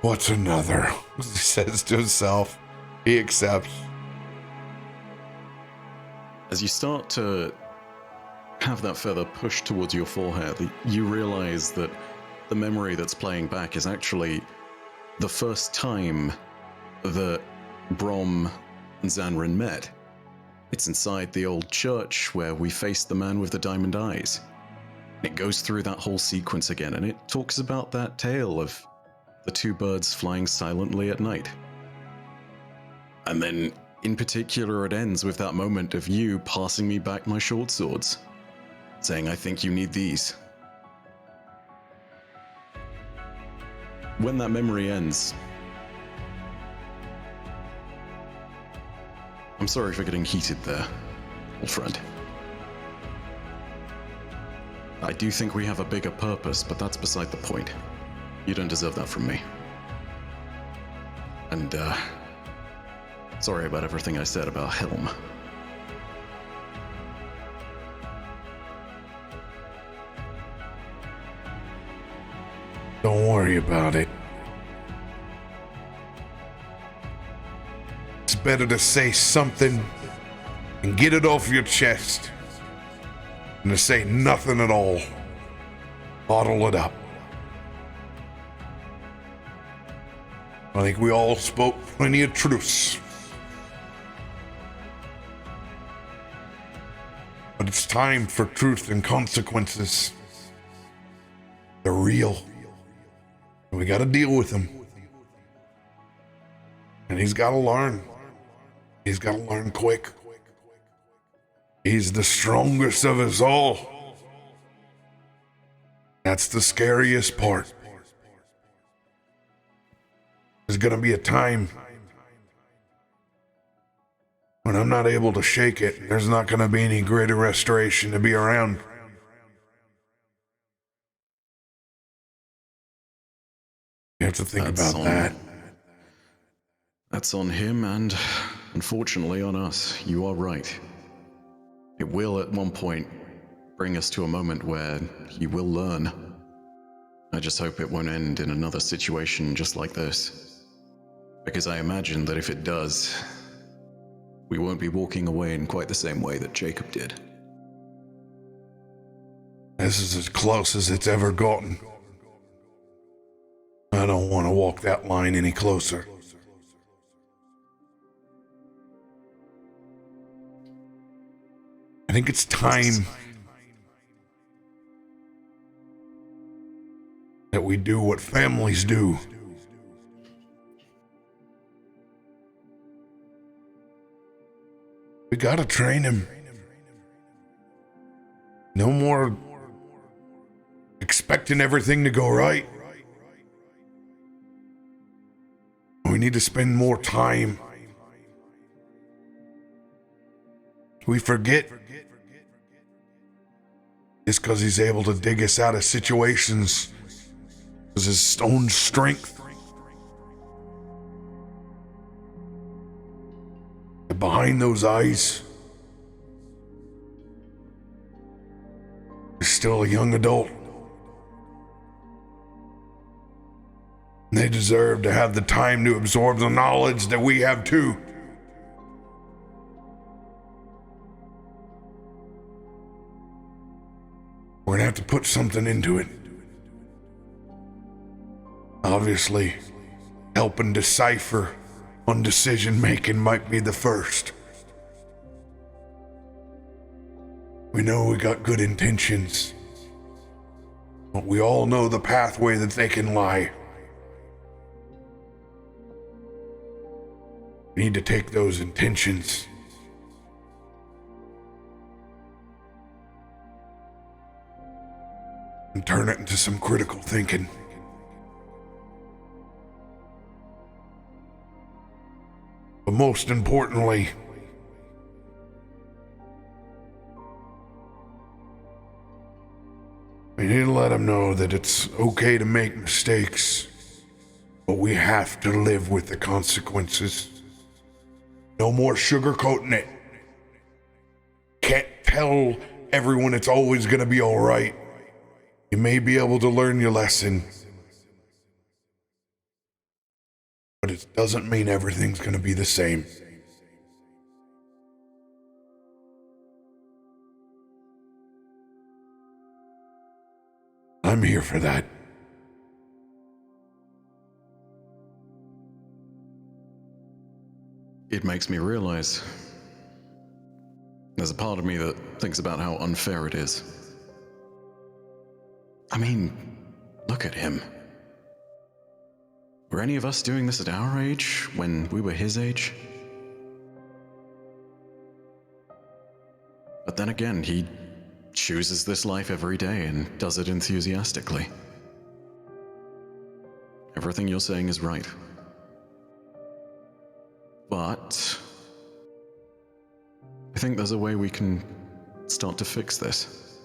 What's another? He says to himself. He accepts. As you start to have that feather pushed towards your forehead, you realize that the memory that's playing back is actually the first time that Brom and Zanryn met. It's inside the old church where we faced the man with the diamond eyes. It goes through that whole sequence again, and it talks about that tale of the two birds flying silently at night. And then, in particular, it ends with that moment of you passing me back my short swords, saying, I think you need these. When that memory ends, I'm sorry for getting heated there, old friend. I do think we have a bigger purpose, but that's beside the point. You don't deserve that from me. And, sorry about everything I said about Helm. Don't worry about it. It's better to say something and get it off your chest than to say nothing at all. bottle it up. I think we all spoke plenty of truths. But it's time for truth and consequences. They're real. And we gotta deal with them. And he's gotta learn. He's gotta learn quick. He's the strongest of us all. That's the scariest part. There's gonna be a time when I'm not able to shake it. There's not gonna be any greater restoration to be around. You have to think about that. That's on him and, unfortunately, on us. You are right. It will, at one point, bring us to a moment where he will learn. I just hope it won't end in another situation just like this. Because I imagine that if it does, we won't be walking away in quite the same way that Jacob did. This is as close as it's ever gotten. I don't want to walk that line any closer. I think it's time that we do what families do. We gotta train him. No more expecting everything to go right. We need to spend more time. We forget just because he's able to dig us out of situations with his own strength. And behind those eyes is still a young adult. And they deserve to have the time to absorb the knowledge that we have too. We're gonna have to put something into it. Obviously, helping decipher on decision making might be the first. We know we got good intentions, but we all know the pathway that they can lie. We need to take those intentions and turn it into some critical thinking. But most importantly, we need to let them know that it's okay to make mistakes, but we have to live with the consequences. No more sugarcoating it. Can't tell everyone it's always gonna be all right. You may be able to learn your lesson, but it doesn't mean everything's gonna be the same. I'm here for that. It makes me realize there's a part of me that thinks about how unfair it is. I mean, look at him. Were any of us doing this at our age, when we were his age? But then again, he chooses this life every day and does it enthusiastically. Everything you're saying is right. But I think there's a way we can start to fix this.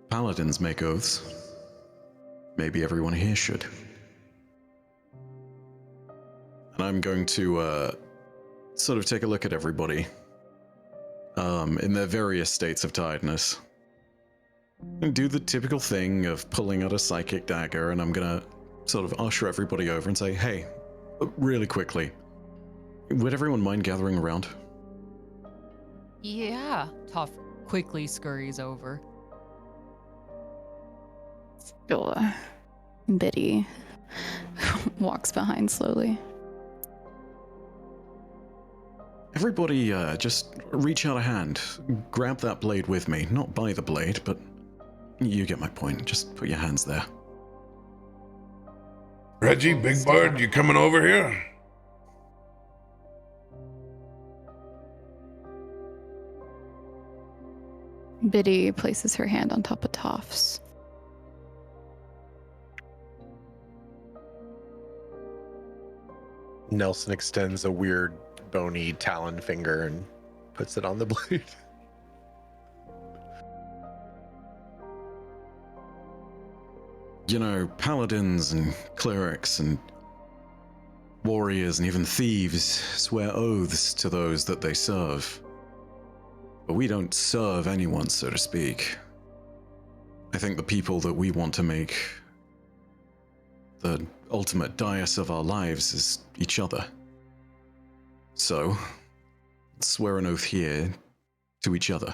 Paladins make oaths. Maybe everyone here should. And I'm going to sort of take a look at everybody in their various states of tiredness. And do the typical thing of pulling out a psychic dagger, and I'm gonna sort of usher everybody over and say, hey, really quickly, would everyone mind gathering around? Yeah. Toff quickly scurries over. Sure. Biddy walks behind slowly. Everybody, just reach out a hand. Grab that blade with me. Not by the blade, but you get my point. Just put your hands there. Reggie, Big Bird, you coming over here? Biddy places her hand on top of Toff's. Nelson extends a weird, bony talon finger and puts it on the blade. You know, paladins and clerics and warriors and even thieves swear oaths to those that they serve. But we don't serve anyone, so to speak. I think the people that we want to make the ultimate dais of our lives is each other. So, let's swear an oath here to each other.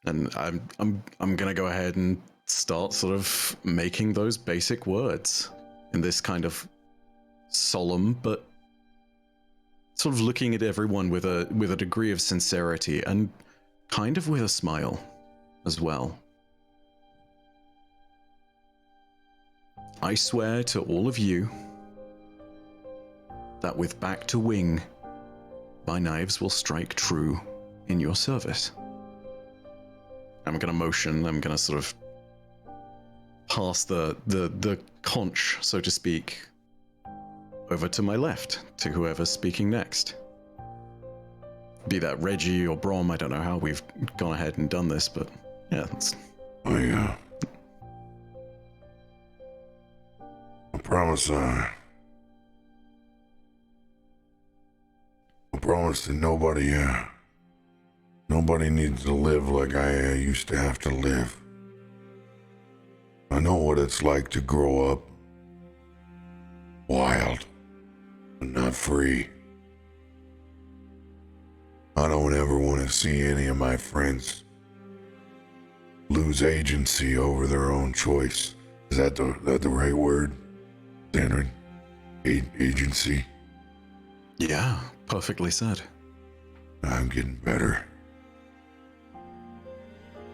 And I'm gonna go ahead and start sort of making those basic words in this kind of solemn but sort of looking at everyone with a degree of sincerity and kind of with a smile as well. I swear to all of you that with back to wing, my knives will strike true in your service. I'm gonna motion, I'm gonna sort of pass the conch, so to speak, over to my left, to whoever's speaking next. Be that Reggie or Brom, I don't know how we've gone ahead and done this, but yeah, it's... I promise that nobody needs to live like I used to have to live. I know what it's like to grow up wild and not free. I don't ever want to see any of my friends lose agency over their own choice. Is that the right word, Zanryn? Agency? Yeah, perfectly said. I'm getting better.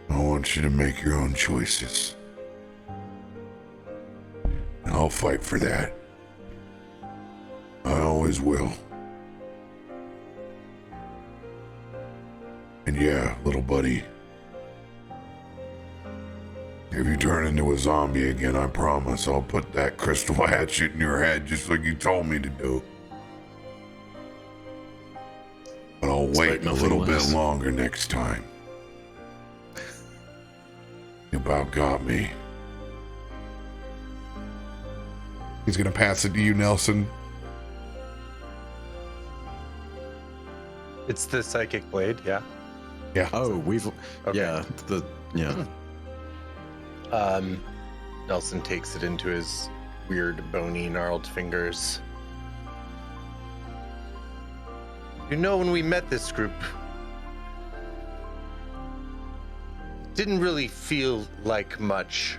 I want you to make your own choices. And I'll fight for that. I always will. And yeah, little buddy, if you turn into a zombie again, I promise I'll put that crystal hatchet in your head just like you told me to do. But I'll wait a little bit longer next time. You about got me. He's gonna pass it to you, Nelson. It's the psychic blade, yeah. Yeah. Oh, we've... Okay. Yeah. Nelson takes it into his weird, bony, gnarled fingers. You know, when we met this group, didn't really feel like much.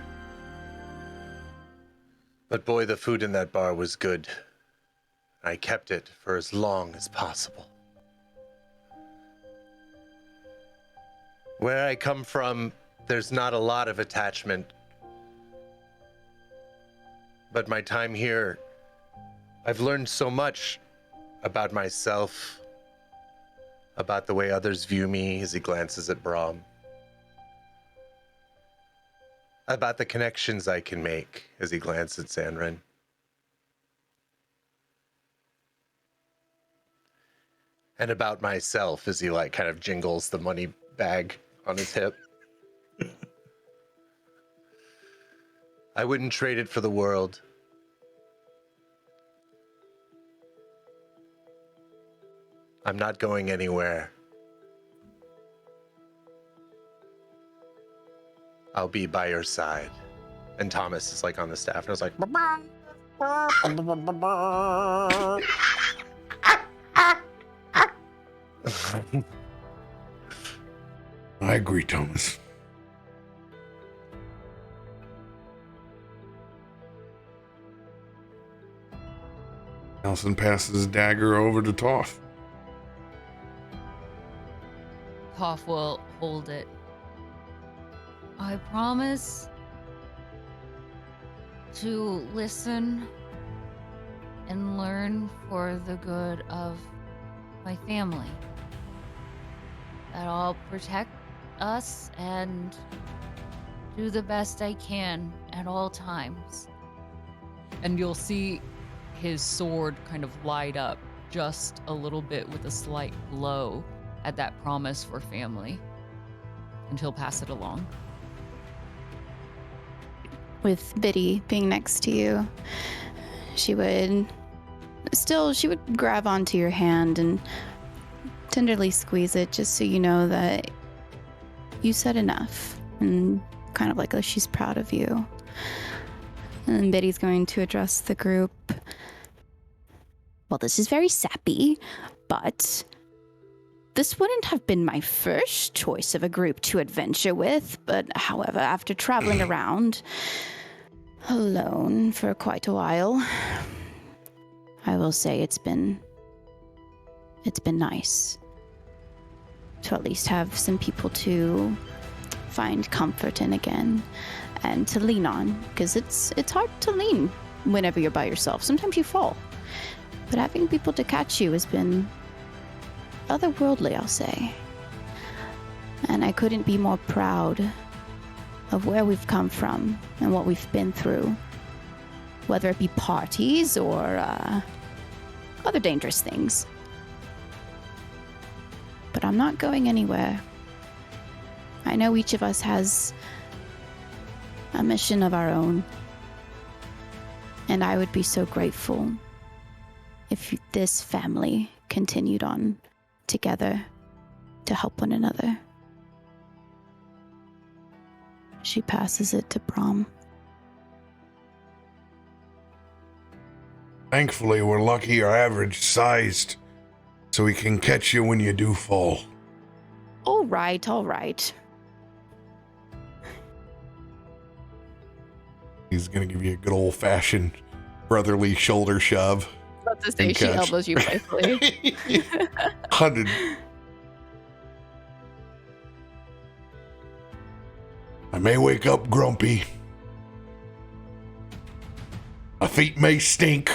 But boy, the food in that bar was good. I kept it for as long as possible. Where I come from, there's not a lot of attachment. But my time here, I've learned so much about myself, about the way others view me as he glances at Brom, about the connections I can make as he glances at Zanryn. And about myself as he kind of jingles the money bag on his hip. I wouldn't trade it for the world. I'm not going anywhere. I'll be by your side. And Thomas is on the staff and I was like, I agree, Thomas. Nelson passes his dagger over to Toff. Toff will hold it. I promise to listen and learn for the good of my family. That I'll protect us and do the best I can at all times. And you'll see his sword kind of light up just a little bit with a slight glow at that promise for family. And he'll pass it along. With Biddy being next to you, she would grab onto your hand and tenderly squeeze it just so you know that you said enough, and kind of like she's proud of you. And then Biddy's going to address the group. Well, this is very sappy, but this wouldn't have been my first choice of a group to adventure with, but however, after traveling around alone for quite a while, I will say it's been nice to at least have some people to find comfort in again and to lean on, because it's hard to lean whenever you're by yourself. Sometimes you fall, but having people to catch you has been otherworldly, I'll say. And I couldn't be more proud of where we've come from and what we've been through, whether it be parties or other dangerous things. But I'm not going anywhere. I know each of us has a mission of our own, and I would be so grateful if this family continued on together to help one another. She passes it to Brom. Thankfully, we're lucky you're average sized, so we can catch you when you do fall. All right. He's gonna give you a good old fashioned brotherly shoulder shove. About to say she elbows you playfully. 100. I may wake up grumpy. My feet may stink.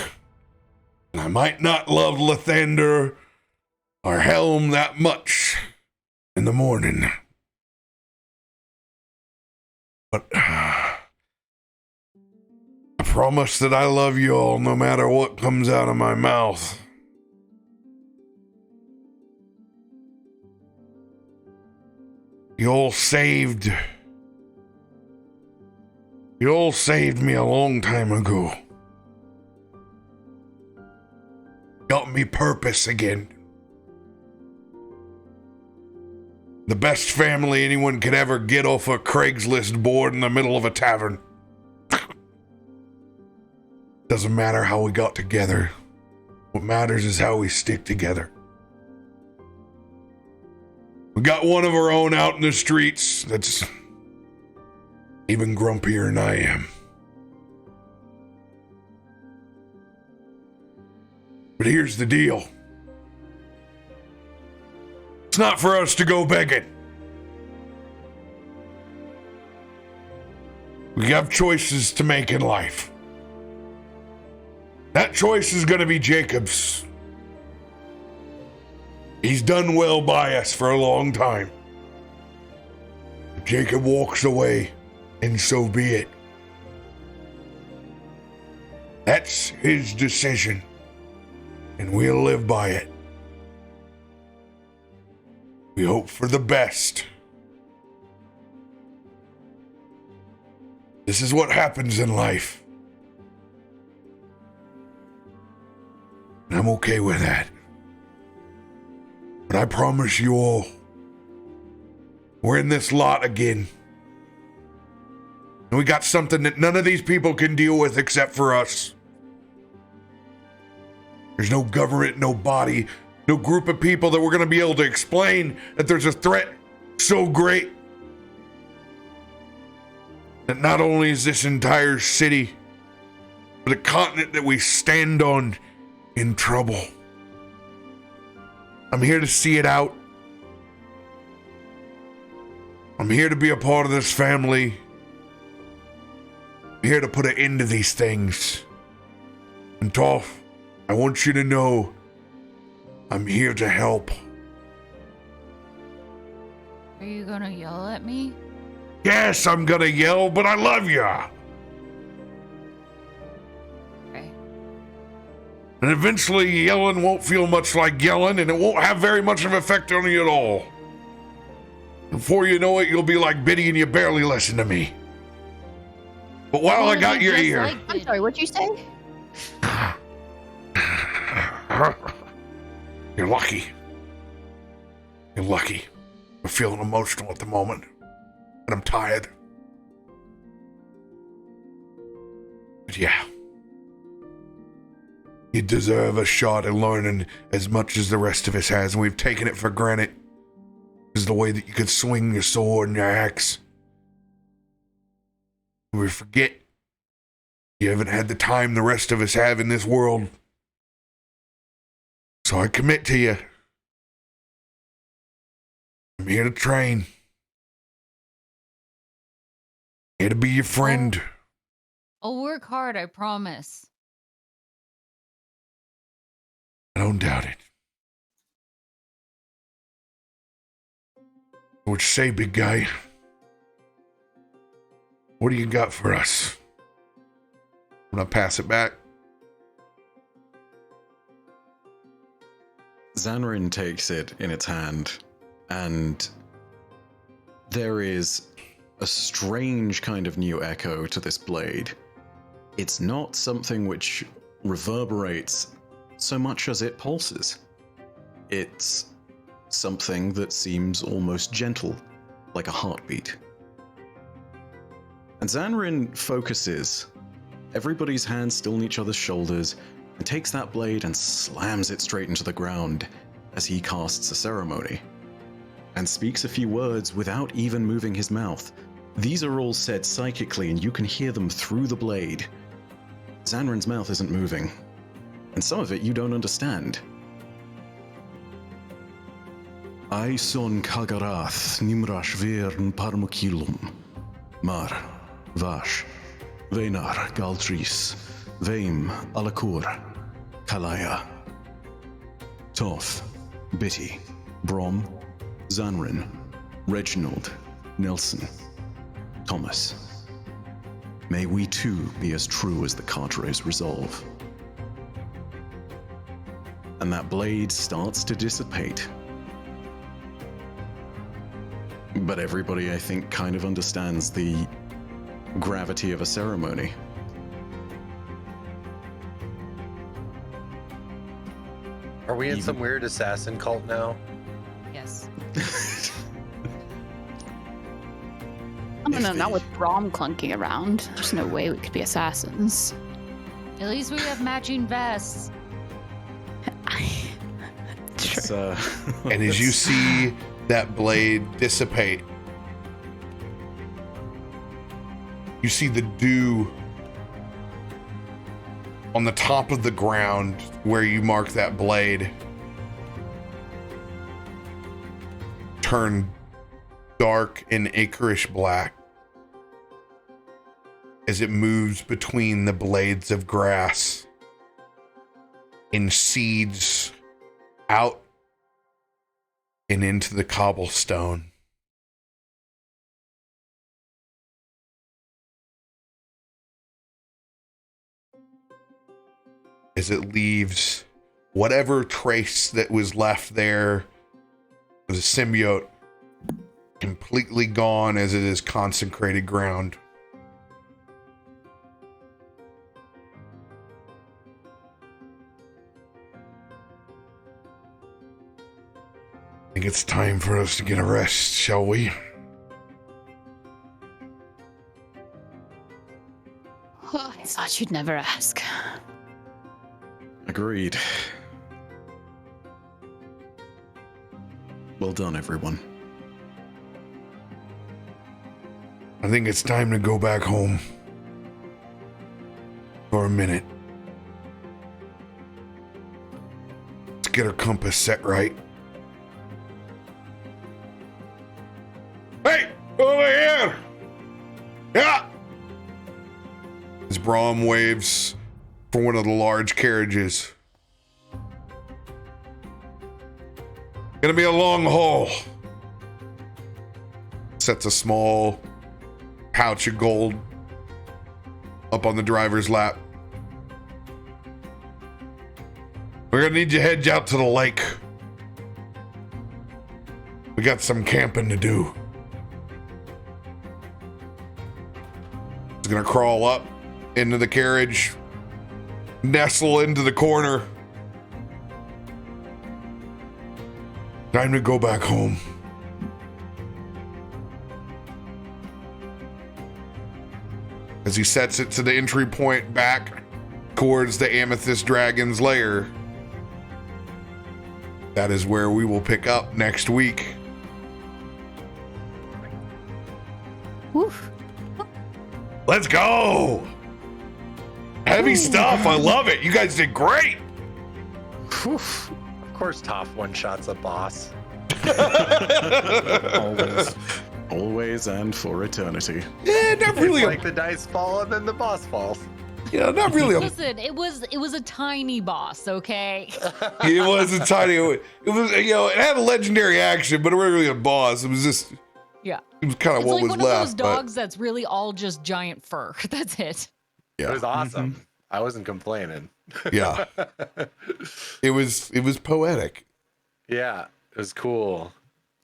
And I might not love Lathander or Helm that much in the morning. But I promise that I love you all no matter what comes out of my mouth. You all saved me a long time ago. Got me purpose again. The best family anyone could ever get off a Craigslist board in the middle of a tavern. Doesn't matter how we got together. What matters is how we stick together. We got one of our own out in the streets that's even grumpier than I am. But here's the deal. It's not for us to go begging. We have choices to make in life. That choice is going to be Jacob's. He's done well by us for a long time. If Jacob walks away, and so be it. That's his decision, and we'll live by it. We hope for the best. This is what happens in life. And I'm okay with that. But I promise you all, we're in this lot again. And we got something that none of these people can deal with except for us. There's no government, no body, no group of people that we're going to be able to explain that there's a threat so great that not only is this entire city, but a continent that we stand on in trouble. I'm here to see it out. I'm here to be a part of this family. I'm here to put an end to these things. And Toff, I want you to know I'm here to help. Are you gonna yell at me? Yes, I'm gonna yell, but I love ya. Okay. And eventually yelling won't feel much like yelling, and it won't have very much of an effect on you at all. Before you know it, you'll be like Biddy and you barely listen to me. But while I got your ear... I'm sorry, what'd you say? You're lucky. You're lucky. I'm feeling emotional at the moment. And I'm tired. But yeah. You deserve a shot at learning as much as the rest of us has, and we've taken it for granted. This is the way that you could swing your sword and your axe. We forget you haven't had the time the rest of us have in this world. So I commit to you. I'm here to train. Here to be your friend. I'll work hard, I promise. I don't doubt it. What you say, big guy? What do you got for us? I'm gonna pass it back. Zanryn takes it in its hand, and there is a strange kind of new echo to this blade. It's not something which reverberates so much as it pulses. It's something that seems almost gentle, like a heartbeat. And Zanryn focuses, everybody's hands still on each other's shoulders, and takes that blade and slams it straight into the ground as he casts a ceremony, and speaks a few words without even moving his mouth. These are all said psychically, and you can hear them through the blade. Zanryn's mouth isn't moving, and some of it you don't understand. I son Kagarath Nimrash Vern Parmokilum Mar Vash Venar Galtris Vaim Alakur Kalaya Toff Bitty Brom Zanryn Reginald Nelson Thomas. May we too be as true as the Cadre's resolve. And that blade starts to dissipate. But everybody, I think, kind of understands the gravity of a ceremony. Are we in some weird assassin cult now? Yes. No, not with Brom clunking around. There's no way we could be assassins. At least we have matching vests. It's, And as you see that blade dissipate, you see the dew on the top of the ground where you mark that blade turn dark and achreish black as it moves between the blades of grass and seeds out and into the cobblestone. As it leaves whatever trace that was left there of the symbiote completely gone, as it is consecrated ground. I think it's time for us to get a rest, shall we? Oh, I thought you'd never ask. Agreed. Well done, everyone. I think it's time to go back home. For a minute. get our compass set right. Hey, over here! Yeah! As Brom waves for one of the large carriages. Gonna be a long haul. Sets a small pouch of gold up on the driver's lap. We're gonna need you to head out to the lake. We got some camping to do. He's gonna crawl up into the carriage, nestle into the corner. Time to go back home. As he sets it to the entry point back towards the Amethyst Dragon's lair. That is where we will pick up next week. Woof. Let's go! Heavy stuff. I love it. You guys did great. Of course, Toff one-shots a boss. Always. Always and for eternity. Yeah, not really. It's like the dice fall and then the boss falls. Yeah, not really. Listen, it was a tiny boss, okay? It wasn't tiny. It was, it had a legendary action, but it wasn't really a boss. It was just, Yeah. it was kind of It's what like was one left. of those dogs that's really all just giant fur. That's it. Yeah. It was awesome. I wasn't complaining. Yeah. It was poetic. Yeah, it was cool.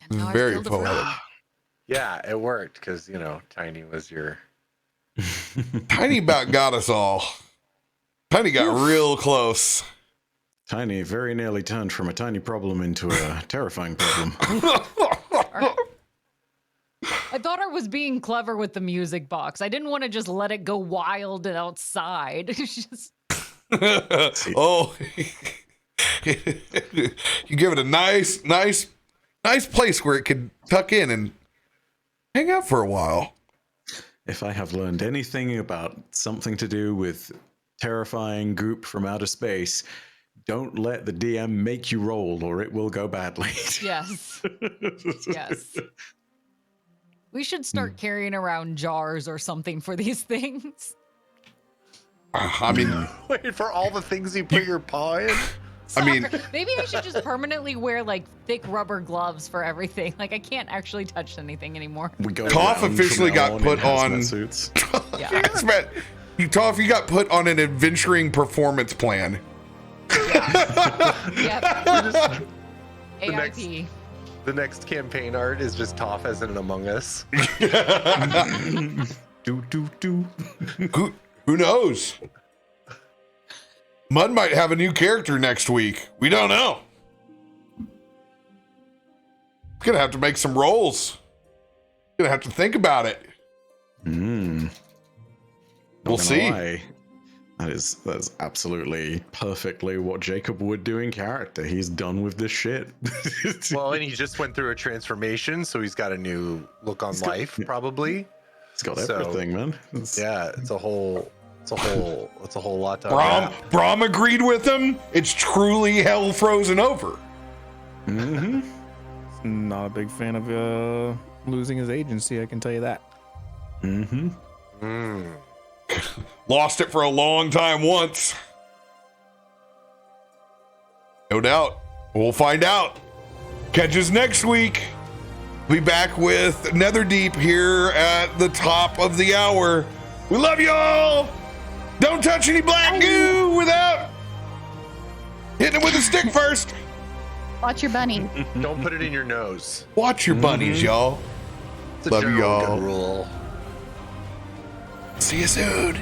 It was Now I very feel the poetic. fur. Yeah, it worked because, Tiny was your... Tiny about got us all. Tiny got real close. Tiny very nearly turned from a tiny problem into a terrifying problem. I thought I was being clever with the music box. I didn't want to just let it go wild and outside. It's just Oh, you give it a nice place where it could tuck in and hang out for a while. If I have learned anything about something to do with terrifying goop from outer space, don't let the DM make you roll or it will go badly. yes. Yes. We should start carrying around jars or something for these things. I mean, Wait, for all the things you put your paw in? I mean, Maybe I should just permanently wear like thick rubber gloves for everything. Like I can't actually touch anything anymore. We go Toff around officially from now got in put hazmat on- suits. Yeah. Toff, you got put on an adventuring performance plan. Yep. next- AIP. The next campaign art is just Toff as in an Among Us. Do do do. Who knows? Mud might have a new character next week. We don't know. Gonna have to make some rolls. Gonna have to think about it. We'll see. That's absolutely perfectly what Jacob would do in character. He's done with this shit. Well, and he just went through a transformation, so he's got a new look on life, probably. He's got So- everything, man. Yeah, it's a whole lot to unwrap. Brom agreed with him. It's truly hell frozen over. Mm-hmm. Not a big fan of losing his agency, I can tell you that. Mm-hmm. Mm. Lost it for a long time once. No doubt. We'll find out. Catch us next week. We'll be back with Netherdeep here at the top of the hour. We love you all. Don't touch any black goo without hitting it with a stick first. Watch your bunny. Don't put it in your nose. Watch your bunnies, y'all. It's a Love general y'all. good rule. See you soon.